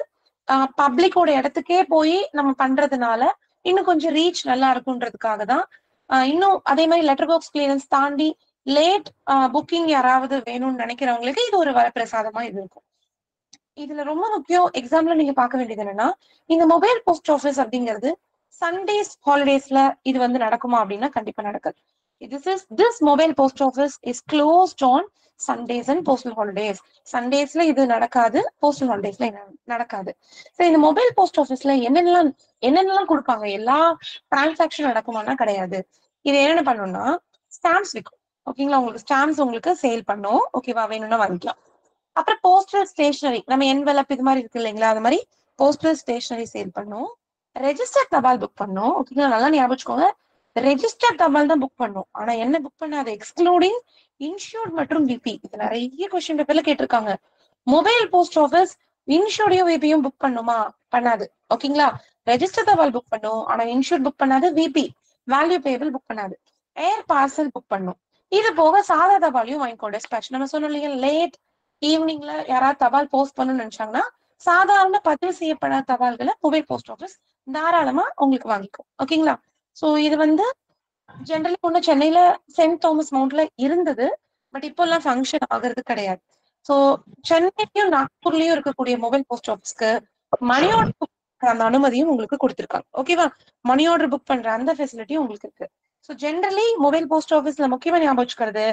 பப்ளிக்கோட இடத்துக்கே போய் நம்ம பண்றதுனால இன்னும் கொஞ்சம் ரீச் நல்லா இருக்குன்றதுக்காக தான். இன்னும் அதே மாதிரி லெட்டர் பாக்ஸ் கிளியரன்ஸ் தாண்டி லேட் புக்கிங் யாராவது வேணும்னு நினைக்கிறவங்களுக்கு இது ஒரு வரப்பிரசாதமா இது இருக்கும். இதுல ரொம்ப முக்கியம் எக்ஸாம்ல நீங்க பார்க்க வேண்டியது என்னன்னா இந்த மொபைல் போஸ்ட் ஆஃபீஸ் அப்படிங்கிறது சண்டேஸ் ஹாலிடேஸ்ல இது வந்து நடக்குமா அப்படின்னா கண்டிப்பா நடக்காது. This mobile post office is closed on Sundays and postal holidays. சண்டேஸ்ல இது நடக்காது, போஸ்டல் ஹாலிடேஸ்ல நடக்காது. சரி, இந்த மொபைல் போஸ்ட் ஆஃபீஸ்ல என்னென்னலாம் கொடுப்பாங்க, எல்லா டிரான்சாக்சன் நடக்குமானா கிடையாது. இது என்னென்ன பண்ணணும்னா ஸ்டாம்ப்ஸ் விற்கும். ஓகேங்களா? உங்களுக்கு ஸ்டாம்ப்ஸ் உங்களுக்கு சேல் பண்ணும். ஓகேவா? வேணும்னா வாங்கிக்கலாம். அப்புறம் போஸ்டல் ஸ்டேஷனரி, நம்ம என்வெலப் இது மாதிரி இருக்கு இல்லைங்களா, அது மாதிரி போஸ்டல் ஸ்டேஷனரி சேல் பண்ணும். ரெஜிஸ்டர் தபால் புக் பண்ணும். ஓகேங்களா? நல்லா ஞாபகம் வச்சுக்கோங்க, ரெஜிஸ்டர் தபால் தான் புக் பண்ணும். ஆனா என்ன புக் பண்ணாது, எக்ஸ்க்ளூடிங் இன்சூர்ட் மற்றும் விபி. இது நிறைய கொஸ்டின் பேப்பர்ல கேட்டிருக்காங்க. மொபைல் போஸ்ட் ஆஃபீஸ் இன்சூர்டையும் விபியும் புக் பண்ணுமா? பண்ணாது. ஓகேங்களா? ரெஜிஸ்டர் தபால் புக் பண்ணும், ஆனா இன்சூர்ட் புக் பண்ணாது, விபி வேல்யூ பேபிள் புக் பண்ணாது. ஏர் பார்சல் புக் பண்ணும். இது போக சாதா தபாலையும் வாங்கிக்கோ. டிஸ்பேட்ச் நம்ம சொன்னோம் இல்லையா, லேட் ஈவினிங்ல யாராவது தபால் போஸ்ட் பண்ணணும்னு நினைச்சாங்கன்னா சாதாரண பதிவு செய்யப்படாத தபால்களை மொபைல் போஸ்ட் ஆஃபீஸ் தாராளமா உங்களுக்கு வாங்கிக்கும். ஓகேங்களா? சோ இது வந்து ஜெனரலி ஒண்ணு சென்னையில சென்ட் தாமஸ் மவுண்ட்ல இருந்தது. பட் இப்போ எல்லாம் ஃபங்க்ஷன் ஆகுறது கிடையாது. சோ சென்னையிலயும் நாக்பூர்லயும் இருக்கக்கூடிய மொபைல் போஸ்ட் ஆஃபீஸ்க்கு மணி ஆர்டர் புக் பண்ற அந்த அனுமதியும் உங்களுக்கு கொடுத்திருக்காங்க. ஓகேவா? மணி ஆர்டர் புக் பண்ற அந்த ஃபெசிலிட்டியும் உங்களுக்கு இருக்கு. ஸோ ஜென்ரலி மொபைல் போஸ்ட் ஆஃபீஸ்ல முக்கியமா ஞாபகம் வச்சுக்கிறது,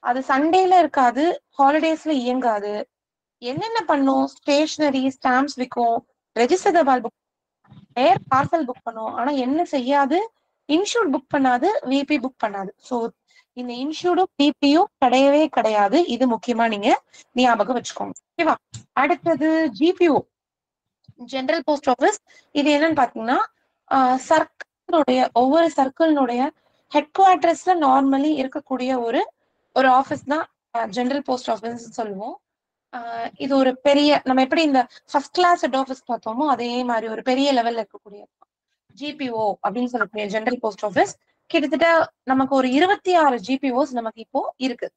அது சண்டேல இருக்காது, ஹாலிடேஸ்ல இயங்காது. என்னென்ன பண்ணும், ஸ்டேஷனரி ஸ்டாம்ப்ஸ் விற்கும், ரெஜிஸ்டர் தபால் புக், ஏர் பார்சல் புக் பண்ணும். ஆனா என்ன செய்யாது, இன்சூர்ட் புக் பண்ணாது, விபி புக் பண்ணாது. ஸோ இந்த இன்சூர்டும் விபியும் கிடையவே கிடையாது. இது முக்கியமா நீங்க ஞாபகம் வச்சுக்கோங்க. ஓகேவா? அடுத்தது ஜிபிஓ, ஜெனரல் போஸ்ட் ஆஃபீஸ். இது என்னன்னு பாத்தீங்கன்னா சர்க்கிளுடைய ஒவ்வொரு சர்க்கிளினுடைய ஹெட் குவார்டர்ஸ்ல நார்மலி இருக்கக்கூடிய ஒரு ஆஃபீஸ் தான் ஜெனரல் போஸ்ட் ஆஃபீஸ் சொல்லுவோம். இது ஒரு பெரிய, நம்ம எப்படி இந்த ஃபர்ஸ்ட் கிளாஸ் ஹெட் ஆஃபீஸ் பார்த்தோமோ அதே மாதிரி ஒரு பெரிய லெவல்ல இருக்கக்கூடிய ஜிபிஓ அப்படின்னு சொல்லக்கூடிய ஜெனரல் போஸ்ட் ஆஃபீஸ். கிட்டத்தட்ட நமக்கு ஒரு 26 ஜிபிஓஸ் நமக்கு இப்போ இருக்கு.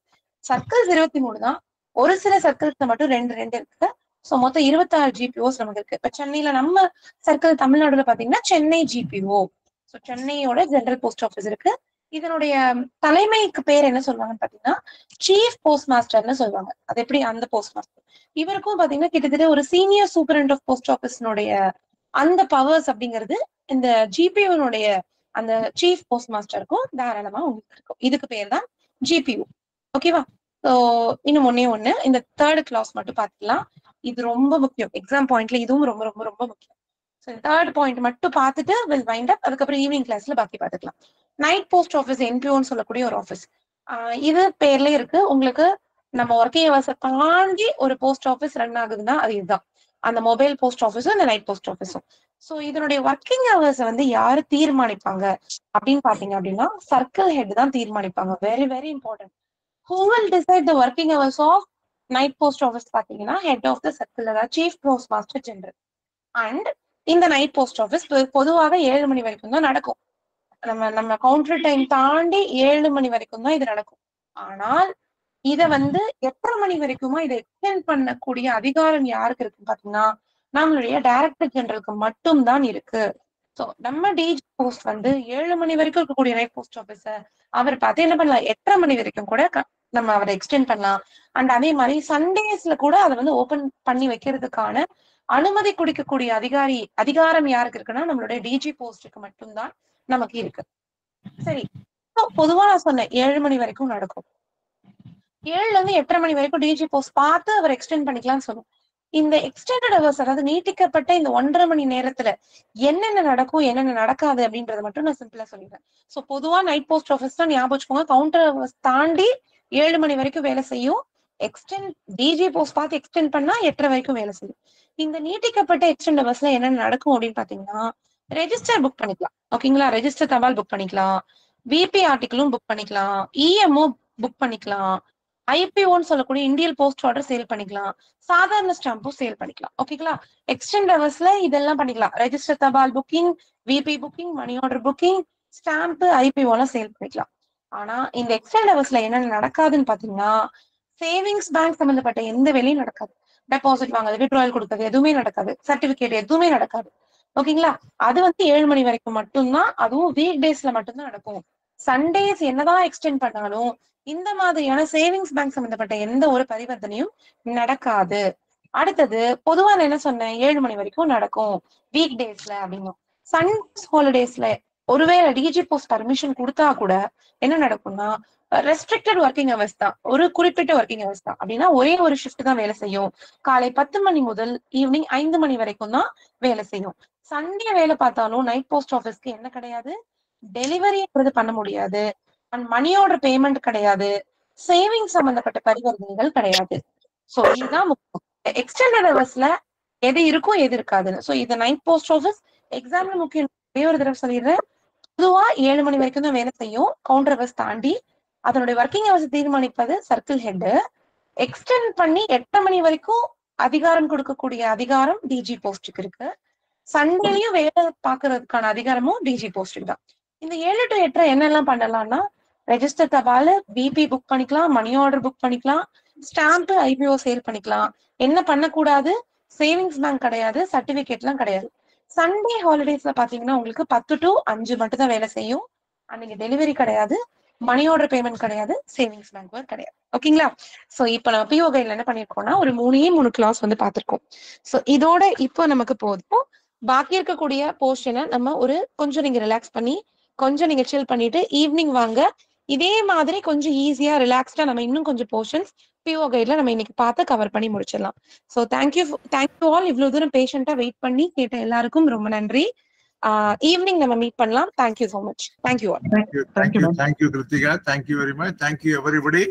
சர்க்கிள்ஸ் 23 தான், ஒரு சில சர்க்கிள்ஸ்ல மட்டும் ரெண்டு இருக்கு. ஸோ மொத்தம் 26 ஜிபிஓஸ் நமக்கு இருக்கு. இப்ப சென்னையில நம்ம சர்க்கிள் தமிழ்நாடுல பாத்தீங்கன்னா சென்னை ஜிபிஓ, ஸோ சென்னையோட ஜெனரல் போஸ்ட் ஆஃபீஸ் இருக்கு. இதனுடைய தலைமைக்கு பேர் என்ன சொல்லுவாங்கன்னு பாத்தீங்கன்னா சீஃப் போஸ்ட் மாஸ்டர்னு சொல்லுவாங்க. அது எப்படி அந்த போஸ்ட் மாஸ்டர் இவருக்கும் பாத்தீங்கன்னா கிட்டத்தட்ட ஒரு சீனியர் சூப்பரண்ட் ஆஃப் போஸ்ட் ஆஃபீஸ்னுடைய அந்த பவர்ஸ் அப்படிங்கிறது இந்த ஜிபிஓனுடைய அந்த சீஃப் போஸ்ட் மாஸ்டருக்கும் தாராளமா உங்களுக்கு இருக்கும். இதுக்கு பேர் தான் ஜிபிஓ. ஓகேவா? ஸோ இன்னும் ஒண்ணு இந்த தேர்ட் கிளாஸ் மட்டும் பார்த்துக்கலாம். இது ரொம்ப முக்கியம், எக்ஸாம் பாயிண்ட்ல இதுவும் ரொம்ப ரொம்ப ரொம்ப முக்கியம். ஸோ தேர்ட் பாயிண்ட் மட்டும் பார்த்துட்டு வில் வைண்ட் அப். அதுக்கப்புறம் ஈவினிங் கிளாஸ்ல பாக்கி பார்த்துக்கலாம். நைட் போஸ்ட் ஆஃபீஸ் என்பிஓன்னு சொல்லக்கூடிய ஒரு ஆஃபீஸ். இது பேர்லயே இருக்கு உங்களுக்கு. நம்ம ஒர்க்கிங் ஹவர்ஸை தாண்டி ஒரு போஸ்ட் ஆஃபீஸ் ரன் ஆகுதுன்னா அது இதுதான், அந்த மொபைல் போஸ்ட் ஆஃபீஸும் இந்த நைட் போஸ்ட் ஆஃபீஸும். ஸோ இதனுடைய ஒர்க்கிங் ஹவர்ஸ் வந்து யாரு தீர்மானிப்பாங்க அப்படின்னு பாத்தீங்க அப்படின்னா சர்க்கிள் ஹெட் தான் தீர்மானிப்பாங்க. Very very important. Who will decide the working hours of night post office பாத்தீங்கன்னா ஹெட் ஆஃப் த சர்க்கிள், அதாவது chief post master general. And இந்த நைட் போஸ்ட் ஆஃபீஸ் பொதுவாக 7 மணி வரைக்கும் தான் நடக்கும். நம்ம கவுண்டர் டைம் தாண்டி 7 மணி வரைக்கும் தான் இது நடக்கும். ஆனால் இத வந்து எத்தனை மணி வரைக்குமா இதை எக்ஸ்டெண்ட் பண்ணக்கூடிய அதிகாரம் யாருக்கு இருக்குன்னு பாத்தீங்கன்னா நம்மளுடைய டைரக்டர் ஜெனரலுக்கு மட்டும் தான் இருக்கு. சோ நம்ம டிஜி போஸ்ட் வந்து 7 மணி வரைக்கும் இருக்கக்கூடிய நைட் போஸ்ட் ஆஃபீஸ அவர் பார்த்து என்ன பண்ணலாம், 8:30 மணி வரைக்கும் கூட நம்ம அவரை எக்ஸ்டெண்ட் பண்ணலாம். அண்ட் அதே மாதிரி சண்டேஸ்ல கூட அதை வந்து ஓபன் பண்ணி வைக்கிறதுக்கான அனுமதி கொடுக்கக்கூடிய அதிகாரம் யாருக்கு இருக்குன்னா நம்மளுடைய டிஜி போஸ்டுக்கு மட்டும்தான் நமக்கு இருக்கு. சரி, பொதுவா நான் சொன்னேன் 7 மணி வரைக்கும் நடக்கும். 7ல இருந்து 8:30 மணி வரைக்கும் டிஜி போஸ்ட் பார்த்து அவர் எக்ஸ்டெண்ட் பண்ணிக்கலாம்னு சொல்லுவோம். இந்த எக்ஸ்டெண்டட் ஹவர்ஸ், அதாவது நீட்டிக்கப்பட்ட இந்த 1.5 மணி நேரத்துல என்னென்ன நடக்கும் என்னென்ன நடக்காது அப்படின்றத மட்டும் நான் சிம்பிளா சொல்லிடுறேன். சோ பொதுவா நைட் போஸ்ட் ஆஃபீஸ் தான் ஞாபகம் வச்சுக்கோங்க. கவுண்டர் ஹவர்ஸ் தாண்டி 7 மணி வரைக்கும் வேலை செய்யும். டிஜி போஸ்ட் பார்த்து எக்ஸ்டெண்ட் பண்ணா 8:30 வரைக்கும் வேலை செய்யும். இந்த நீட்டிக்கப்பட்ட எக்ஸ்டெண்ட் ஹவர்ஸ்ல என்னென்ன நடக்கும் அப்படின்னு பாத்தீங்கன்னா ரெஜிஸ்டர் புக் பண்ணிக்கலாம். ஓகேங்களா? ரெஜிஸ்டர் தபால் புக் பண்ணிக்கலாம், விபி ஆர்டிகிளும் புக் பண்ணிக்கலாம், இஎம்ஓ புக் பண்ணிக்கலாம், ஐபிஓன்னு சொல்லக்கூடிய இந்தியன் போஸ்ட் ஆர்டர் சேல் பண்ணிக்கலாம், சாதாரண ஸ்டாம்பும் சேல் பண்ணிக்கலாம். ஓகேங்களா? எக்ஸ்டெண்ட் ஹவர்ஸ்ல இதெல்லாம் பண்ணிக்கலாம். ரெஜிஸ்டர் தபால் booking, VP booking, money order booking, stamp, IPO எல்லாம் சேல் பண்ணிக்கலாம். ஆனா இந்த எக்ஸ்டெண்ட் ஹவர்ஸ்ல என்னென்ன நடக்காதுன்னு பாத்தீங்கன்னா சேவிங்ஸ் பேங்க் சம்பந்தப்பட்ட எந்த வேலையும் நடக்காது. டெபாசிட் வாங்குறது, விட்ராயல் கொடுக்கறது எதுவுமே நடக்காது. சர்டிபிகேட் எதுவுமே நடக்காது. ஓகேங்களா? அது வந்து 7 மணி வரைக்கும் மட்டும்தான், அதுவும் வீக் டேஸ்ல மட்டும்தான் நடக்கும். சண்டேஸ் என்னதான் எக்ஸ்டெண்ட் பண்ணாலும் இந்த மாதிரியான சேவிங்ஸ் பேங்க் சம்பந்தப்பட்ட எந்த ஒரு பரிவர்த்தனையும் நடக்காது. அடுத்தது பொதுவா நான் என்ன சொன்னேன், 7 மணி வரைக்கும் நடக்கும் வீக் டேஸ்ல அப்படின்னு. சண்டேஸ் ஹாலிடேஸ்ல ஒருவேளை டிஜி போஸ்ட் பர்மிஷன் கொடுத்தா கூட என்ன நடக்கும்னா ரெஸ்ட்ரிக்டட் ஒர்க்கிங் ஹவர்ஸ் தான், ஒரு குறிப்பிட்ட ஒர்க்கிங் ஹவர்ஸ் தான். அப்படின்னா ஒரே ஒரு ஷிஃப்ட் தான் வேலை செய்யும். காலை 10 மணி முதல் ஈவினிங் 5 மணி வரைக்கும் தான் வேலை செய்யும். சண்டே வேலை பார்த்தாலும் நைட் போஸ்ட் ஆஃபீஸ்க்கு என்ன கிடையாது, டெலிவரிங்கிறது பண்ண முடியாது, அண்ட் மணி ஆர்டர் பேமெண்ட் கிடையாது, சேவிங் சம்பந்தப்பட்ட பரிவர்த்தனைகள் கிடையாது. சோ இதுதான் முக்கியம். எக்ஸ்டெண்டட் ஹவர்ஸ்ல எது இருக்கும் எது இருக்காதுன்னு. சோ இது நைட் போஸ்ட் ஆஃபீஸ் எக்ஸாம்ல முக்கியம். ஒரே ஒரு தடவை சொல்லிடுறேன், பொதுவா 7 மணி வரைக்கும் தான் வேலை செய்யும். கவுண்டர் ஹவர்ஸ் தாண்டி அதனுடைய ஒர்க்கிங் ஹவர்ஸ் தீர்மானிப்பது சர்க்கிள் ஹெட். எக்ஸ்டெண்ட் பண்ணி 8 மணி வரைக்கும் அதிகாரம் கொடுக்கக்கூடிய அதிகாரம் டிஜி போஸ்டுக்கு இருக்கு. சண்டேலயும் வேலை பாக்குறதுக்கான அதிகாரமும் டிஜி போஸ்டுக்கு தான். இந்த 7 to 8 என்னெல்லாம் பண்ணலாம்னா ரெஜிஸ்டர் தபால், பிபி புக் பண்ணிக்கலாம், மணி ஆர்டர் புக் பண்ணிக்கலாம், ஸ்டாம்ப், ஐபிஓ சேல் பண்ணிக்கலாம். என்ன பண்ணக்கூடாது, சேவிங்ஸ் பேங்க் கிடையாது, சர்டிபிகேட் எல்லாம் கிடையாது. சண்டே ஹாலிடேஸ்ல பாத்தீங்கன்னா உங்களுக்கு 10 to 5 மட்டும் தான் வேலை செய்யும். அன்னைக்கு டெலிவரி கிடையாது, மணி ஆர்டர் பேமெண்ட் கிடையாது, சேவிங்ஸ் பேங்க் ஒர்க் கிடையாது. ஓகேங்களா? சோ இப்ப நம்ம பிஓ கைட்ல என்ன பண்ணிருக்கோம்னா ஒரு 3 கிளாஸ் வந்து பாத்திருக்கோம். சோ இதோட இப்போ நமக்கு போதும். பாக்கி இருக்கக்கூடிய போர்ஷனை நம்ம ஒரு கொஞ்சம் நீங்க ரிலாக்ஸ் பண்ணி கொஞ்சம் நீங்க சில் பண்ணிட்டு ஈவினிங் வாங்க. இதே மாதிரி கொஞ்சம் ஈஸியா ரிலாக்ஸ்டா நம்ம இன்னும் கொஞ்சம் போர்ஷன்ஸ் பிஓ கைட்ல நம்ம இன்னைக்கு பார்த்து கவர் பண்ணி முடிச்சிடலாம். So thank you all. இவ்வளவு தூரம் பேஷண்டா வெயிட் பண்ணி கேட்ட எல்லாருக்கும் ரொம்ப நன்றி. ஈவினிங் நம்ம மீட் பண்ணலாம். Thank you so much. Thank you all. Thank you, Kritika. Thank you very much. Thank you, everybody.